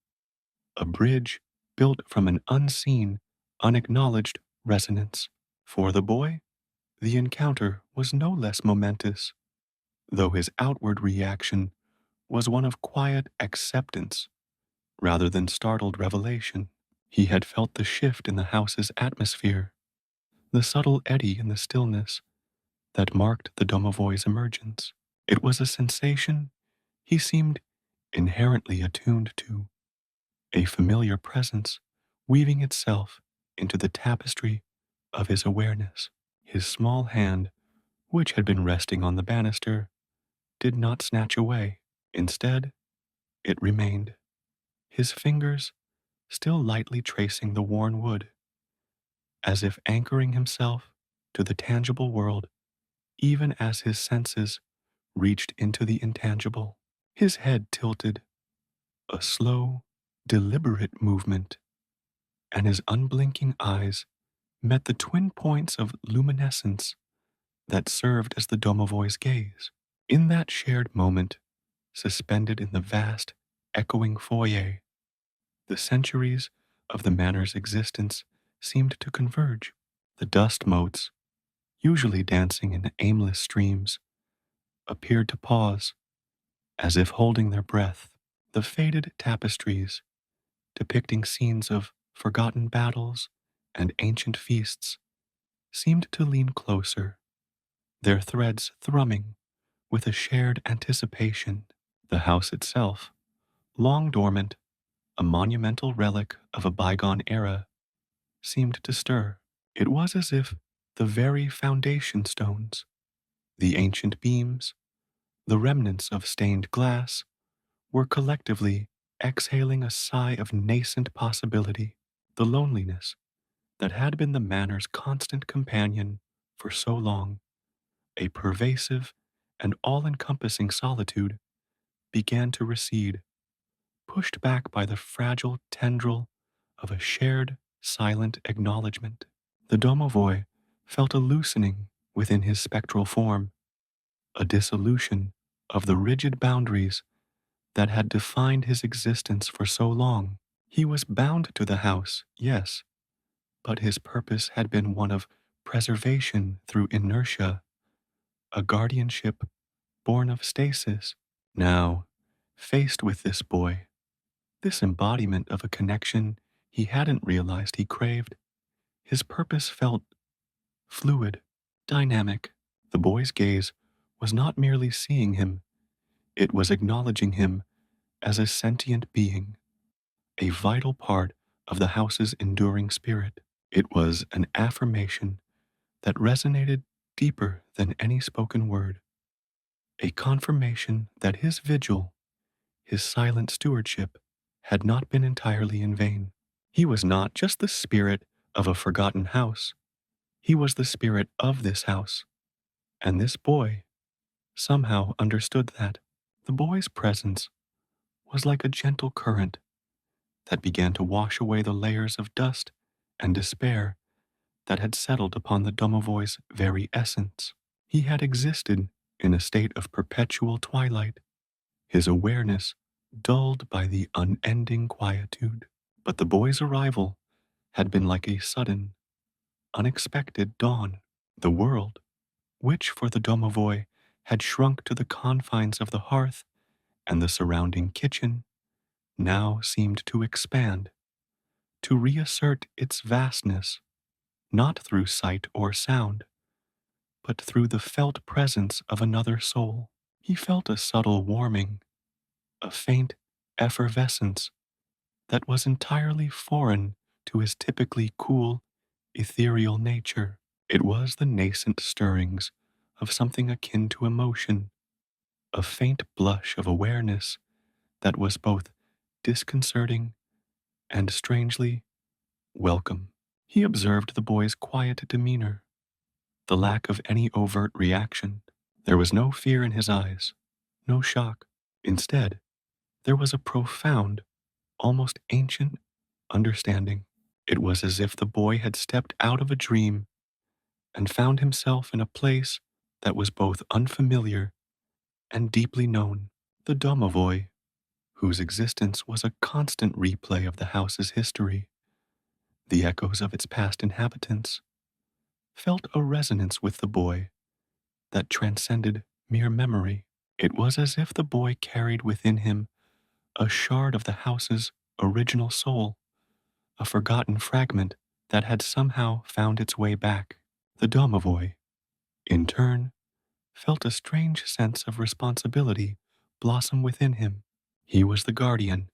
a bridge built from an unseen, unacknowledged resonance. For the boy, the encounter was no less momentous, though his outward reaction was one of quiet acceptance rather than startled revelation. He had felt the shift in the house's atmosphere, the subtle eddy in the stillness that marked the Domovoi's emergence. It was a sensation he seemed inherently attuned to, a familiar presence weaving itself into the tapestry of his awareness. His small hand, which had been resting on the banister, did not snatch away. Instead, it remained, his fingers still lightly tracing the worn wood, as if anchoring himself to the tangible world even as his senses reached into the intangible. His head tilted, a slow, deliberate movement, and his unblinking eyes met the twin points of luminescence that served as the Domovoi's gaze. In that shared moment, suspended in the vast, echoing foyer, the centuries of the manor's existence seemed to converge. The dust motes, usually dancing in aimless streams, appeared to pause, as if holding their breath. The faded tapestries, depicting scenes of forgotten battles and ancient feasts, seemed to lean closer, their threads thrumming with a shared anticipation. The house itself, long dormant, a monumental relic of a bygone era, seemed to stir. It was as if the very foundation stones, the ancient beams, the remnants of stained glass, were collectively exhaling a sigh of nascent possibility. The loneliness that had been the manor's constant companion for so long, a pervasive and all-encompassing solitude, began to recede, pushed back by the fragile tendril of a shared, silent acknowledgement. The Domovoi felt a loosening within his spectral form, a dissolution of the rigid boundaries that had defined his existence for so long. He was bound to the house, yes, but his purpose had been one of preservation through inertia, a guardianship born of stasis. Now, faced with this boy, this embodiment of a connection he hadn't realized he craved, his purpose felt fluid, dynamic. The boy's gaze was not merely seeing him, it was acknowledging him as a sentient being, a vital part of the house's enduring spirit. It was an affirmation that resonated deeper than any spoken word, a confirmation that his vigil, his silent stewardship, had not been entirely in vain. He was not just the spirit of a forgotten house, he was the spirit of this house, and this boy somehow understood that. The boy's presence was like a gentle current that began to wash away the layers of dust and despair that had settled upon the Domovoi's very essence. He had existed in a state of perpetual twilight, his awareness dulled by the unending quietude. But the boy's arrival had been like a sudden, unexpected dawn. The world, which for the Domovoi had shrunk to the confines of the hearth and the surrounding kitchen, now seemed to expand, to reassert its vastness, not through sight or sound, but through the felt presence of another soul. He felt a subtle warming, a faint effervescence that was entirely foreign to his typically cool, ethereal nature. It was the nascent stirrings of something akin to emotion, a faint blush of awareness that was both disconcerting and strangely welcome. He observed the boy's quiet demeanor, the lack of any overt reaction. There was no fear in his eyes, no shock. Instead, there was a profound, almost ancient understanding. It was as if the boy had stepped out of a dream and found himself in a place that was both unfamiliar and deeply known. The Domovoi, whose existence was a constant replay of the house's history, the echoes of its past inhabitants, felt a resonance with the boy that transcended mere memory. It was as if the boy carried within him a shard of the house's original soul, a forgotten fragment that had somehow found its way back. The Domovoi, in turn, felt a strange sense of responsibility blossom within him. He was the guardian,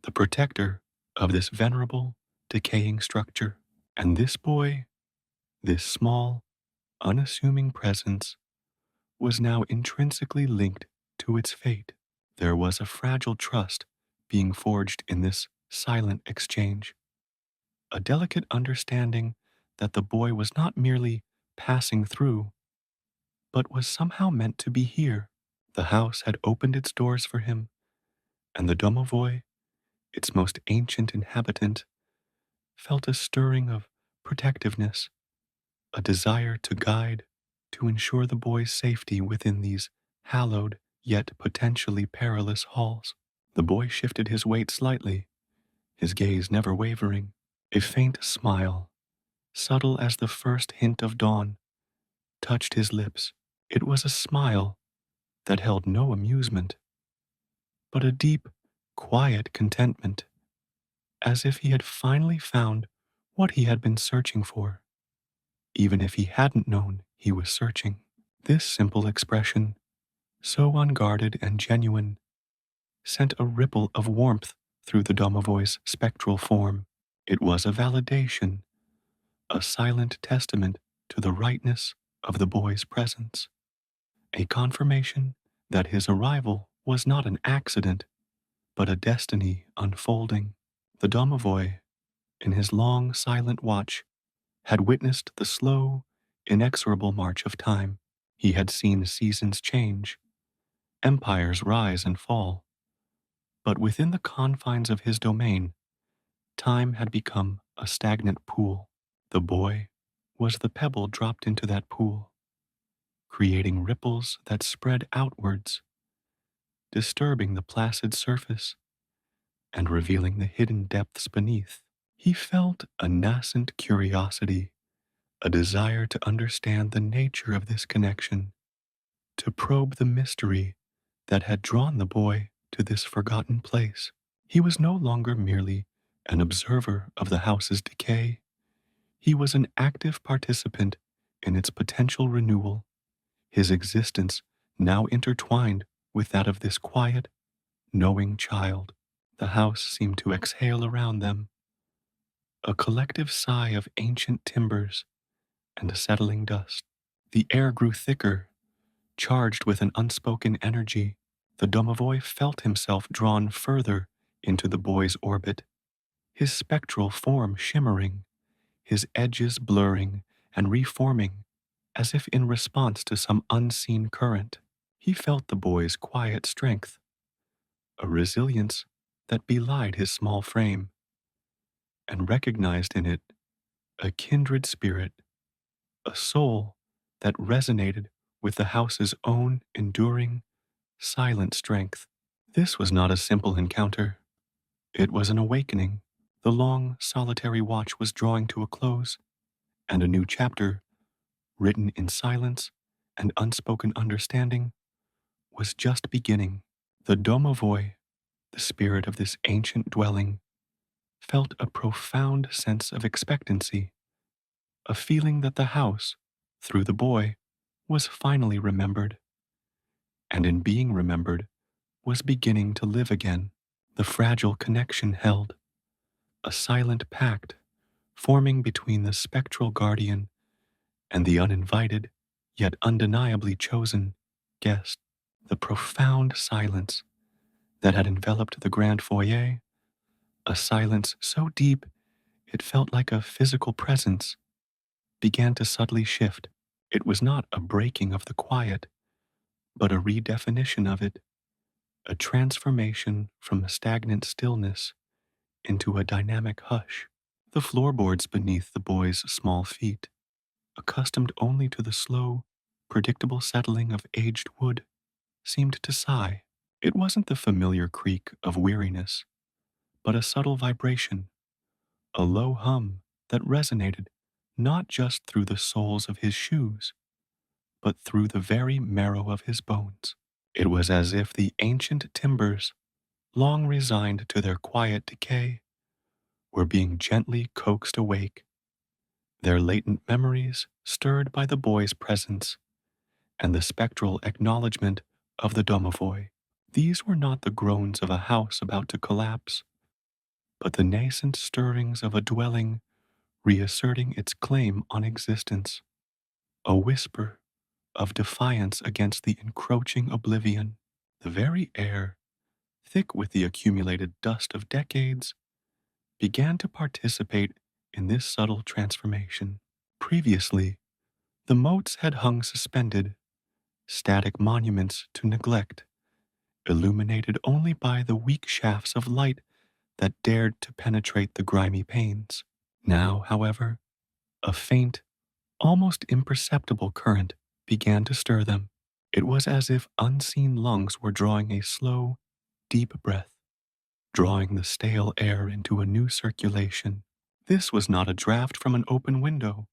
the protector of this venerable, decaying structure. And this boy, this small, unassuming presence, was now intrinsically linked to its fate. There was a fragile trust being forged in this silent exchange, a delicate understanding that the boy was not merely passing through, but was somehow meant to be here. The house had opened its doors for him, and the Domovoi, its most ancient inhabitant, felt a stirring of protectiveness, a desire to guide, to ensure the boy's safety within these hallowed yet potentially perilous halls. The boy shifted his weight slightly, his gaze never wavering. A faint smile, subtle as the first hint of dawn, touched his lips. It was a smile that held no amusement, but a deep, quiet contentment, as if he had finally found what he had been searching for, even if he hadn't known he was searching. This simple expression, so unguarded and genuine, sent a ripple of warmth through the Domovoi's spectral form. It was a validation, a silent testament to the rightness of the boy's presence, a confirmation that his arrival was not an accident, but a destiny unfolding. The Domovoi, in his long, silent watch, had witnessed the slow, inexorable march of time. He had seen seasons change, empires rise and fall, but within the confines of his domain, time had become a stagnant pool. The boy was the pebble dropped into that pool, creating ripples that spread outwards, disturbing the placid surface and revealing the hidden depths beneath. He felt a nascent curiosity, a desire to understand the nature of this connection, to probe the mystery that had drawn the boy to this forgotten place. He was no longer merely an observer of the house's decay. He was an active participant in its potential renewal, his existence now intertwined with that of this quiet, knowing child. The house seemed to exhale around them, a collective sigh of ancient timbers and settling dust. The air grew thicker, charged with an unspoken energy. The Domovoi felt himself drawn further into the boy's orbit, his spectral form shimmering, his edges blurring and reforming as if in response to some unseen current. He felt the boy's quiet strength, a resilience that belied his small frame, and recognized in it a kindred spirit, a soul that resonated with the house's own enduring, silent strength. This was not a simple encounter. It was an awakening. The long, solitary watch was drawing to a close, and a new chapter, written in silence and unspoken understanding, was just beginning. The Domovoi, the spirit of this ancient dwelling, felt a profound sense of expectancy, a feeling that the house, through the boy, was finally remembered, and in being remembered, was beginning to live again. The fragile connection held, a silent pact forming between the spectral guardian and the uninvited, yet undeniably chosen, guest. The profound silence that had enveloped the grand foyer, a silence so deep it felt like a physical presence, began to subtly shift. It was not a breaking of the quiet, but a redefinition of it, a transformation from a stagnant stillness into a dynamic hush. The floorboards beneath the boy's small feet, accustomed only to the slow, predictable settling of aged wood, seemed to sigh. It wasn't the familiar creak of weariness, but a subtle vibration, a low hum that resonated not just through the soles of his shoes, but through the very marrow of his bones. It was as if the ancient timbers, long resigned to their quiet decay, were being gently coaxed awake, their latent memories stirred by the boy's presence and the spectral acknowledgement of the Domovoi. These were not the groans of a house about to collapse, but the nascent stirrings of a dwelling reasserting its claim on existence, a whisper of defiance against the encroaching oblivion. The very air, thick with the accumulated dust of decades, began to participate in this subtle transformation. Previously, the moats had hung suspended, static monuments to neglect, illuminated only by the weak shafts of light that dared to penetrate the grimy panes. Now, however, a faint, almost imperceptible current began to stir them. It was as if unseen lungs were drawing a slow, deep breath, drawing the stale air into a new circulation. This was not a draft from an open window,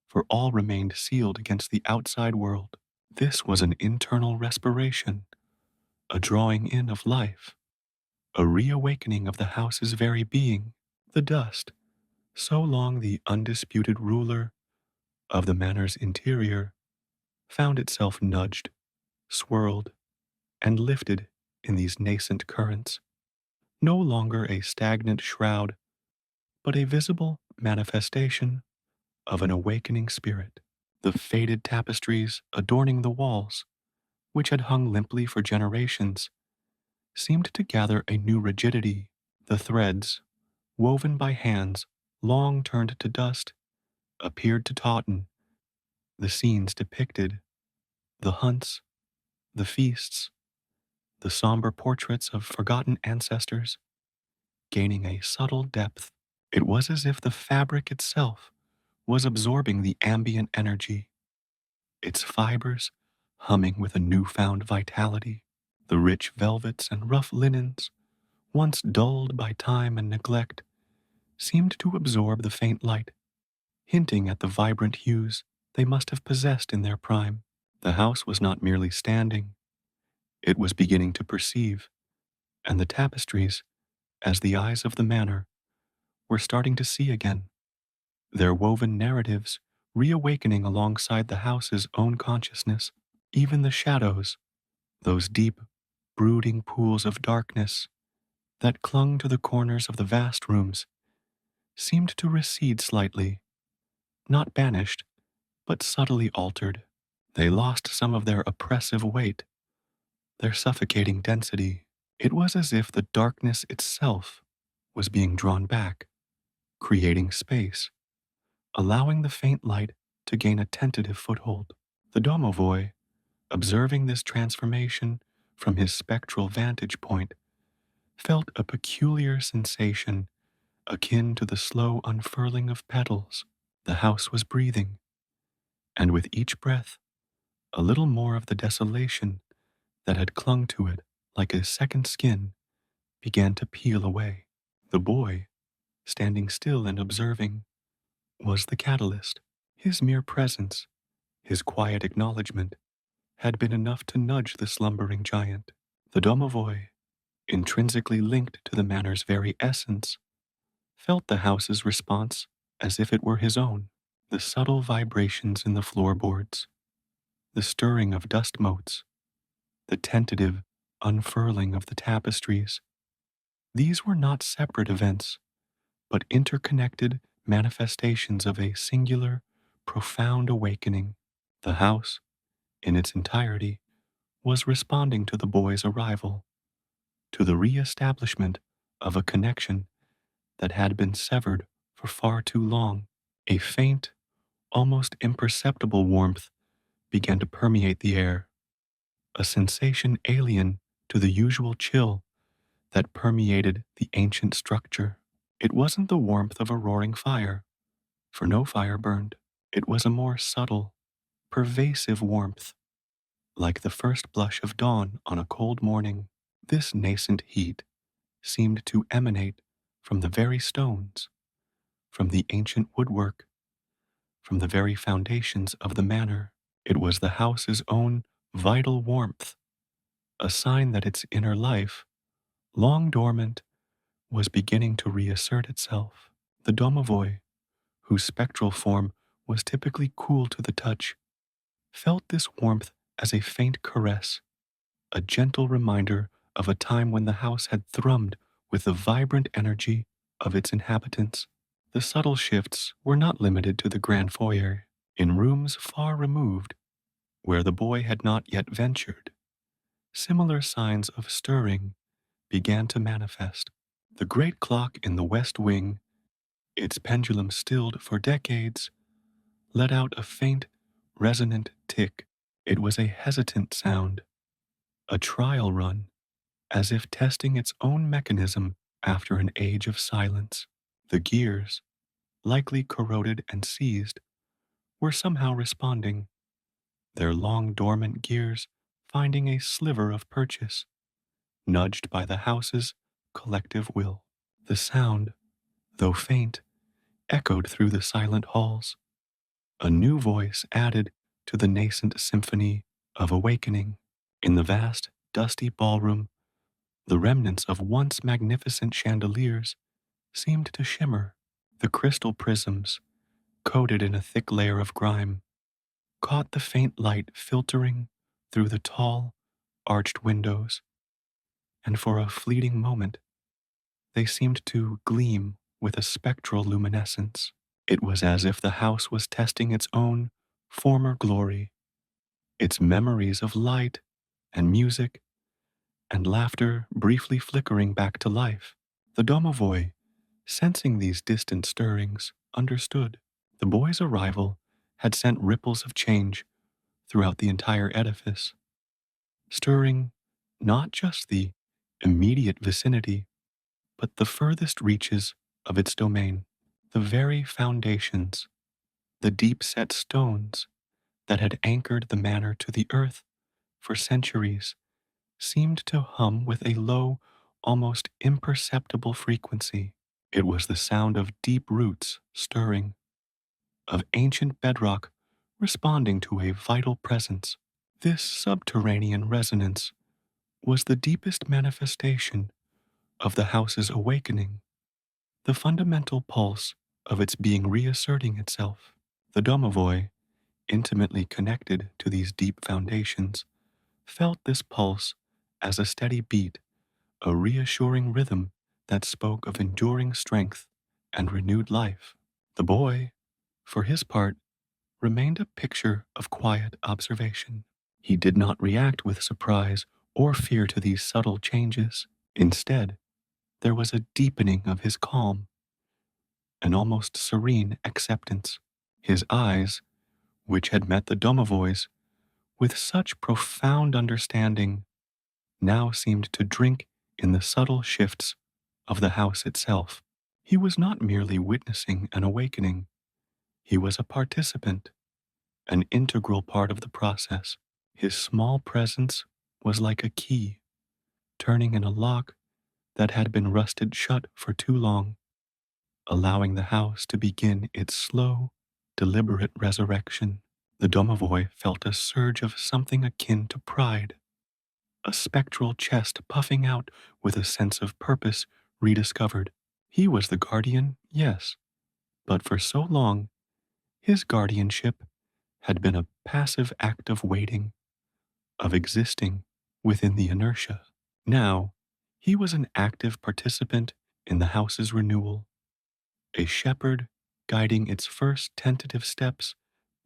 for all remained sealed against the outside world. This was an internal respiration, a drawing in of life, a reawakening of the house's very being. The dust, so long the undisputed ruler of the manor's interior, found itself nudged, swirled, and lifted in these nascent currents, no longer a stagnant shroud, but a visible manifestation of an awakening spirit. The faded tapestries adorning the walls, which had hung limply for generations, seemed to gather a new rigidity. The threads, woven by hands long turned to dust, appeared to tauten. The scenes depicted, the hunts, the feasts, the somber portraits of forgotten ancestors, gaining a subtle depth. It was as if the fabric itself was absorbing the ambient energy, its fibers humming with a newfound vitality. The rich velvets and rough linens, once dulled by time and neglect, seemed to absorb the faint light, hinting at the vibrant hues they must have possessed in their prime. The house was not merely standing, it was beginning to perceive, and the tapestries, as the eyes of the manor, were starting to see again, their woven narratives reawakening alongside the house's own consciousness. Even the shadows, those deep, brooding pools of darkness that clung to the corners of the vast rooms, seemed to recede slightly, not banished, but subtly altered. They lost some of their oppressive weight, their suffocating density. It was as if the darkness itself was being drawn back, creating space, allowing the faint light to gain a tentative foothold. The Domovoi, observing this transformation from his spectral vantage point, felt a peculiar sensation akin to the slow unfurling of petals. The house was breathing, and with each breath, a little more of the desolation that had clung to it like a second skin began to peel away. The boy, standing still and observing, was the catalyst. His mere presence, his quiet acknowledgement, had been enough to nudge the slumbering giant. The Domovoi, intrinsically linked to the manor's very essence, felt the house's response as if it were his own. The subtle vibrations in the floorboards, the stirring of dust motes, the tentative unfurling of the tapestries. These were not separate events, but interconnected manifestations of a singular, profound awakening. The house, in its entirety, was responding to the boy's arrival, to the re-establishment of a connection that had been severed for far too long. A faint, almost imperceptible warmth began to permeate the air, a sensation alien to the usual chill that permeated the ancient structure. It wasn't the warmth of a roaring fire, for no fire burned. It was a more subtle, pervasive warmth, like the first blush of dawn on a cold morning. This nascent heat seemed to emanate from the very stones, from the ancient woodwork, from the very foundations of the manor. It was the house's own vital warmth, a sign that its inner life, long dormant, was beginning to reassert itself. The Domovoi, whose spectral form was typically cool to the touch, felt this warmth as a faint caress, a gentle reminder of a time when the house had thrummed with the vibrant energy of its inhabitants. The subtle shifts were not limited to the grand foyer. In rooms far removed, where the boy had not yet ventured, similar signs of stirring began to manifest. The great clock in the west wing, its pendulum stilled for decades, let out a faint, resonant tick. It was a hesitant sound, a trial run, as if testing its own mechanism after an age of silence. The gears, likely corroded and seized, were somehow responding, their long dormant gears finding a sliver of purchase, nudged by the house's collective will. The sound, though faint, echoed through the silent halls, a new voice added to the nascent symphony of awakening. In the vast, dusty ballroom, the remnants of once magnificent chandeliers seemed to shimmer. The crystal prisms, coated in a thick layer of grime, caught the faint light filtering through the tall, arched windows, and for a fleeting moment, they seemed to gleam with a spectral luminescence. It was as if the house was testing its own former glory, its memories of light and music and laughter briefly flickering back to life. The Domovoi, sensing these distant stirrings, understood. The boy's arrival had sent ripples of change throughout the entire edifice, stirring not just the immediate vicinity, but the furthest reaches of its domain. The very foundations, the deep-set stones that had anchored the manor to the earth for centuries, seemed to hum with a low, almost imperceptible frequency. It was the sound of deep roots stirring, of ancient bedrock responding to a vital presence. This subterranean resonance was the deepest manifestation of the house's awakening, the fundamental pulse of its being reasserting itself. The Domovoi, intimately connected to these deep foundations, felt this pulse as a steady beat, a reassuring rhythm that spoke of enduring strength and renewed life. The boy, for his part, remained a picture of quiet observation. He did not react with surprise or fear to these subtle changes. Instead, there was a deepening of his calm, an almost serene acceptance. His eyes, which had met the Domovoi's with such profound understanding, now seemed to drink in the subtle shifts of the house itself. He was not merely witnessing an awakening, he was a participant, an integral part of the process. His small presence was like a key, turning in a lock that had been rusted shut for too long, allowing the house to begin its slow, deliberate resurrection. The Domovoi felt a surge of something akin to pride, a spectral chest puffing out with a sense of purpose rediscovered. He was the guardian, yes, but for so long, his guardianship had been a passive act of waiting, of existing within the inertia. Now, he was an active participant in the house's renewal, a shepherd guiding its first tentative steps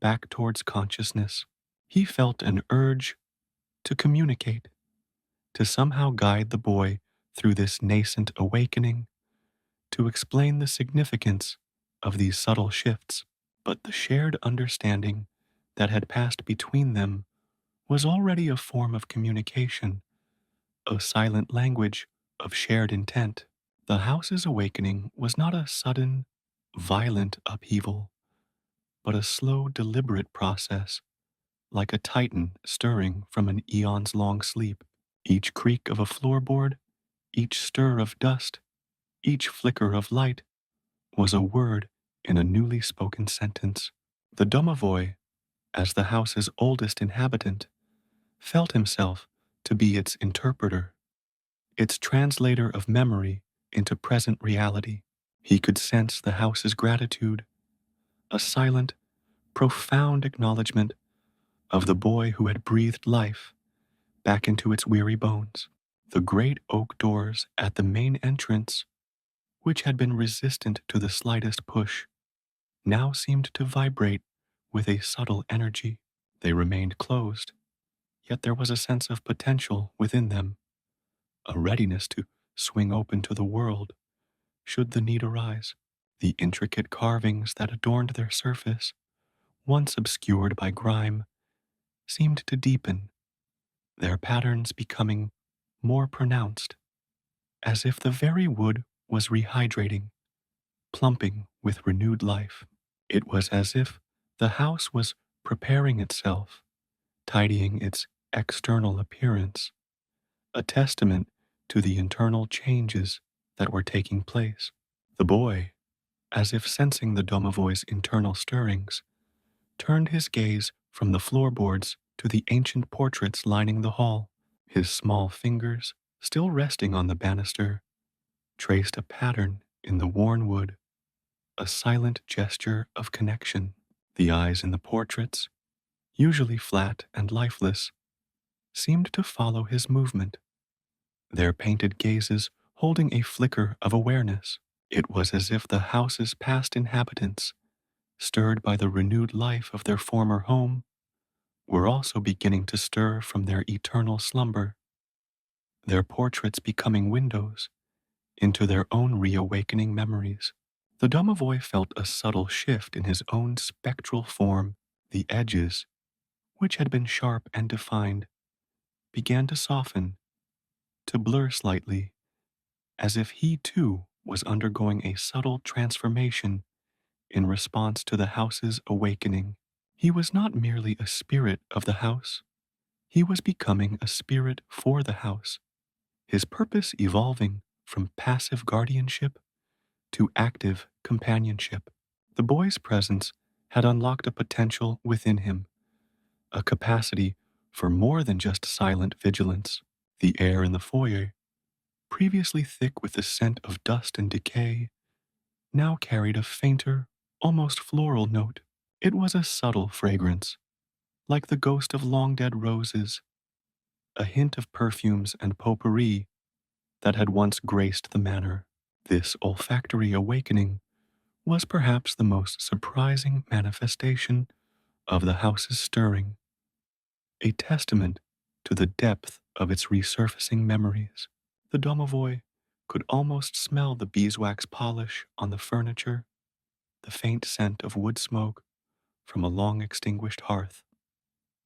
back towards consciousness. He felt an urge to communicate, to somehow guide the boy through this nascent awakening, to explain the significance of these subtle shifts. But the shared understanding that had passed between them was already a form of communication, a silent language of shared intent. The house's awakening was not a sudden, violent upheaval, but a slow, deliberate process, like a titan stirring from an eon's long sleep. Each creak of a floorboard, each stir of dust, each flicker of light was a word in a newly spoken sentence. The Domovoi, as the house's oldest inhabitant, felt himself to be its interpreter, its translator of memory into present reality. He could sense the house's gratitude, a silent, profound acknowledgement of the boy who had breathed life back into its weary bones. The great oak doors at the main entrance, which had been resistant to the slightest push, now seemed to vibrate with a subtle energy. They remained closed, yet there was a sense of potential within them, a readiness to swing open to the world should the need arise. The intricate carvings that adorned their surface, once obscured by grime, seemed to deepen, their patterns becoming more pronounced, as if the very wood was rehydrating, plumping with renewed life. It was as if the house was preparing itself, tidying its external appearance, a testament to the internal changes that were taking place. The boy, as if sensing the Domovoy's internal stirrings, turned his gaze from the floorboards to the ancient portraits lining the hall. His small fingers, still resting on the banister, traced a pattern in the worn wood, a silent gesture of connection. The eyes in the portraits, usually flat and lifeless, seemed to follow his movement, their painted gazes holding a flicker of awareness. It was as if the house's past inhabitants, stirred by the renewed life of their former home, were also beginning to stir from their eternal slumber, their portraits becoming windows into their own reawakening memories. The Domovoi felt a subtle shift in his own spectral form. The edges, which had been sharp and defined, began to soften, to blur slightly, as if he too was undergoing a subtle transformation in response to the house's awakening. He was not merely a spirit of the house, he was becoming a spirit for the house, his purpose evolving from passive guardianship to active companionship. The boy's presence had unlocked a potential within him, a capacity for more than just silent vigilance. The air in the foyer, previously thick with the scent of dust and decay, now carried a fainter, almost floral note. It was a subtle fragrance, like the ghost of long-dead roses, a hint of perfumes and potpourri that had once graced the manor. This olfactory awakening was perhaps the most surprising manifestation of the house's stirring, a testament to the depth of its resurfacing memories. The Domovoi could almost smell the beeswax polish on the furniture, the faint scent of wood smoke from a long extinguished hearth,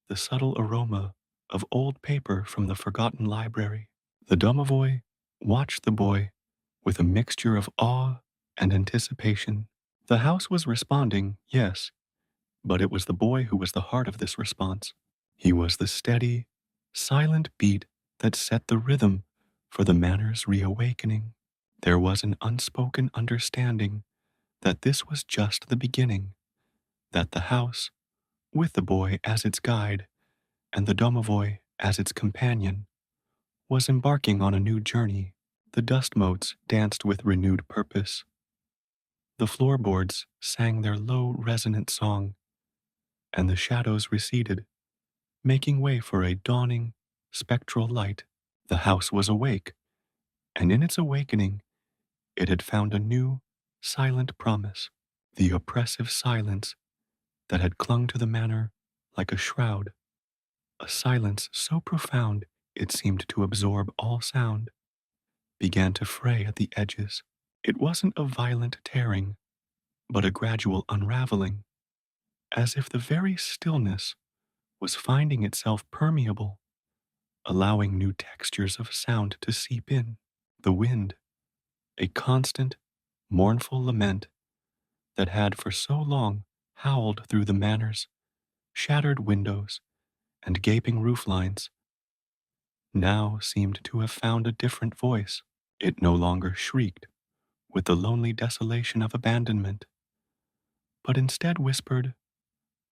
the subtle aroma of old paper from the forgotten library. The Domovoi watched the boy with a mixture of awe and anticipation. The house was responding, yes, but it was the boy who was the heart of this response. He was the steady, silent beat that set the rhythm for the manor's reawakening. There was an unspoken understanding that this was just the beginning, that the house, with the boy as its guide and the Domovoi as its companion, was embarking on a new journey. The dust motes danced with renewed purpose. The floorboards sang their low, resonant song, and the shadows receded, making way for a dawning, spectral light. The house was awake, and in its awakening, it had found a new, silent promise. The oppressive silence that had clung to the manor like a shroud, a silence so profound it seemed to absorb all sound, began to fray at the edges. It wasn't a violent tearing, but a gradual unraveling, as if the very stillness was finding itself permeable, allowing new textures of sound to seep in. The wind, a constant, mournful lament that had for so long howled through the manor's shattered windows and gaping roof lines, now seemed to have found a different voice. It no longer shrieked with the lonely desolation of abandonment, but instead whispered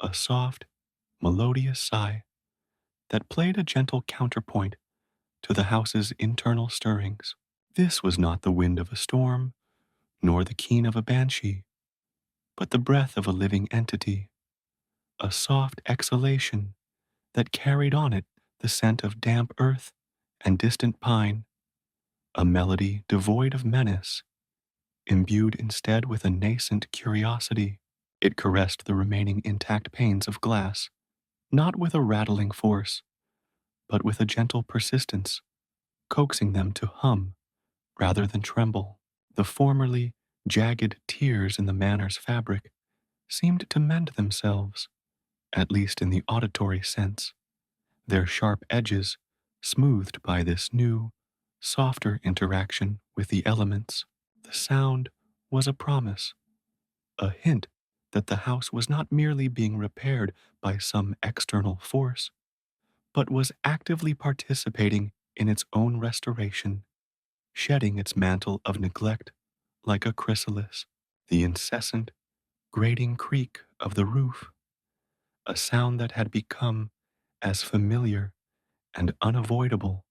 a soft, melodious sigh that played a gentle counterpoint to the house's internal stirrings. This was not the wind of a storm, nor the keen of a banshee, but the breath of a living entity, a soft exhalation that carried on it the scent of damp earth and distant pine, a melody devoid of menace, imbued instead with a nascent curiosity. It caressed the remaining intact panes of glass, not with a rattling force, but with a gentle persistence, coaxing them to hum rather than tremble. The formerly jagged tears in the manor's fabric seemed to mend themselves, at least in the auditory sense, their sharp edges smoothed by this new, softer interaction with the elements. The sound was a promise, a hint that the house was not merely being repaired by some external force, but was actively participating in its own restoration, shedding its mantle of neglect like a chrysalis. The incessant, grating creak of the roof, a sound that had become as familiar and unavoidable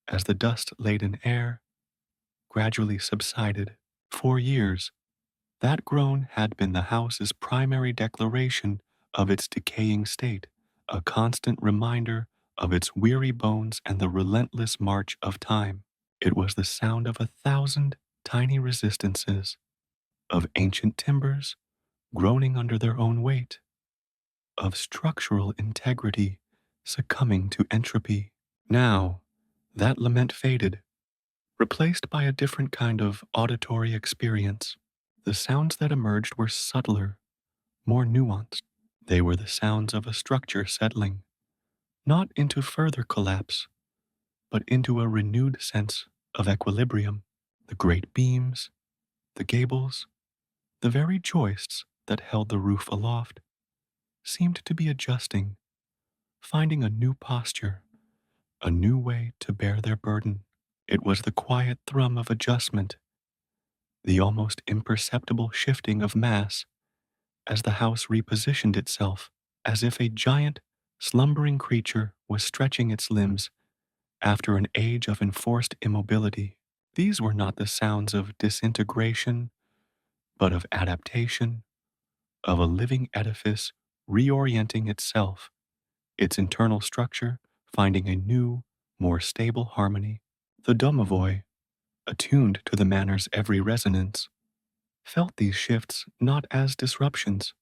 as the dust-laden air, gradually subsided. For years, that groan had been the house's primary declaration of its decaying state, a constant reminder of its weary bones and the relentless march of time. It was the sound of 1,000 tiny resistances, of ancient timbers groaning under their own weight, of structural integrity succumbing to entropy. Now, that lament faded, replaced by a different kind of auditory experience. The sounds that emerged were subtler, more nuanced. They were the sounds of a structure settling, not into further collapse, but into a renewed sense of equilibrium. The great beams, the gables, the very joists that held the roof aloft seemed to be adjusting, finding a new posture, a new way to bear their burden. It was the quiet thrum of adjustment, the almost imperceptible shifting of mass as the house repositioned itself, as if a giant, slumbering creature was stretching its limbs after an age of enforced immobility. These were not the sounds of disintegration, but of adaptation, of a living edifice reorienting itself, its internal structure finding a new, more stable harmony. The Domovoi, attuned to the manor's every resonance, felt these shifts not as disruptions,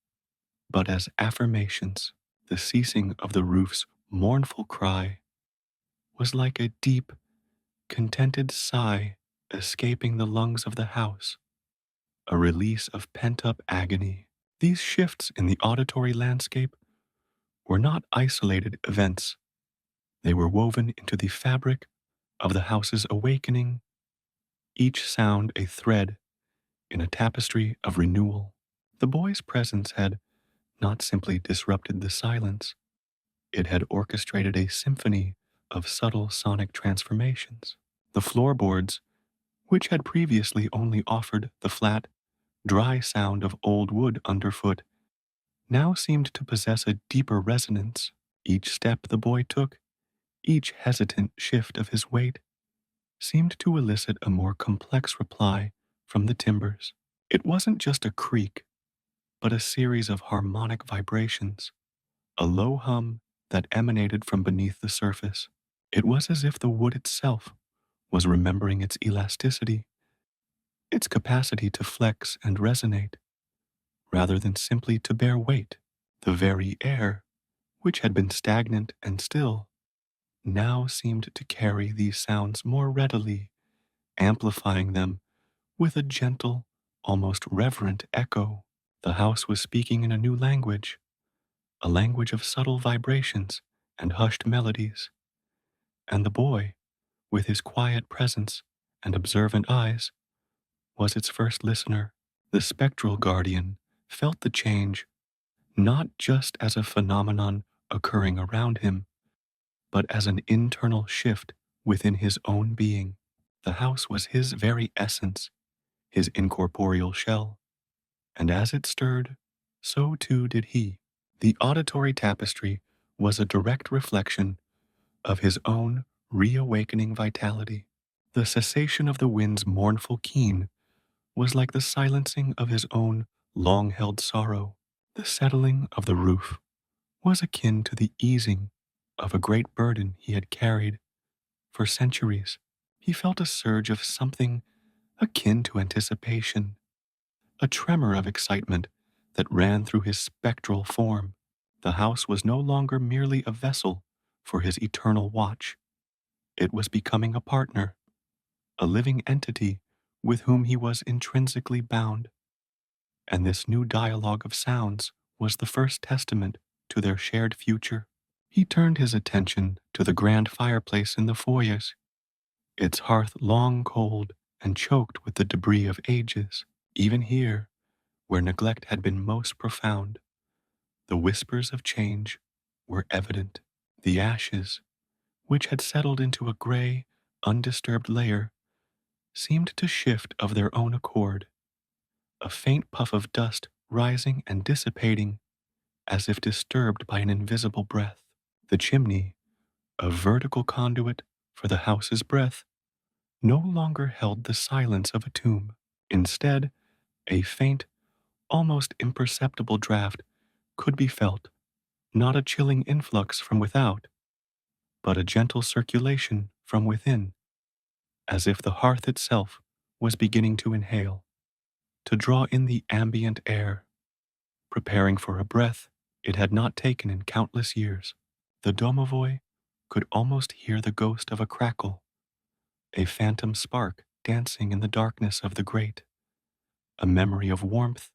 but as affirmations. The ceasing of the roof's mournful cry was like a deep, contented sigh escaping the lungs of the house, a release of pent-up agony. These shifts in the auditory landscape were not isolated events. They were woven into the fabric of the house's awakening, each sound a thread in a tapestry of renewal. The boy's presence had not simply disrupted the silence, it had orchestrated a symphony of subtle sonic transformations. The floorboards, which had previously only offered the flat, dry sound of old wood underfoot, now seemed to possess a deeper resonance. Each step the boy took, each hesitant shift of his weight, seemed to elicit a more complex reply from the timbers. It wasn't just a creak, but a series of harmonic vibrations, a low hum that emanated from beneath the surface. It was as if the wood itself was remembering its elasticity, its capacity to flex and resonate, rather than simply to bear weight. The very air, which had been stagnant and still, now seemed to carry these sounds more readily, amplifying them with a gentle, almost reverent echo. The house was speaking in a new language, a language of subtle vibrations and hushed melodies, and the boy, with his quiet presence and observant eyes, was its first listener. The spectral guardian felt the change not just as a phenomenon occurring around him, but as an internal shift within his own being. The house was his very essence, his incorporeal shell, and as it stirred, so too did he. The auditory tapestry was a direct reflection of his own reawakening vitality. The cessation of the wind's mournful keen was like the silencing of his own long-held sorrow. The settling of the roof was akin to the easing of a great burden he had carried for centuries. He felt a surge of something akin to anticipation, a tremor of excitement that ran through his spectral form. The house was no longer merely a vessel for his eternal watch. It was becoming a partner, a living entity with whom he was intrinsically bound. And this new dialogue of sounds was the first testament to their shared future. He turned his attention to the grand fireplace in the foyers, its hearth long cold and choked with the debris of ages. Even here, where neglect had been most profound, the whispers of change were evident. The ashes, which had settled into a gray, undisturbed layer, seemed to shift of their own accord, a faint puff of dust rising and dissipating as if disturbed by an invisible breath. The chimney, a vertical conduit for the house's breath, no longer held the silence of a tomb. Instead, a faint, almost imperceptible draft could be felt, not a chilling influx from without, but a gentle circulation from within, as if the hearth itself was beginning to inhale, to draw in the ambient air, preparing for a breath it had not taken in countless years. The domovoi could almost hear the ghost of a crackle, a phantom spark dancing in the darkness of the grate, a memory of warmth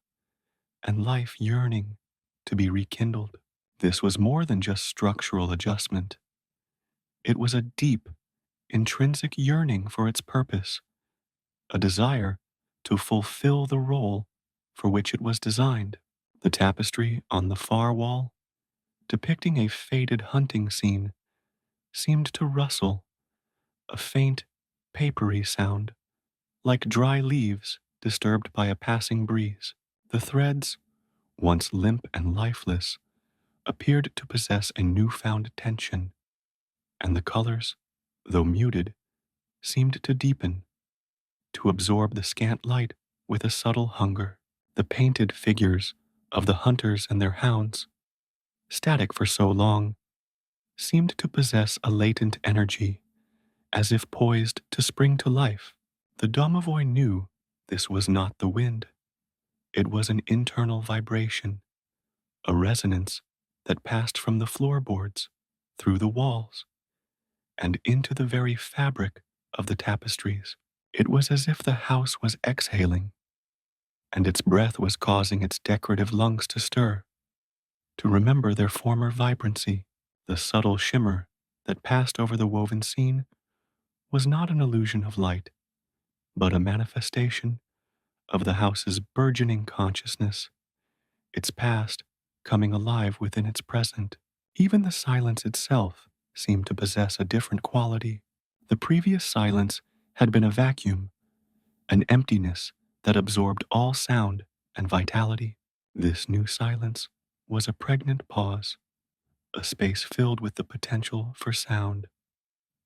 and life yearning to be rekindled. This was more than just structural adjustment. It was a deep, intrinsic yearning for its purpose, a desire to fulfill the role for which it was designed. The tapestry on the far wall, depicting a faded hunting scene, seemed to rustle, a faint, papery sound, like dry leaves disturbed by a passing breeze. The threads, once limp and lifeless, appeared to possess a newfound tension, and the colors, though muted, seemed to deepen, to absorb the scant light with a subtle hunger. The painted figures of the hunters and their hounds, static for so long, seemed to possess a latent energy, as if poised to spring to life. The domovoi knew this was not the wind. It was an internal vibration, a resonance that passed from the floorboards, through the walls, and into the very fabric of the tapestries. It was as if the house was exhaling, and its breath was causing its decorative lungs to stir, to remember their former vibrancy. The subtle shimmer that passed over the woven scene was not an illusion of light, but a manifestation of the house's burgeoning consciousness, its past coming alive within its present. Even the silence itself seemed to possess a different quality. The previous silence had been a vacuum, an emptiness that absorbed all sound and vitality. This new silence was a pregnant pause, a space filled with the potential for sound,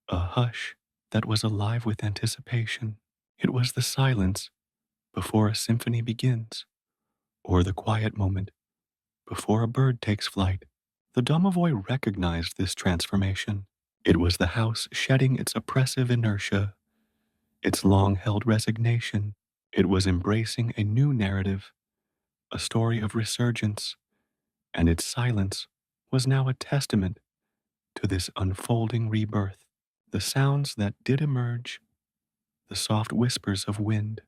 a hush that was alive with anticipation. It was the silence before a symphony begins, or the quiet moment before a bird takes flight. The domovoi recognized this transformation. It was the house shedding its oppressive inertia, its long-held resignation. It was embracing a new narrative, a story of resurgence, and its silence was now a testament to this unfolding rebirth. The sounds that did emerge, the soft whispers of wind,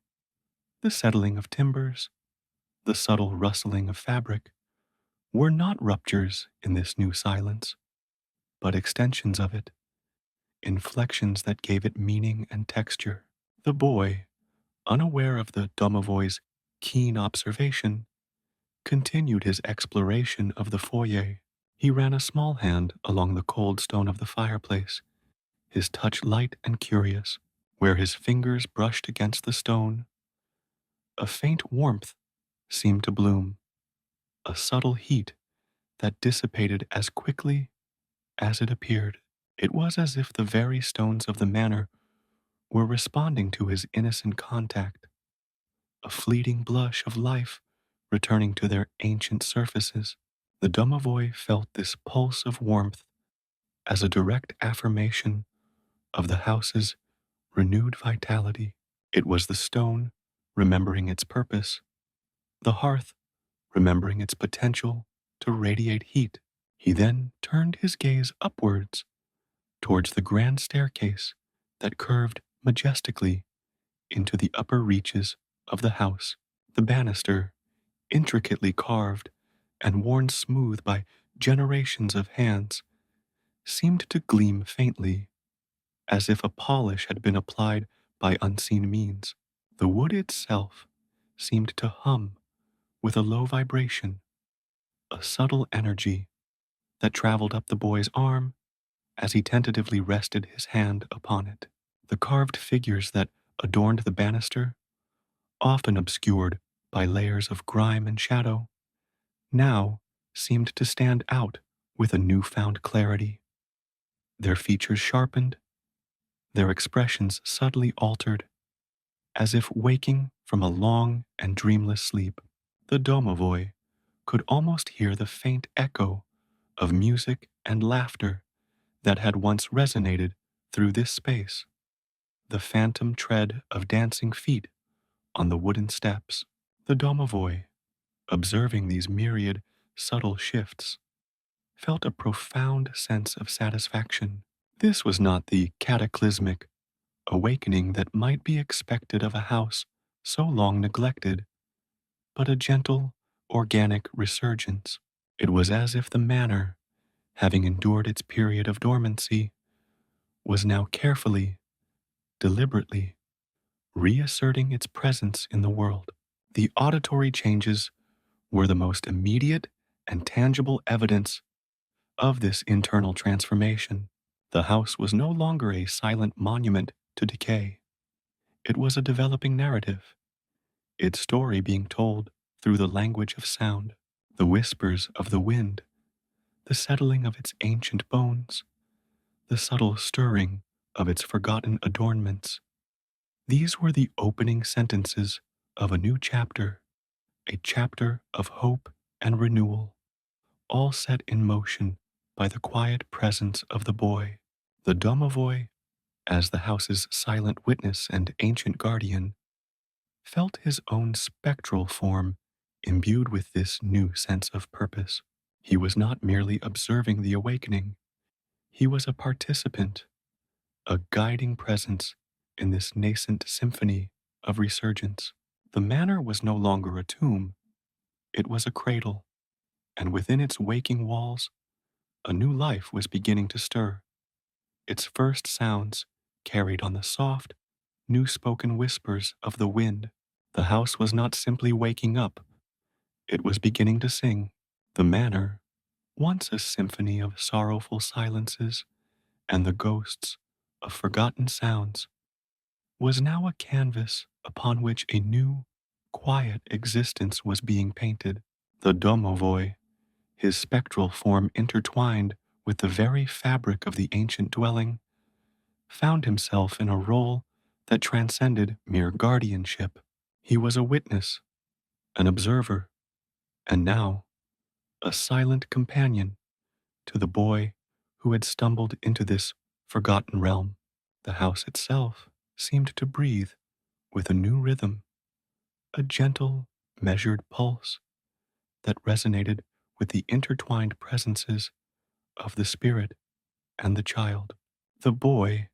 the settling of timbers, the subtle rustling of fabric, were not ruptures in this new silence, but extensions of it, inflections that gave it meaning and texture. The boy, unaware of the Domovoi's keen observation, continued his exploration of the foyer. He ran a small hand along the cold stone of the fireplace, his touch light and curious. Where his fingers brushed against the stone, a faint warmth seemed to bloom, a subtle heat that dissipated as quickly as it appeared. It was as if the very stones of the manor were responding to his innocent contact, a fleeting blush of life returning to their ancient surfaces. The domovoi felt this pulse of warmth as a direct affirmation of the house's renewed vitality. It was the stone remembering its purpose, the hearth remembering its potential to radiate heat. He then turned his gaze upwards towards the grand staircase that curved majestically into the upper reaches of the house. The banister, intricately carved and worn smooth by generations of hands, seemed to gleam faintly, as if a polish had been applied by unseen means. The wood itself seemed to hum with a low vibration, a subtle energy that traveled up the boy's arm as he tentatively rested his hand upon it. The carved figures that adorned the banister, often obscured by layers of grime and shadow, now seemed to stand out with a newfound clarity. Their features sharpened, their expressions subtly altered, as if waking from a long and dreamless sleep. The domovoi could almost hear the faint echo of music and laughter that had once resonated through this space, the phantom tread of dancing feet on the wooden steps. The domovoi, observing these myriad subtle shifts, felt a profound sense of satisfaction. This was not the cataclysmic awakening that might be expected of a house so long neglected, but a gentle, organic resurgence. It was as if the manor, having endured its period of dormancy, was now carefully, deliberately, reasserting its presence in the world. The auditory changes were the most immediate and tangible evidence of this internal transformation. The house was no longer a silent monument to decay. It was a developing narrative, its story being told through the language of sound, the whispers of the wind, the settling of its ancient bones, the subtle stirring of its forgotten adornments. These were the opening sentences of a new chapter, a chapter of hope and renewal, all set in motion by the quiet presence of the boy. The domovoi, as the house's silent witness and ancient guardian, felt his own spectral form imbued with this new sense of purpose. He was not merely observing the awakening, he was a participant, a guiding presence in this nascent symphony of resurgence. The manor was no longer a tomb, it was a cradle, and within its waking walls, a new life was beginning to stir. Its first sounds carried on the soft, new spoken whispers of the wind. The house was not simply waking up, it was beginning to sing. The manor, once a symphony of sorrowful silences and the ghosts of forgotten sounds, was now a canvas upon which a new, quiet existence was being painted. The domovoi, his spectral form intertwined with the very fabric of the ancient dwelling, found himself in a role that transcended mere guardianship. He was a witness, an observer, and now a silent companion to the boy who had stumbled into this forgotten realm. The house itself seemed to breathe with a new rhythm, a gentle, measured pulse that resonated with the intertwined presences of the spirit and the child. The boy,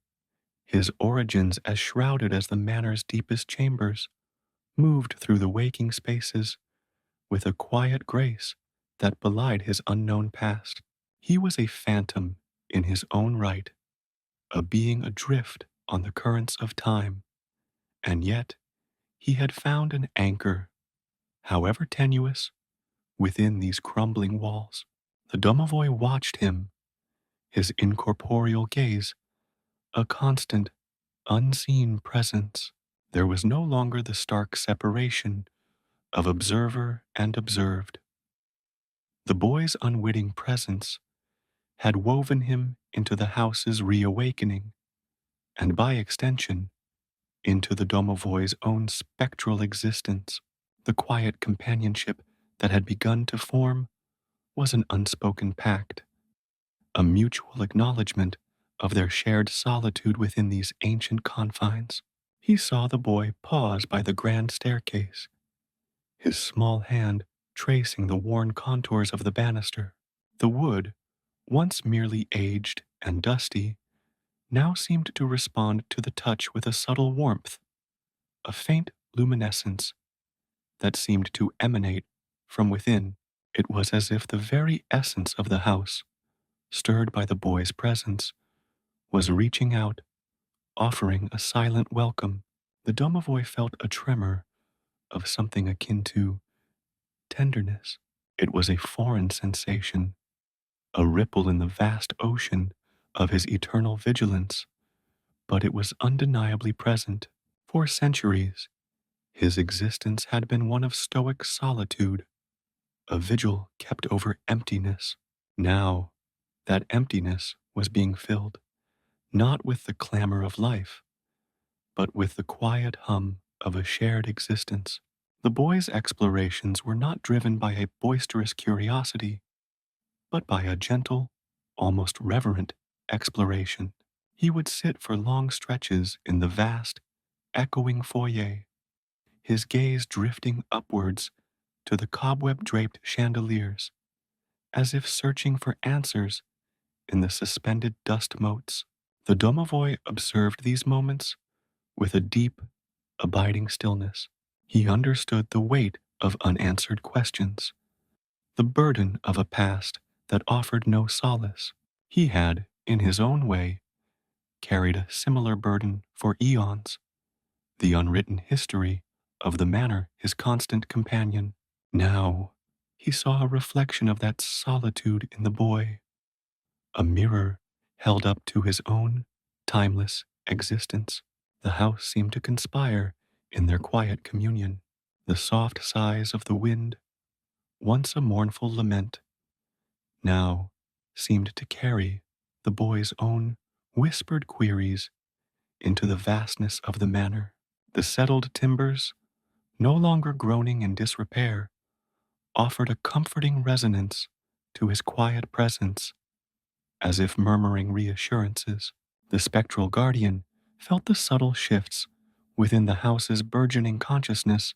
his origins as shrouded as the manor's deepest chambers, moved through the waking spaces with a quiet grace that belied his unknown past. He was a phantom in his own right, a being adrift on the currents of time, and yet He had found an anchor, however tenuous, within these crumbling walls. The Domovoi watched him, his incorporeal gaze, a constant, unseen presence. There was no longer the stark separation of observer and observed. The boy's unwitting presence had woven him into the house's reawakening, and by extension, into the Domovoi's own spectral existence. The quiet companionship that had begun to form was an unspoken pact, a mutual acknowledgement of their shared solitude within these ancient confines. He saw the boy pause by the grand staircase, his small hand tracing the worn contours of the banister. The wood, once merely aged and dusty, now seemed to respond to the touch with a subtle warmth, a faint luminescence that seemed to emanate from within. It was as if the very essence of the house, stirred by the boy's presence, was reaching out, offering a silent welcome. The domovoi felt a tremor of something akin to tenderness. It was a foreign sensation, a ripple in the vast ocean of his eternal vigilance, but it was undeniably present. For centuries, his existence had been one of stoic solitude, a vigil kept over emptiness. Now, that emptiness was being filled, not with the clamor of life, but with the quiet hum of a shared existence. The boy's explorations were not driven by a boisterous curiosity, but by a gentle, almost reverent exploration. He would sit for long stretches in the vast, echoing foyer, his gaze drifting upwards to the cobweb-draped chandeliers, as if searching for answers in the suspended dust motes. The domovoi observed these moments with a deep, abiding stillness. He understood the weight of unanswered questions, the burden of a past that offered no solace. He had, in his own way, carried a similar burden for eons, the unwritten history of the manor his constant companion. Now, he saw a reflection of that solitude in the boy, a mirror held up to his own timeless existence. The house seemed to conspire in their quiet communion. The soft sighs of the wind, once a mournful lament, now seemed to carry the boy's own whispered queries into the vastness of the manor. The settled timbers, no longer groaning in disrepair, offered a comforting resonance to his quiet presence, as if murmuring reassurances. The spectral guardian felt the subtle shifts within the house's burgeoning consciousness,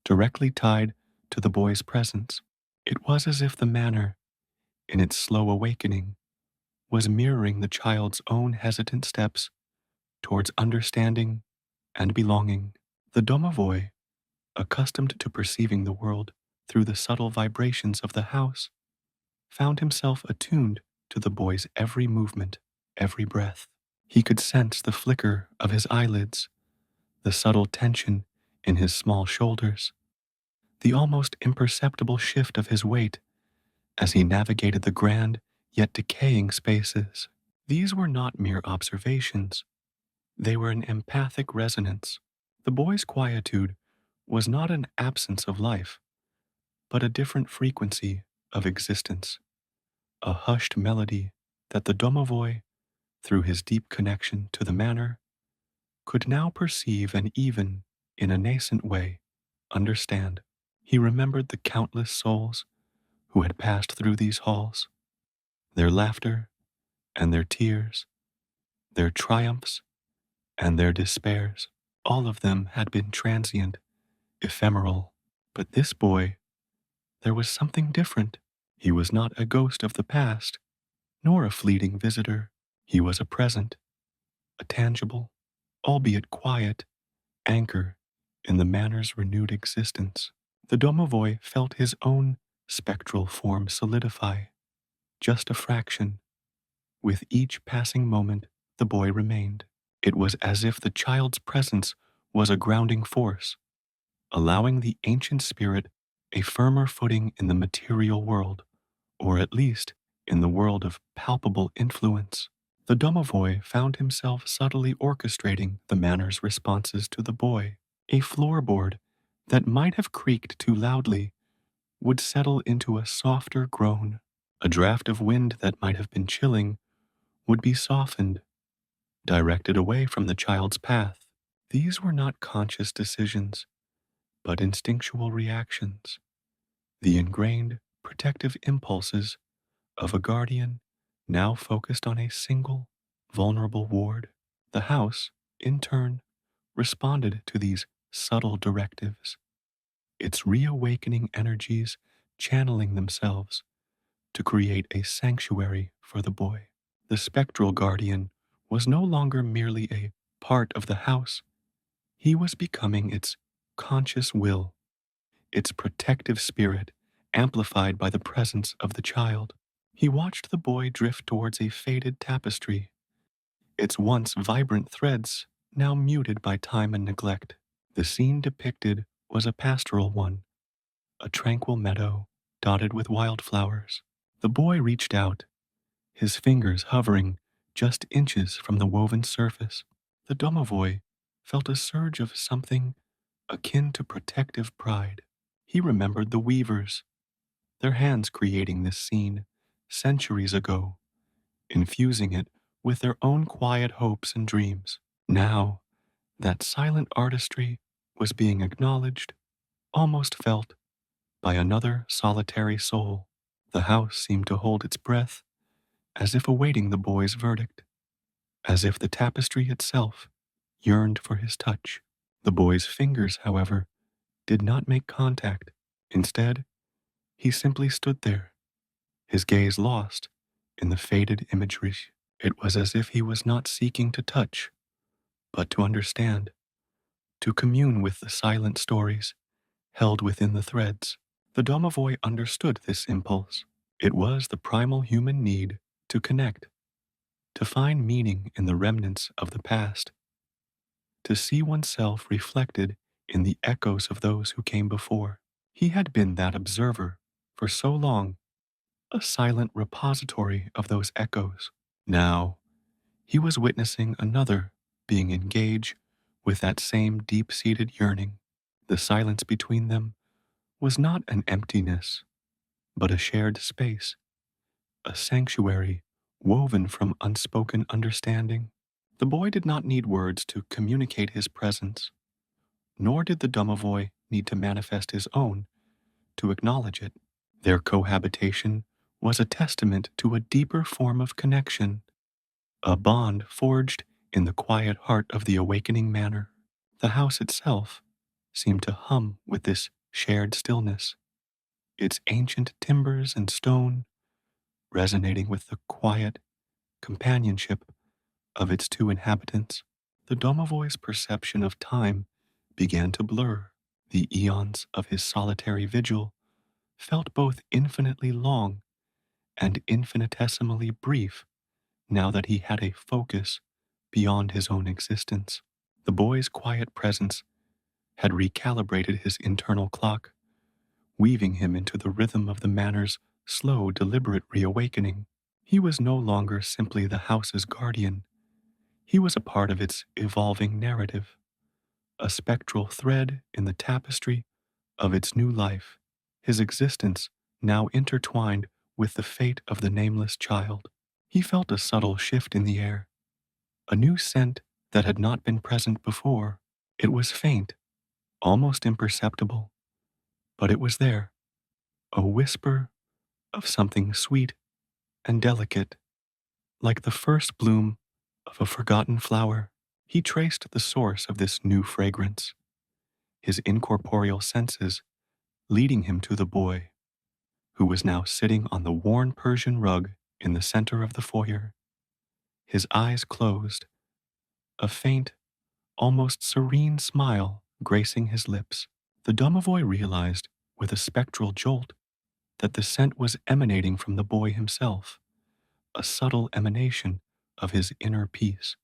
directly tied to the boy's presence. It was as if the manor, in its slow awakening, was mirroring the child's own hesitant steps towards understanding and belonging. The domovoi, accustomed to perceiving the world through the subtle vibrations of the house, found himself attuned to the boy's every movement, every breath. He could sense the flicker of his eyelids, the subtle tension in his small shoulders, the almost imperceptible shift of his weight as he navigated the grand yet decaying spaces. These were not mere observations. They were an empathic resonance. The boy's quietude was not an absence of life, but a different frequency of existence, a hushed melody that the domovoi, through his deep connection to the manor, could now perceive and even, in a nascent way, understand. He remembered the countless souls who had passed through these halls, their laughter and their tears, their triumphs and their despairs. All of them had been transient, ephemeral. But this boy, there was something different. He was not a ghost of the past, nor a fleeting visitor. He was a present, a tangible, albeit quiet, anchor in the manor's renewed existence. The domovoi felt his own spectral form solidify, just a fraction. With each passing moment, the boy remained. It was as if the child's presence was a grounding force, allowing the ancient spirit a firmer footing in the material world, or at least in the world of palpable influence. The Domovoi found himself subtly orchestrating the manor's responses to the boy. A floorboard that might have creaked too loudly would settle into a softer groan. A draft of wind that might have been chilling would be softened, directed away from the child's path. These were not conscious decisions, but instinctual reactions, the ingrained protective impulses of a guardian now focused on a single, vulnerable ward. The house, in turn, responded to these subtle directives, its reawakening energies channeling themselves to create a sanctuary for the boy. The spectral guardian was no longer merely a part of the house, he was becoming its conscious will, its protective spirit amplified by the presence of the child. He watched the boy drift towards a faded tapestry, its once vibrant threads now muted by time and neglect. The scene depicted was a pastoral one, a tranquil meadow dotted with wildflowers. The boy reached out, his fingers hovering just inches from the woven surface. The domovoi felt a surge of something akin to protective pride. He remembered the weavers, their hands creating this scene centuries ago, infusing it with their own quiet hopes and dreams. Now, that silent artistry was being acknowledged, almost felt, by another solitary soul. The house seemed to hold its breath, as if awaiting the boy's verdict, as if the tapestry itself yearned for his touch. The boy's fingers, however, did not make contact. Instead, he simply stood there, his gaze lost in the faded imagery. It was as if he was not seeking to touch, but to understand, to commune with the silent stories held within the threads. The domovoi understood this impulse. It was the primal human need to connect, to find meaning in the remnants of the past, to see oneself reflected in the echoes of those who came before. He had been that observer for so long, a silent repository of those echoes. Now, he was witnessing another being engaged with that same deep-seated yearning. The silence between them was not an emptiness, but a shared space, a sanctuary woven from unspoken understanding. The boy did not need words to communicate his presence, nor did the domovoi need to manifest his own to acknowledge it. Their cohabitation was a testament to a deeper form of connection, a bond forged in the quiet heart of the awakening manor. The house itself seemed to hum with this shared stillness, its ancient timbers and stone resonating with the quiet companionship of its two inhabitants. The domovoi's perception of time began to blur. The eons of his solitary vigil felt both infinitely long and infinitesimally brief now that he had a focus beyond his own existence. The boy's quiet presence had recalibrated his internal clock, weaving him into the rhythm of the manor's slow, deliberate reawakening. He was no longer simply the house's guardian. He was a part of its evolving narrative, a spectral thread in the tapestry of its new life, his existence now intertwined with the fate of the nameless child. He felt a subtle shift in the air, a new scent that had not been present before. It was faint, almost imperceptible, but it was there, a whisper of something sweet and delicate, like the first bloom of a forgotten flower. He traced the source of this new fragrance, his incorporeal senses leading him to the boy, who was now sitting on the worn Persian rug in the center of the foyer, his eyes closed, a faint, almost serene smile gracing his lips. The domovoi realized, with a spectral jolt, that the scent was emanating from the boy himself, a subtle emanation of his inner peace,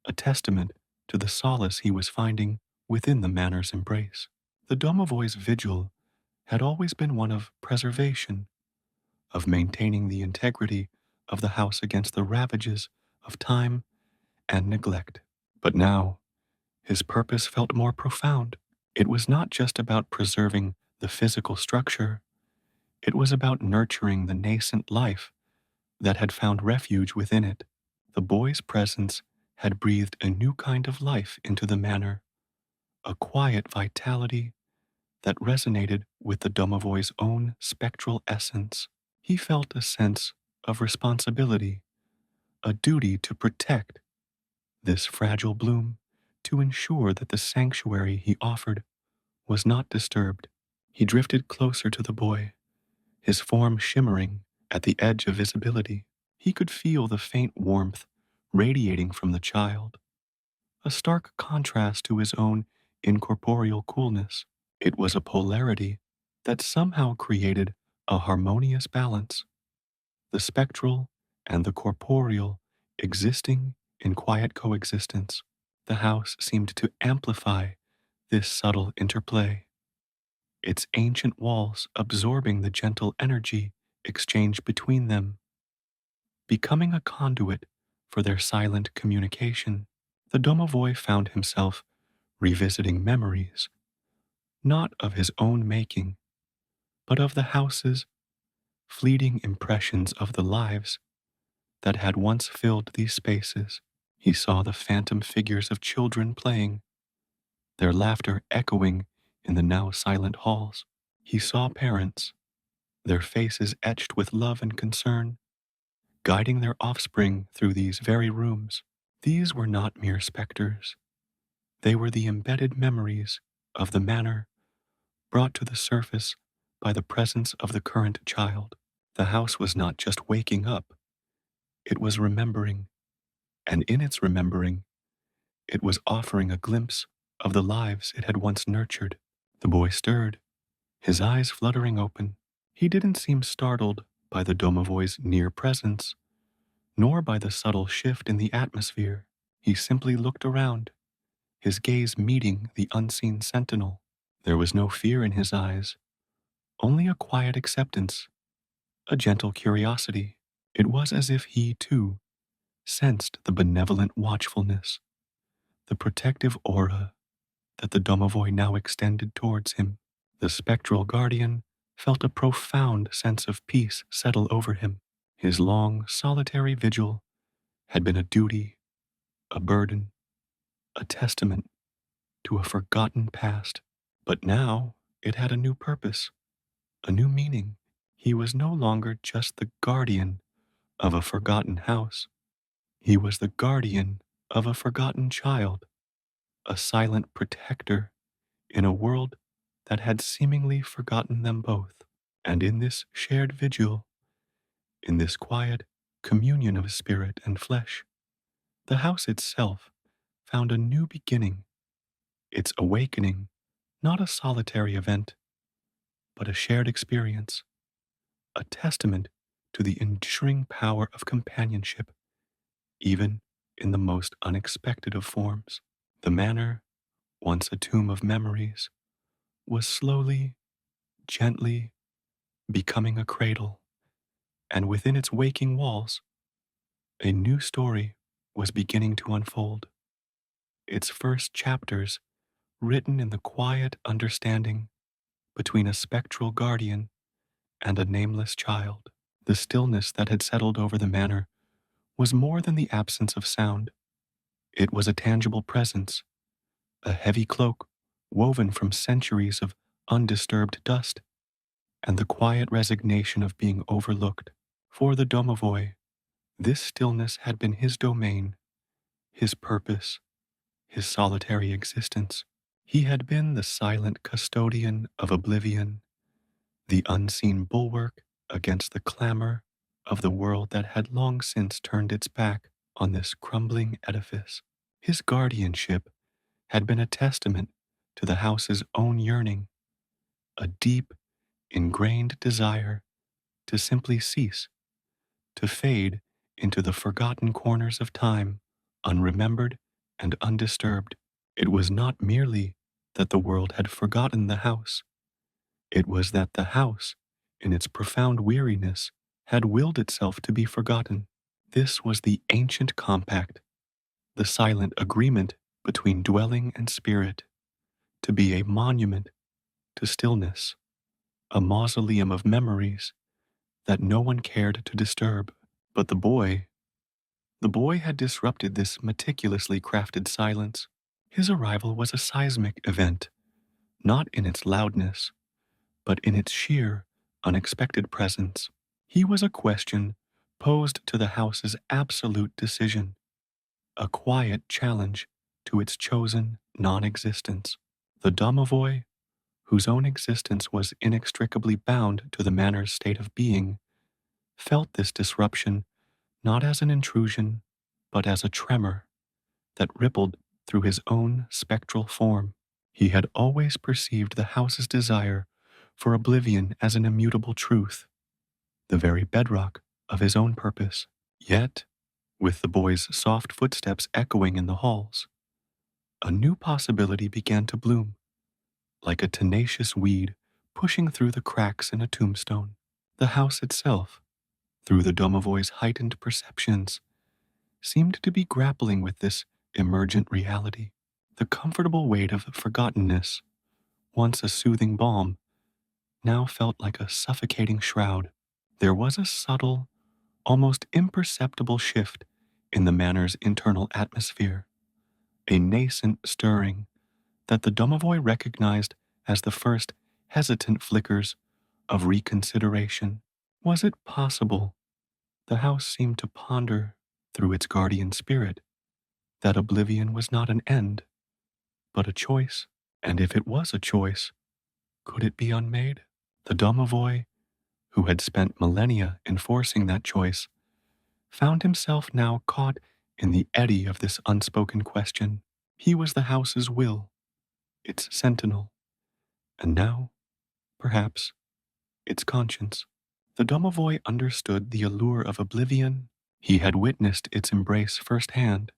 a testament to the solace he was finding within the manor's embrace. The Domovoi's vigil had always been one of preservation, of maintaining the integrity of the house against the ravages of time and neglect. But now, his purpose felt more profound. It was not just about preserving the physical structure, it was about nurturing the nascent life that had found refuge within it. The boy's presence had breathed a new kind of life into the manor, a quiet vitality that resonated with the Domovoi's own spectral essence. He felt a sense of responsibility, a duty to protect this fragile bloom, to ensure that the sanctuary he offered was not disturbed. He drifted closer to the boy, his form shimmering at the edge of visibility. He could feel the faint warmth radiating from the child, a stark contrast to his own incorporeal coolness. It was a polarity that somehow created a harmonious balance, the spectral and the corporeal existing in quiet coexistence. The house seemed to amplify this subtle interplay, its ancient walls absorbing the gentle energy exchanged between them, becoming a conduit for their silent communication. The Domovoi found himself revisiting memories, not of his own making, but of the house's, fleeting impressions of the lives that had once filled these spaces. He saw the phantom figures of children playing, their laughter echoing in the now silent halls. He saw parents, their faces etched with love and concern, guiding their offspring through these very rooms. These were not mere specters. They were the embedded memories of the manor brought to the surface by the presence of the current child. The house was not just waking up, it was remembering, and in its remembering, it was offering a glimpse of the lives it had once nurtured. The boy stirred, his eyes fluttering open. He didn't seem startled by the Domovoi's near presence, nor by the subtle shift in the atmosphere. He simply looked around, his gaze meeting the unseen sentinel. There was no fear in his eyes, only a quiet acceptance, a gentle curiosity. It was as if he, too, sensed the benevolent watchfulness, the protective aura that the Domovoi now extended towards him. The spectral guardian felt a profound sense of peace settle over him. His long, solitary vigil had been a duty, a burden, a testament to a forgotten past. But now it had a new purpose, a new meaning. He was no longer just the guardian of a forgotten house. He was the guardian of a forgotten child, a silent protector in a world that had seemingly forgotten them both. And in this shared vigil, in this quiet communion of spirit and flesh, the house itself found a new beginning, its awakening, not a solitary event, but a shared experience, a testament to the enduring power of companionship, even in the most unexpected of forms. The manor, once a tomb of memories, was slowly, gently becoming a cradle, and within its waking walls, a new story was beginning to unfold, its first chapters written in the quiet understanding between a spectral guardian and a nameless child. The stillness that had settled over the manor was more than the absence of sound. It was a tangible presence, a heavy cloak woven from centuries of undisturbed dust, and the quiet resignation of being overlooked. For the Domovoi, this stillness had been his domain, his purpose, his solitary existence. He had been the silent custodian of oblivion, the unseen bulwark against the clamor of the world that had long since turned its back on this crumbling edifice. His guardianship had been a testament to the house's own yearning, a deep, ingrained desire to simply cease, to fade into the forgotten corners of time, unremembered and undisturbed. It was not merely that the world had forgotten the house. It was that the house, in its profound weariness, had willed itself to be forgotten. This was the ancient compact, the silent agreement between dwelling and spirit, to be a monument to stillness, a mausoleum of memories that no one cared to disturb. But the boy had disrupted this meticulously crafted silence. His arrival was a seismic event, not in its loudness, but in its sheer, unexpected presence. He was a question posed to the house's absolute decision, a quiet challenge to its chosen non-existence. The Domovoi, whose own existence was inextricably bound to the manor's state of being, felt this disruption not as an intrusion, but as a tremor that rippled through his own spectral form. He had always perceived the house's desire for oblivion as an immutable truth, the very bedrock of his own purpose. Yet, with the boy's soft footsteps echoing in the halls, a new possibility began to bloom, like a tenacious weed pushing through the cracks in a tombstone. The house itself, through the Domovoi's heightened perceptions, seemed to be grappling with this emergent reality. The comfortable weight of forgottenness, once a soothing balm, now felt like a suffocating shroud. There was a subtle, almost imperceptible shift in the manor's internal atmosphere, a nascent stirring that the Domovoi recognized as the first hesitant flickers of reconsideration. Was it possible, the house seemed to ponder through its guardian spirit, that oblivion was not an end, but a choice? And if it was a choice, could it be unmade? The Domovoi, who had spent millennia enforcing that choice, found himself now caught in the eddy of this unspoken question. He was the house's will, its sentinel, and now, perhaps, its conscience. The Domovoi understood the allure of oblivion. He had witnessed its embrace firsthand,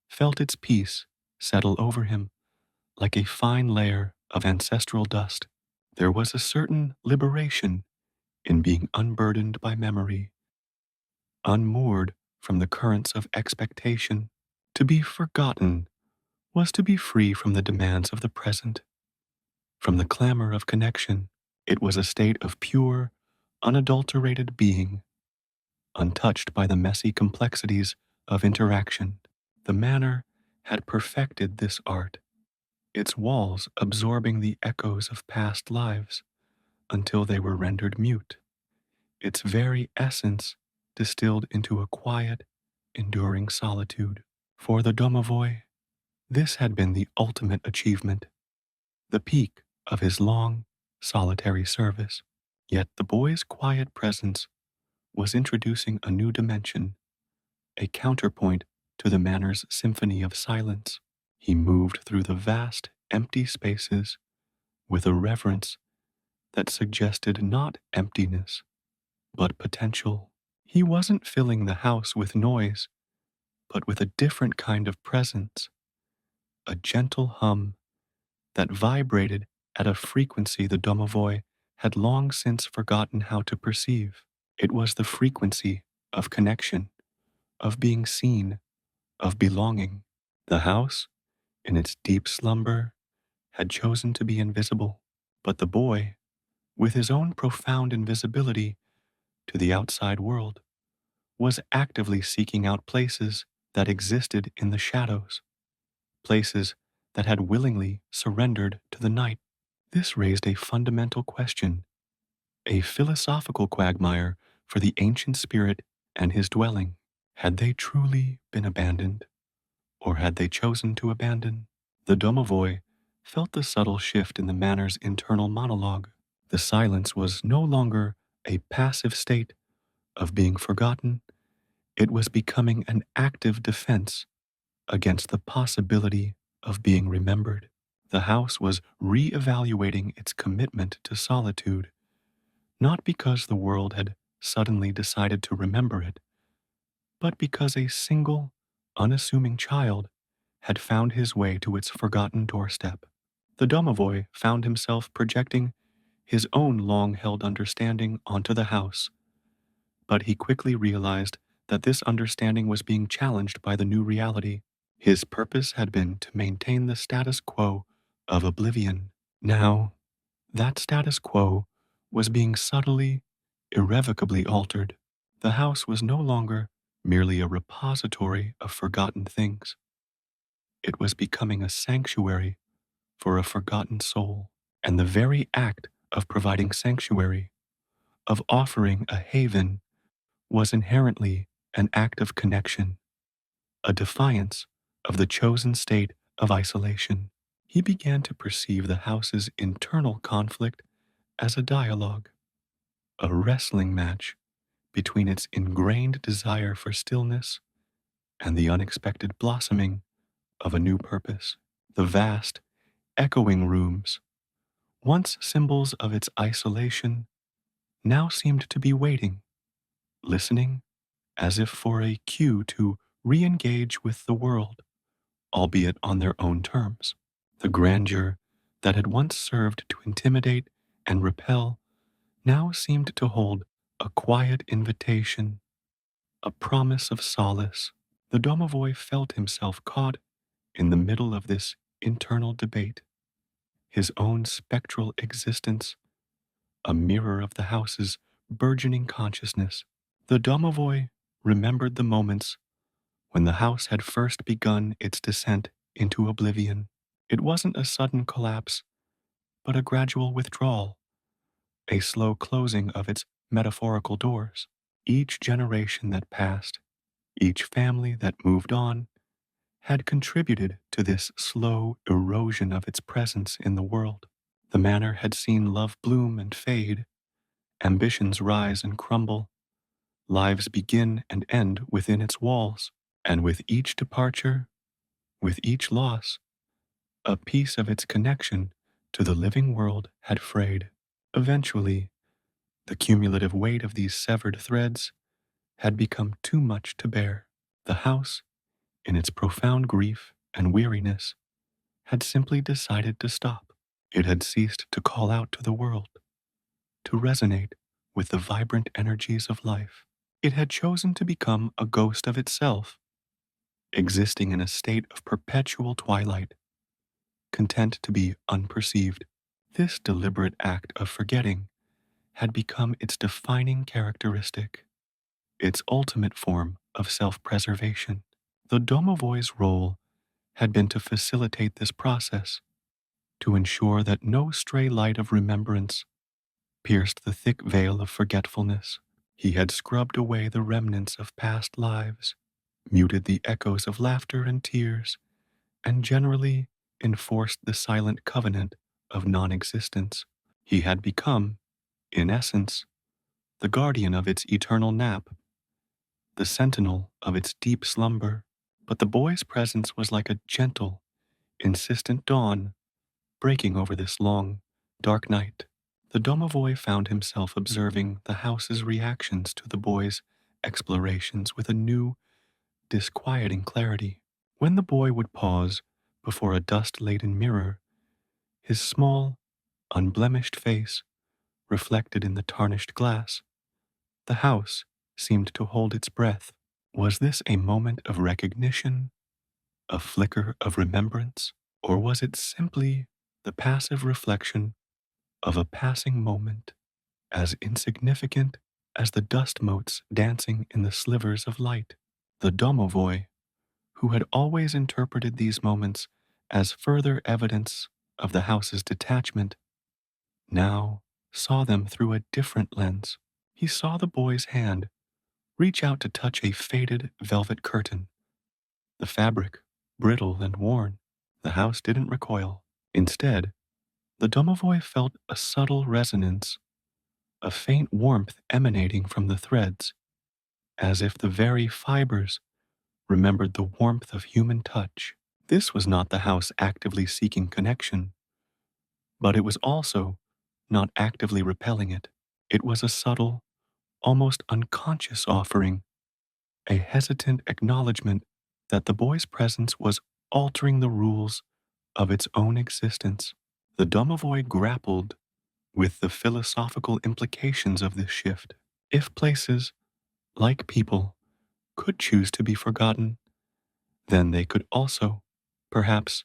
felt its peace settle over him like a fine layer of ancestral dust. There was a certain liberation in being unburdened by memory, unmoored from the currents of expectation. To be forgotten was to be free from the demands of the present, from the clamor of connection. It was a state of pure, unadulterated being, untouched by the messy complexities of interaction. The manor had perfected this art, its walls absorbing the echoes of past lives until they were rendered mute, its very essence distilled into a quiet, enduring solitude. For the Domovoi, this had been the ultimate achievement, the peak of his long, solitary service. Yet the boy's quiet presence was introducing a new dimension, a counterpoint to the manor's symphony of silence. He moved through the vast, empty spaces with a reverence that suggested not emptiness, but potential. He wasn't filling the house with noise, but with a different kind of presence, a gentle hum that vibrated at a frequency the Domovoi had long since forgotten how to perceive. It was the frequency of connection, of being seen, of belonging. The house, in its deep slumber, had chosen to be invisible, but the boy, with his own profound invisibility to the outside world, was actively seeking out places that existed in the shadows, places that had willingly surrendered to the night. This raised a fundamental question, a philosophical quagmire for the ancient spirit and his dwelling. Had they truly been abandoned, or had they chosen to abandon? The Domovoi felt the subtle shift in the manor's internal monologue. The silence was no longer a passive state of being forgotten. It was becoming an active defense against the possibility of being remembered. The house was re-evaluating its commitment to solitude, not because the world had suddenly decided to remember it, but because a single, unassuming child had found his way to its forgotten doorstep. The Domovoi found himself projecting his own long-held understanding onto the house, but he quickly realized that this understanding was being challenged by the new reality. His purpose had been to maintain the status quo of oblivion. Now, that status quo was being subtly, irrevocably altered. The house was no longer merely a repository of forgotten things. It was becoming a sanctuary for a forgotten soul. And the very act of providing sanctuary, of offering a haven, was inherently an act of connection, a defiance of the chosen state of isolation. He began to perceive the house's internal conflict as a dialogue, a wrestling match between its ingrained desire for stillness and the unexpected blossoming of a new purpose. The vast, echoing rooms, once symbols of its isolation, now seemed to be waiting, listening, as if for a cue to re engage with the world, albeit on their own terms. The grandeur that had once served to intimidate and repel now seemed to hold a quiet invitation, a promise of solace. The Domovoi felt himself caught in the middle of this internal debate, his own spectral existence, a mirror of the house's burgeoning consciousness. The Domovoi remembered the moments when the house had first begun its descent into oblivion. It wasn't a sudden collapse, but a gradual withdrawal, a slow closing of its metaphorical doors. Each generation that passed, each family that moved on, had contributed to this slow erosion of its presence in the world. The manor had seen love bloom and fade, ambitions rise and crumble, lives begin and end within its walls, and with each departure, with each loss, a piece of its connection to the living world had frayed. Eventually, the cumulative weight of these severed threads had become too much to bear. The house, in its profound grief and weariness, had simply decided to stop. It had ceased to call out to the world, to resonate with the vibrant energies of life. It had chosen to become a ghost of itself, existing in a state of perpetual twilight, content to be unperceived. This deliberate act of forgetting had become its defining characteristic, its ultimate form of self-preservation. The Domovoi's role had been to facilitate this process, to ensure that no stray light of remembrance pierced the thick veil of forgetfulness. He had scrubbed away the remnants of past lives, muted the echoes of laughter and tears, and generally enforced the silent covenant of non-existence. He had become, in essence, the guardian of its eternal nap, the sentinel of its deep slumber. But the boy's presence was like a gentle, insistent dawn breaking over this long, dark night. The Domovoi found himself observing the house's reactions to the boy's explorations with a new, disquieting clarity. When the boy would pause before a dust-laden mirror, his small, unblemished face reflected in the tarnished glass, the house seemed to hold its breath. Was this a moment of recognition, a flicker of remembrance, or was it simply the passive reflection of a passing moment, as insignificant as the dust motes dancing in the slivers of light? The Domovoi, who had always interpreted these moments as further evidence of the house's detachment, now saw them through a different lens. He saw the boy's hand reach out to touch a faded velvet curtain, the fabric brittle and worn. The house didn't recoil. Instead, the Domovoi felt a subtle resonance, a faint warmth emanating from the threads, as if the very fibers remembered the warmth of human touch. This was not the house actively seeking connection, but it was also not actively repelling it. It was a subtle, almost unconscious offering, a hesitant acknowledgement that the boy's presence was altering the rules of its own existence. The Domovoi grappled with the philosophical implications of this shift. If places, like people, could choose to be forgotten, then they could also, perhaps,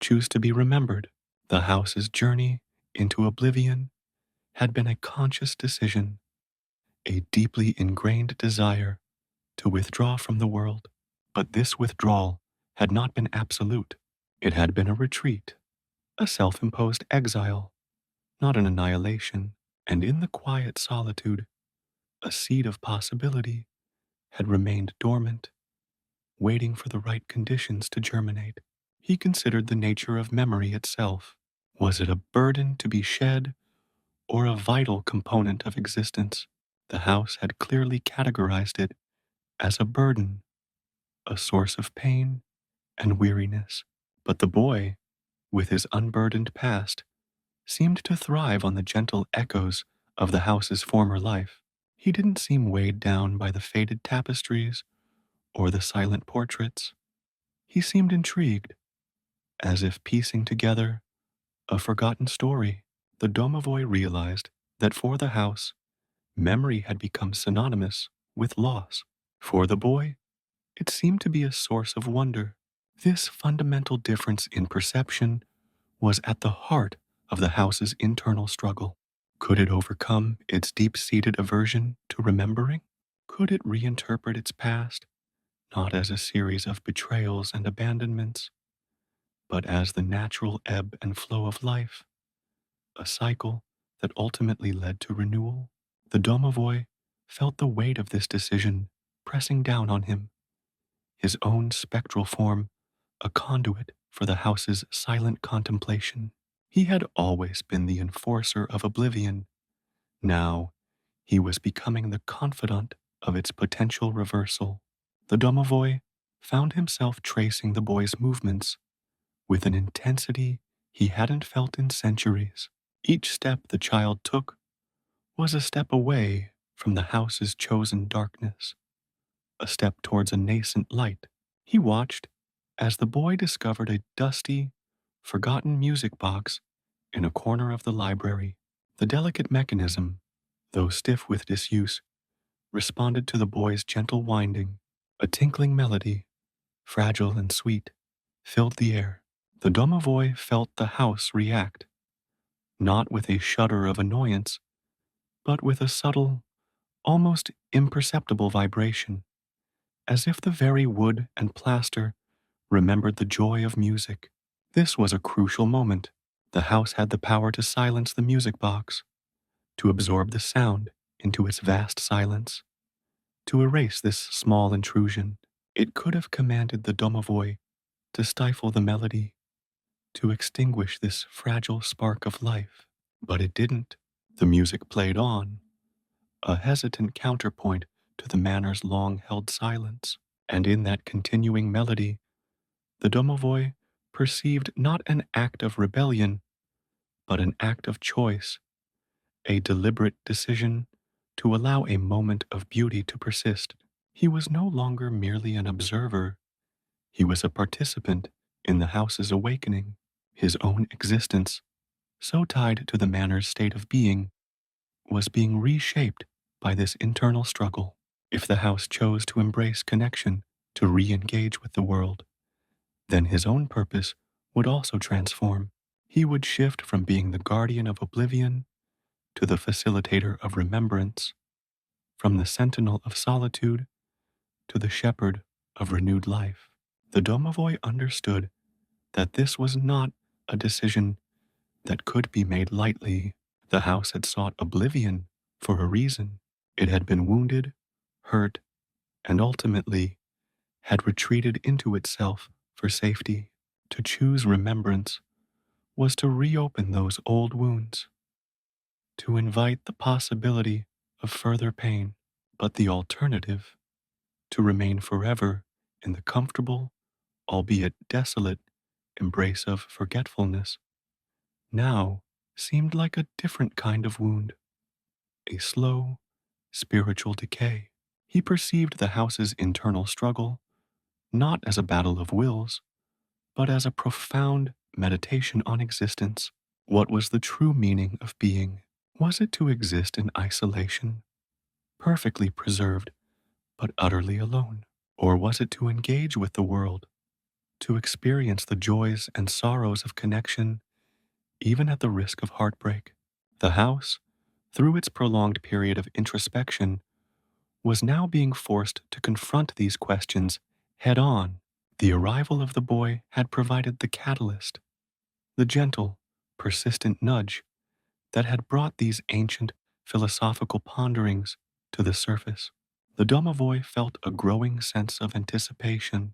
choose to be remembered. The house's journey into oblivion had been a conscious decision, a deeply ingrained desire to withdraw from the world. But this withdrawal had not been absolute. It had been a retreat, a self-imposed exile, not an annihilation. And in the quiet solitude, a seed of possibility had remained dormant, waiting for the right conditions to germinate. He considered the nature of memory itself. Was it a burden to be shed, or a vital component of existence? The house had clearly categorized it as a burden, a source of pain and weariness. But the boy, with his unburdened past, seemed to thrive on the gentle echoes of the house's former life. He didn't seem weighed down by the faded tapestries or the silent portraits. He seemed intrigued, as if piecing together a forgotten story. The Domovoi realized that for the house, memory had become synonymous with loss. For the boy, it seemed to be a source of wonder. This fundamental difference in perception was at the heart of the house's internal struggle. Could it overcome its deep-seated aversion to remembering? Could it reinterpret its past, not as a series of betrayals and abandonments, but as the natural ebb and flow of life, a cycle that ultimately led to renewal? The Domovoi felt the weight of this decision pressing down on him, his own spectral form a conduit for the house's silent contemplation. He had always been the enforcer of oblivion. Now, he was becoming the confidant of its potential reversal. The Domovoi found himself tracing the boy's movements with an intensity he hadn't felt in centuries. Each step the child took was a step away from the house's chosen darkness, a step towards a nascent light. He watched as the boy discovered a dusty, forgotten music box in a corner of the library. The delicate mechanism, though stiff with disuse, responded to the boy's gentle winding. A tinkling melody, fragile and sweet, filled the air. The Domovoi felt the house react, not with a shudder of annoyance, but with a subtle, almost imperceptible vibration, as if the very wood and plaster remembered the joy of music. This was a crucial moment. The house had the power to silence the music box, to absorb the sound into its vast silence, to erase this small intrusion. It could have commanded the Domovoi to stifle the melody, to extinguish this fragile spark of life. But it didn't. The music played on, a hesitant counterpoint to the manor's long-held silence. And in that continuing melody, the Domovoi perceived not an act of rebellion, but an act of choice, a deliberate decision to allow a moment of beauty to persist. He was no longer merely an observer, he was a participant in the house's awakening. His own existence, so tied to the manor's state of being, was being reshaped by this internal struggle. If the house chose to embrace connection, to re-engage with the world, then his own purpose would also transform. He would shift from being the guardian of oblivion to the facilitator of remembrance, from the sentinel of solitude to the shepherd of renewed life. The Domovoi understood that this was not a decision that could be made lightly. The house had sought oblivion for a reason. It had been wounded, hurt, and ultimately had retreated into itself for safety. To choose remembrance was to reopen those old wounds, to invite the possibility of further pain. But the alternative, to remain forever in the comfortable, albeit desolate, embrace of forgetfulness, now seemed like a different kind of wound, a slow, spiritual decay. He perceived the house's internal struggle not as a battle of wills, but as a profound meditation on existence. What was the true meaning of being? Was it to exist in isolation, perfectly preserved, but utterly alone? Or was it to engage with the world, to experience the joys and sorrows of connection, even at the risk of heartbreak? The house, through its prolonged period of introspection, was now being forced to confront these questions head on. The arrival of the boy had provided the catalyst, the gentle, persistent nudge that had brought these ancient philosophical ponderings to the surface. The Domovoi felt a growing sense of anticipation,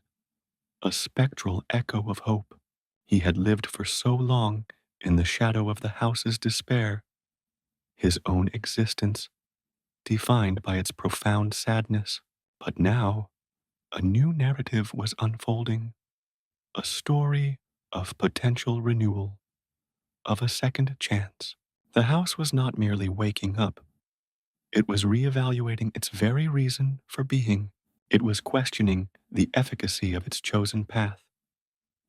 a spectral echo of hope. He had lived for so long in the shadow of the house's despair, his own existence defined by its profound sadness. But now, a new narrative was unfolding, a story of potential renewal, of a second chance. The house was not merely waking up, it was reevaluating its very reason for being. It was questioning the efficacy of its chosen path,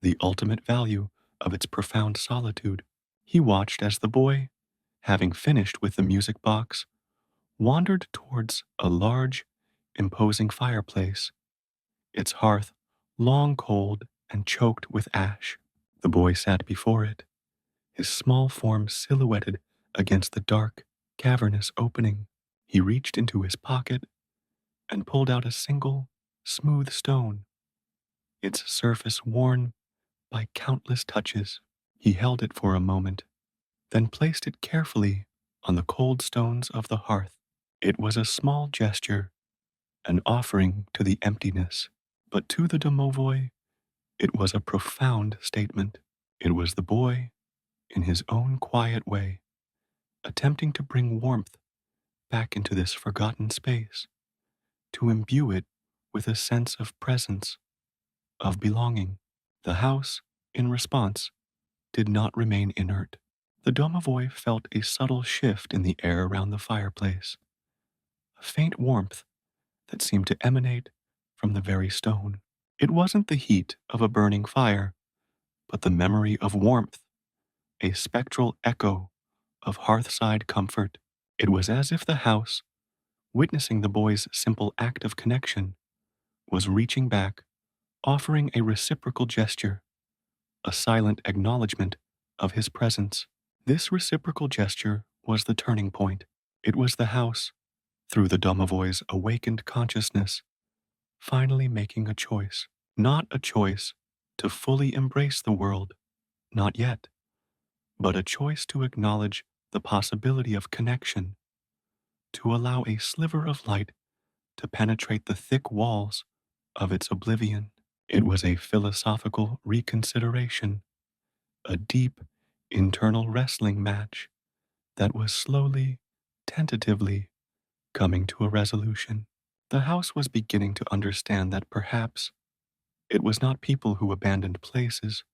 the ultimate value of its profound solitude. He watched as the boy, having finished with the music box, wandered towards a large, imposing fireplace, its hearth long cold and choked with ash. The boy sat before it, his small form silhouetted against the dark, cavernous opening. He reached into his pocket and pulled out a single, smooth stone, its surface worn by countless touches. He held it for a moment, then placed it carefully on the cold stones of the hearth. It was a small gesture, an offering to the emptiness, but to the Domovoi, it was a profound statement. It was the boy, in his own quiet way, attempting to bring warmth back into this forgotten space, to imbue it with a sense of presence, of belonging. The house, in response, did not remain inert. The Domovoi felt a subtle shift in the air around the fireplace, a faint warmth that seemed to emanate from the very stone. It wasn't the heat of a burning fire, but the memory of warmth, a spectral echo of hearthside comfort. It was as if the house, witnessing the boy's simple act of connection, was reaching back, offering a reciprocal gesture, a silent acknowledgement of his presence. This reciprocal gesture was the turning point. It was the house, through the Domovoi's awakened consciousness, finally making a choice. Not a choice to fully embrace the world, not yet, but a choice to acknowledge the possibility of connection, to allow a sliver of light to penetrate the thick walls of its oblivion. It was a philosophical reconsideration, a deep internal wrestling match that was slowly, tentatively coming to a resolution. The house was beginning to understand that perhaps it was not people who abandoned places,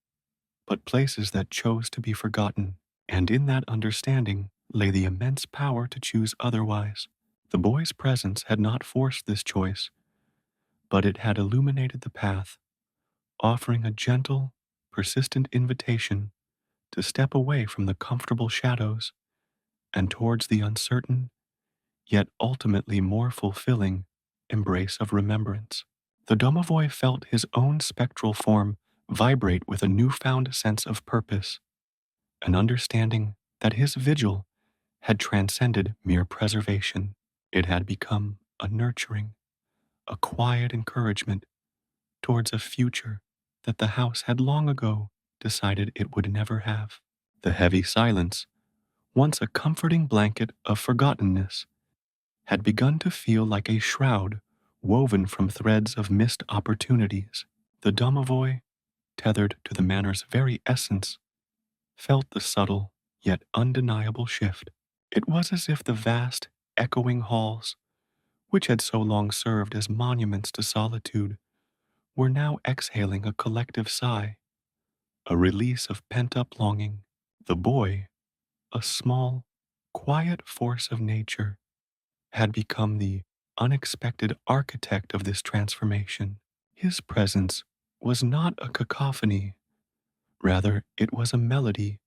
but places that chose to be forgotten. And in that understanding lay the immense power to choose otherwise. The boy's presence had not forced this choice, but it had illuminated the path, offering a gentle, persistent invitation to step away from the comfortable shadows and towards the uncertain, yet ultimately more fulfilling, embrace of remembrance. The Domovoi felt his own spectral form vibrate with a newfound sense of purpose, an understanding that his vigil had transcended mere preservation. It had become a nurturing, a quiet encouragement towards a future that the house had long ago decided it would never have. The heavy silence, once a comforting blanket of forgottenness, had begun to feel like a shroud woven from threads of missed opportunities. The Domovoi, tethered to the manor's very essence, felt the subtle yet undeniable shift. It was as if the vast, echoing halls, which had so long served as monuments to solitude, were now exhaling a collective sigh, a release of pent-up longing. The boy, a small, quiet force of nature, had become the unexpected architect of this transformation. His presence was not a cacophony, rather, it was a melody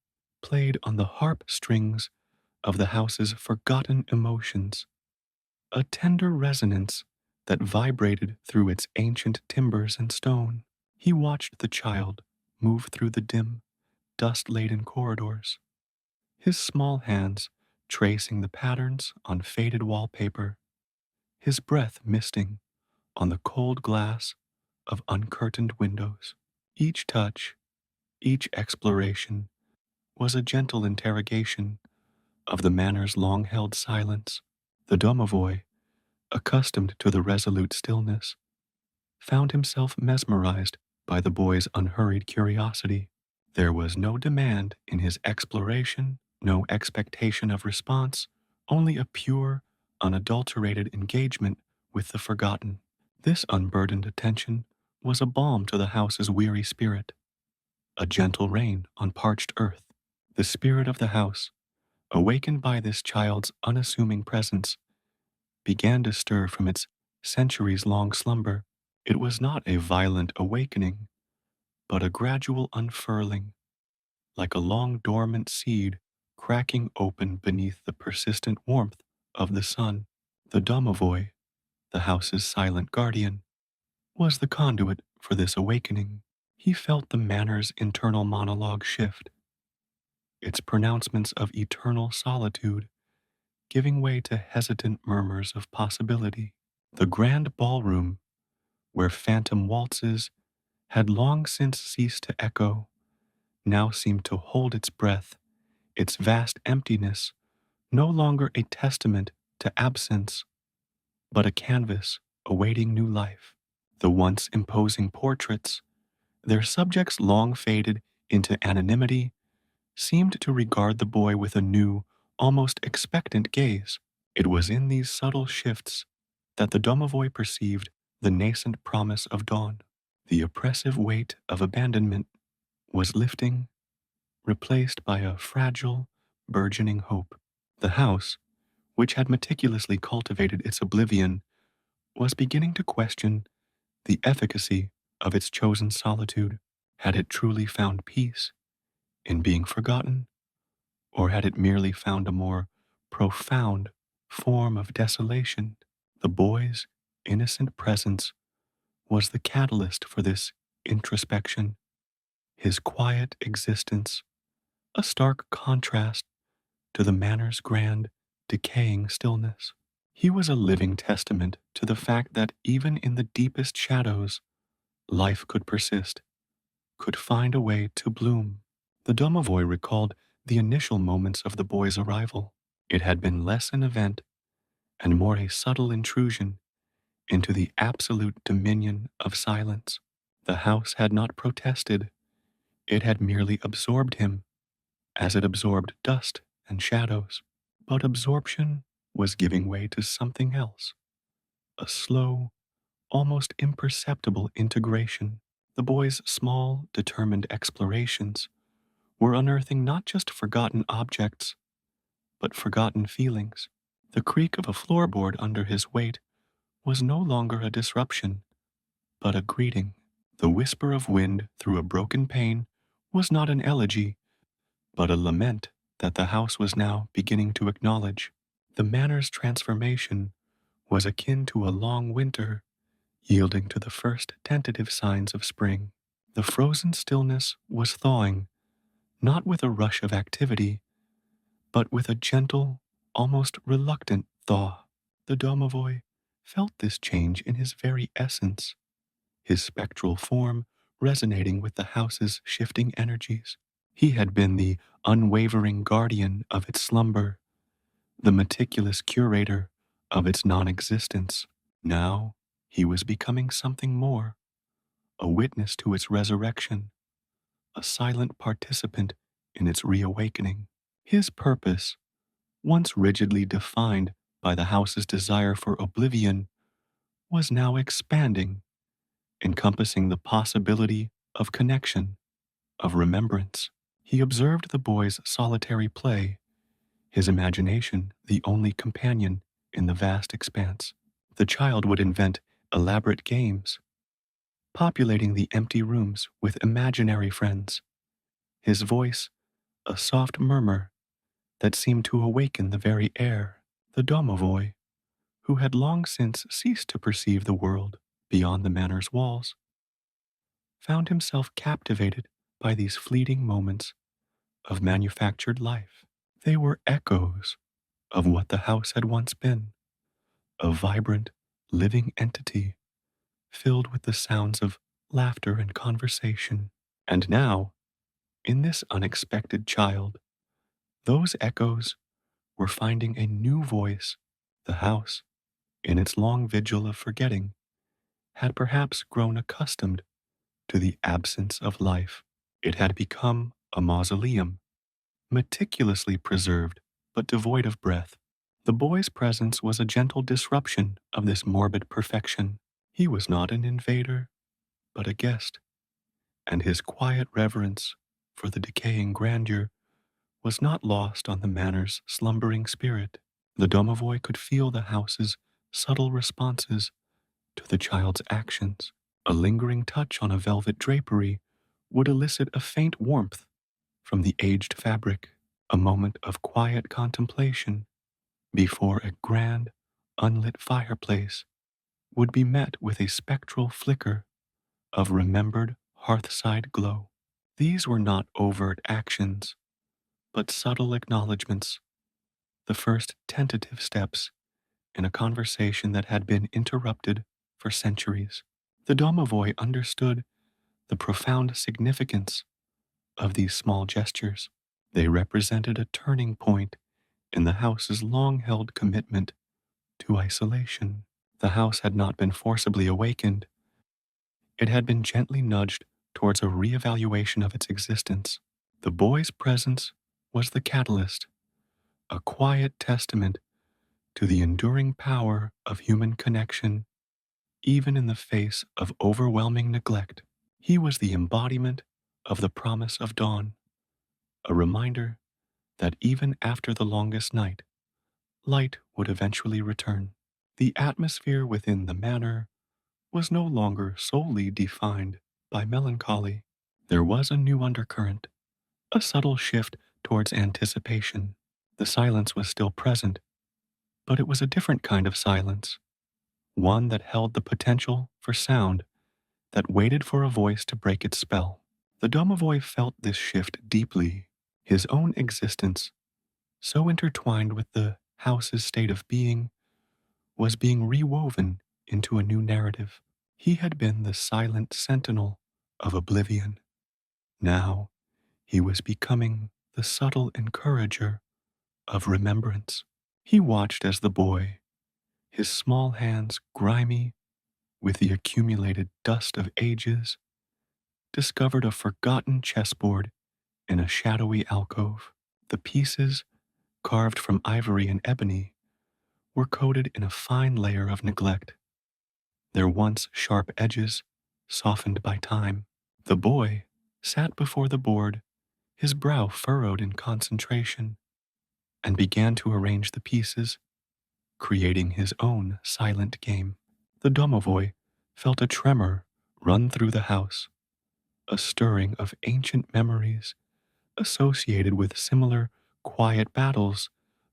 played on the harp strings of the house's forgotten emotions, a tender resonance that vibrated through its ancient timbers and stone. He watched the child move through the dim, dust-laden corridors, his small hands tracing the patterns on faded wallpaper, his breath misting on the cold glass of uncurtained windows. Each touch, each exploration, was a gentle interrogation of the manor's long-held silence. The Domovoi, accustomed to the resolute stillness, found himself mesmerized by the boy's unhurried curiosity. There was no demand in his exploration, no expectation of response, only a pure, unadulterated engagement with the forgotten. This unburdened attention was a balm to the house's weary spirit, a gentle rain on parched earth. The spirit of the house, awakened by this child's unassuming presence, began to stir from its centuries-long slumber. It was not a violent awakening, but a gradual unfurling, like a long-dormant seed cracking open beneath the persistent warmth of the sun. The Domovoi, the house's silent guardian, was the conduit for this awakening. He felt the manor's internal monologue shift, its pronouncements of eternal solitude giving way to hesitant murmurs of possibility. The grand ballroom, where phantom waltzes had long since ceased to echo, now seemed to hold its breath, its vast emptiness no longer a testament to absence, but a canvas awaiting new life. The once imposing portraits, their subjects long faded into anonymity, seemed to regard the boy with a new, almost expectant gaze. It was in these subtle shifts that the Domovoi perceived the nascent promise of dawn. The oppressive weight of abandonment was lifting, replaced by a fragile, burgeoning hope. The house, which had meticulously cultivated its oblivion, was beginning to question the efficacy of its chosen solitude. Had it truly found peace in being forgotten, or had it merely found a more profound form of desolation? The boy's innocent presence was the catalyst for this introspection, his quiet existence, a stark contrast to the manor's grand, decaying stillness. He was a living testament to the fact that even in the deepest shadows, life could persist, could find a way to bloom. The Domovoi recalled the initial moments of the boy's arrival. It had been less an event and more a subtle intrusion into the absolute dominion of silence. The house had not protested, it had merely absorbed him, as it absorbed dust and shadows. But absorption was giving way to something else, a slow, almost imperceptible integration. The boy's small, determined explorations were unearthing not just forgotten objects, but forgotten feelings. The creak of a floorboard under his weight was no longer a disruption, but a greeting. The whisper of wind through a broken pane was not an elegy, but a lament that the house was now beginning to acknowledge. The manor's transformation was akin to a long winter, yielding to the first tentative signs of spring. The frozen stillness was thawing, not with a rush of activity, but with a gentle, almost reluctant thaw. The Domovoi felt this change in his very essence, his spectral form resonating with the house's shifting energies. He had been the unwavering guardian of its slumber, the meticulous curator of its non-existence. Now he was becoming something more, a witness to its resurrection, a silent participant in its reawakening. His purpose, once rigidly defined by the house's desire for oblivion, was now expanding, encompassing the possibility of connection, of remembrance. He observed the boy's solitary play, his imagination the only companion in the vast expanse. The child would invent elaborate games, populating the empty rooms with imaginary friends, his voice a soft murmur that seemed to awaken the very air. The Domovoi, who had long since ceased to perceive the world beyond the manor's walls, found himself captivated by these fleeting moments of manufactured life. They were echoes of what the house had once been, a vibrant, living entity filled with the sounds of laughter and conversation. And now, in this unexpected child, those echoes were finding a new voice. The house, in its long vigil of forgetting, had perhaps grown accustomed to the absence of life. It had become a mausoleum, meticulously preserved but devoid of breath. The boy's presence was a gentle disruption of this morbid perfection. He was not an invader, but a guest, and his quiet reverence for the decaying grandeur was not lost on the manor's slumbering spirit. The domovoi could feel the house's subtle responses to the child's actions. A lingering touch on a velvet drapery would elicit a faint warmth from the aged fabric, a moment of quiet contemplation before a grand, unlit fireplace would be met with a spectral flicker of remembered hearthside glow. These were not overt actions, but subtle acknowledgments, the first tentative steps in a conversation that had been interrupted for centuries. The domovoi understood the profound significance of these small gestures. They represented a turning point in the house's long-held commitment to isolation. The house had not been forcibly awakened. It had been gently nudged towards a reevaluation of its existence. The boy's presence was the catalyst, a quiet testament to the enduring power of human connection, even in the face of overwhelming neglect. He was the embodiment of the promise of dawn, a reminder that even after the longest night, light would eventually return. The atmosphere within the manor was no longer solely defined by melancholy. There was a new undercurrent, a subtle shift towards anticipation. The silence was still present, but it was a different kind of silence, one that held the potential for sound that waited for a voice to break its spell. The domovoi felt this shift deeply. His own existence, so intertwined with the house's state of being, was being rewoven into a new narrative. He had been the silent sentinel of oblivion. Now he was becoming the subtle encourager of remembrance. He watched as the boy, his small hands grimy with the accumulated dust of ages, discovered a forgotten chessboard in a shadowy alcove. The pieces, carved from ivory and ebony, were coated in a fine layer of neglect, their once sharp edges softened by time. The boy sat before the board, his brow furrowed in concentration, and began to arrange the pieces, creating his own silent game. The domovoi felt a tremor run through the house, a stirring of ancient memories associated with similar quiet battles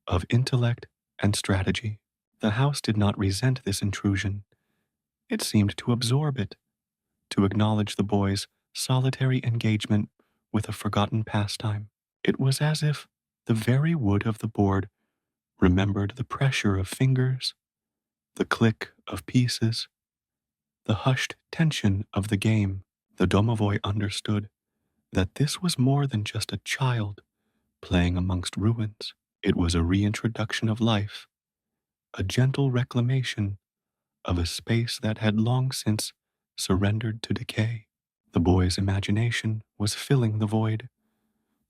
of intellect and strategy. The house did not resent this intrusion. It seemed to absorb it, to acknowledge the boy's solitary engagement with a forgotten pastime. It was as if the very wood of the board remembered the pressure of fingers, the click of pieces, the hushed tension of the game. The domovoi understood that this was more than just a child playing amongst ruins. It was a reintroduction of life, a gentle reclamation of a space that had long since surrendered to decay. The boy's imagination was filling the void,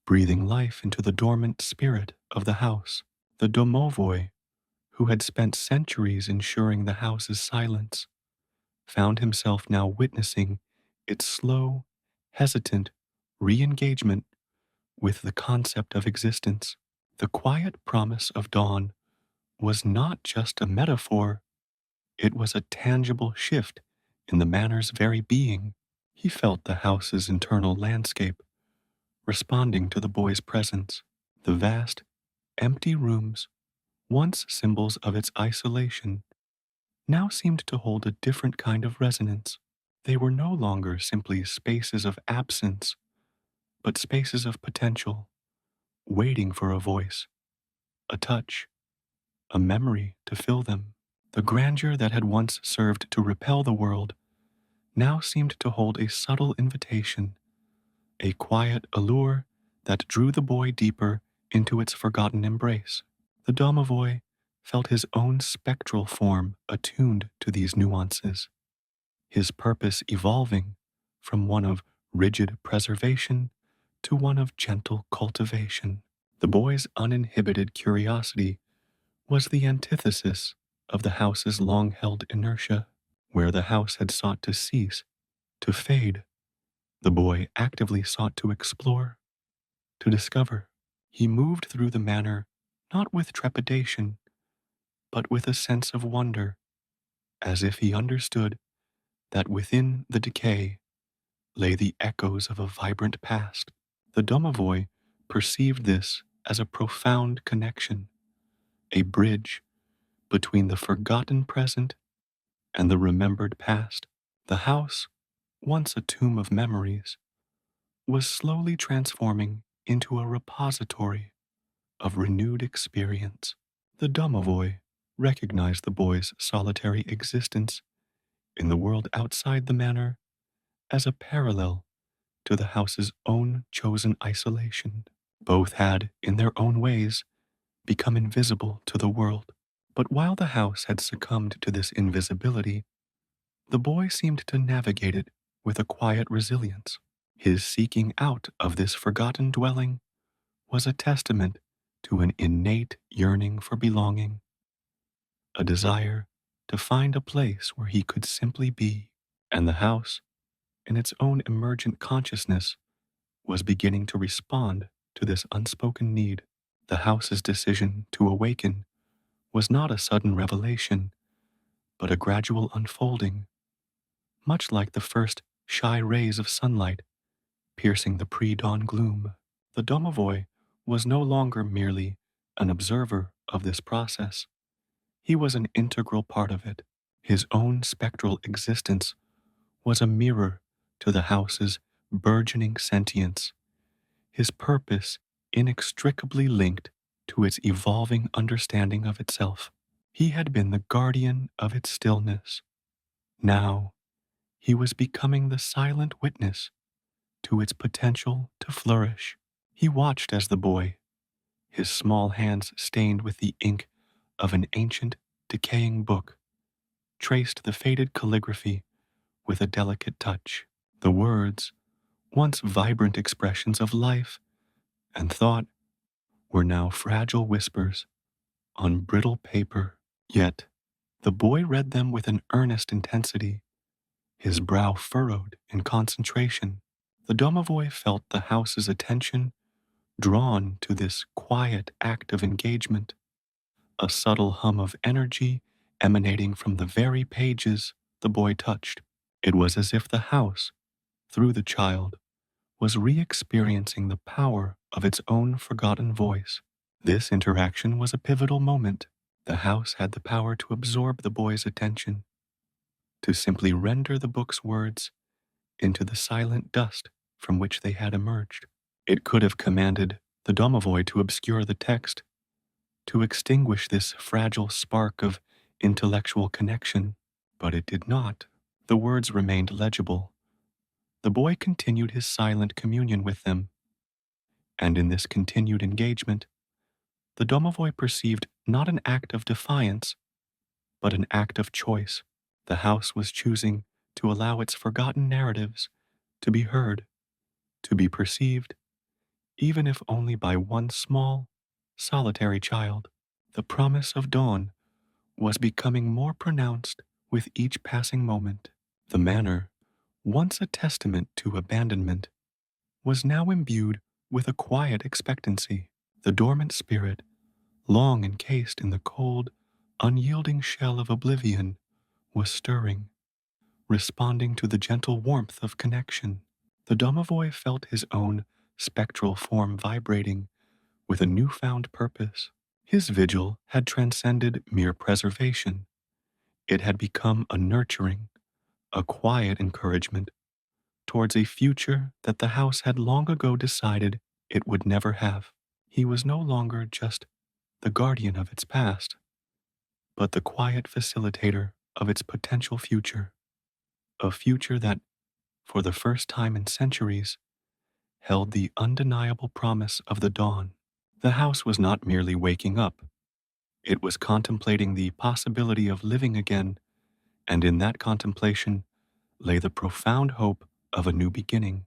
breathing life into the dormant spirit of the house. The domovoi, who had spent centuries ensuring the house's silence, found himself now witnessing its slow, hesitant re-engagement with the concept of existence. The quiet promise of dawn was not just a metaphor, it was a tangible shift in the manor's very being. He felt the house's internal landscape responding to the boy's presence. The vast, empty rooms, once symbols of its isolation, now seemed to hold a different kind of resonance. They were no longer simply spaces of absence, but spaces of potential, waiting for a voice, a touch, a memory to fill them. The grandeur that had once served to repel the world now seemed to hold a subtle invitation, a quiet allure that drew the boy deeper into its forgotten embrace. The Domovoi felt his own spectral form attuned to these nuances, his purpose evolving from one of rigid preservation to one of gentle cultivation. The boy's uninhibited curiosity was the antithesis of the house's long-held inertia. Where the house had sought to cease, to fade, the boy actively sought to explore, to discover. He moved through the manor not with trepidation, but with a sense of wonder, as if he understood that within the decay lay the echoes of a vibrant past. The Domovoi perceived this as a profound connection, a bridge between the forgotten present and the remembered past. The house, once a tomb of memories, was slowly transforming into a repository of renewed experience. The Domovoi recognized the boy's solitary existence in the world outside the manor as a parallel to the house's own chosen isolation. Both had, in their own ways, become invisible to the world. But while the house had succumbed to this invisibility, the boy seemed to navigate it with a quiet resilience. His seeking out of this forgotten dwelling was a testament to an innate yearning for belonging, a desire to find a place where he could simply be. And the house, in its own emergent consciousness, was beginning to respond to this unspoken need. The house's decision to awaken was not a sudden revelation, but a gradual unfolding, much like the first shy rays of sunlight piercing the pre-dawn gloom. The Domovoi was no longer merely an observer of this process. He was an integral part of it. His own spectral existence was a mirror to the house's burgeoning sentience, his purpose inextricably linked to its evolving understanding of itself. He had been the guardian of its stillness. Now, he was becoming the silent witness to its potential to flourish. He watched as the boy, his small hands stained with the ink of an ancient, decaying book, traced the faded calligraphy with a delicate touch. The words, once vibrant expressions of life and thought, were now fragile whispers on brittle paper. Yet, the boy read them with an earnest intensity, his brow furrowed in concentration. The Domovoi felt the house's attention drawn to this quiet act of engagement, a subtle hum of energy emanating from the very pages the boy touched. It was as if the house, through the child, was re-experiencing the power of its own forgotten voice. This interaction was a pivotal moment. The house had the power to absorb the boy's attention, to simply render the book's words into the silent dust from which they had emerged. It could have commanded the Domovoi to obscure the text, to extinguish this fragile spark of intellectual connection, but it did not. The words remained legible. The boy continued his silent communion with them, and in this continued engagement, the Domovoi perceived not an act of defiance, but an act of choice. The house was choosing to allow its forgotten narratives to be heard, to be perceived, even if only by one small, solitary child. The promise of dawn was becoming more pronounced with each passing moment. The manor, once a testament to abandonment, was now imbued with a quiet expectancy. The dormant spirit, long encased in the cold, unyielding shell of oblivion, was stirring, responding to the gentle warmth of connection. The Domovoi felt his own spectral form vibrating with a newfound purpose. His vigil had transcended mere preservation. It had become a nurturing, a quiet encouragement towards a future that the house had long ago decided it would never have. He was no longer just the guardian of its past, but the quiet facilitator of its potential future, a future that, for the first time in centuries, held the undeniable promise of the dawn. The house was not merely waking up, it was contemplating the possibility of living again, and in that contemplation lay the profound hope of a new beginning.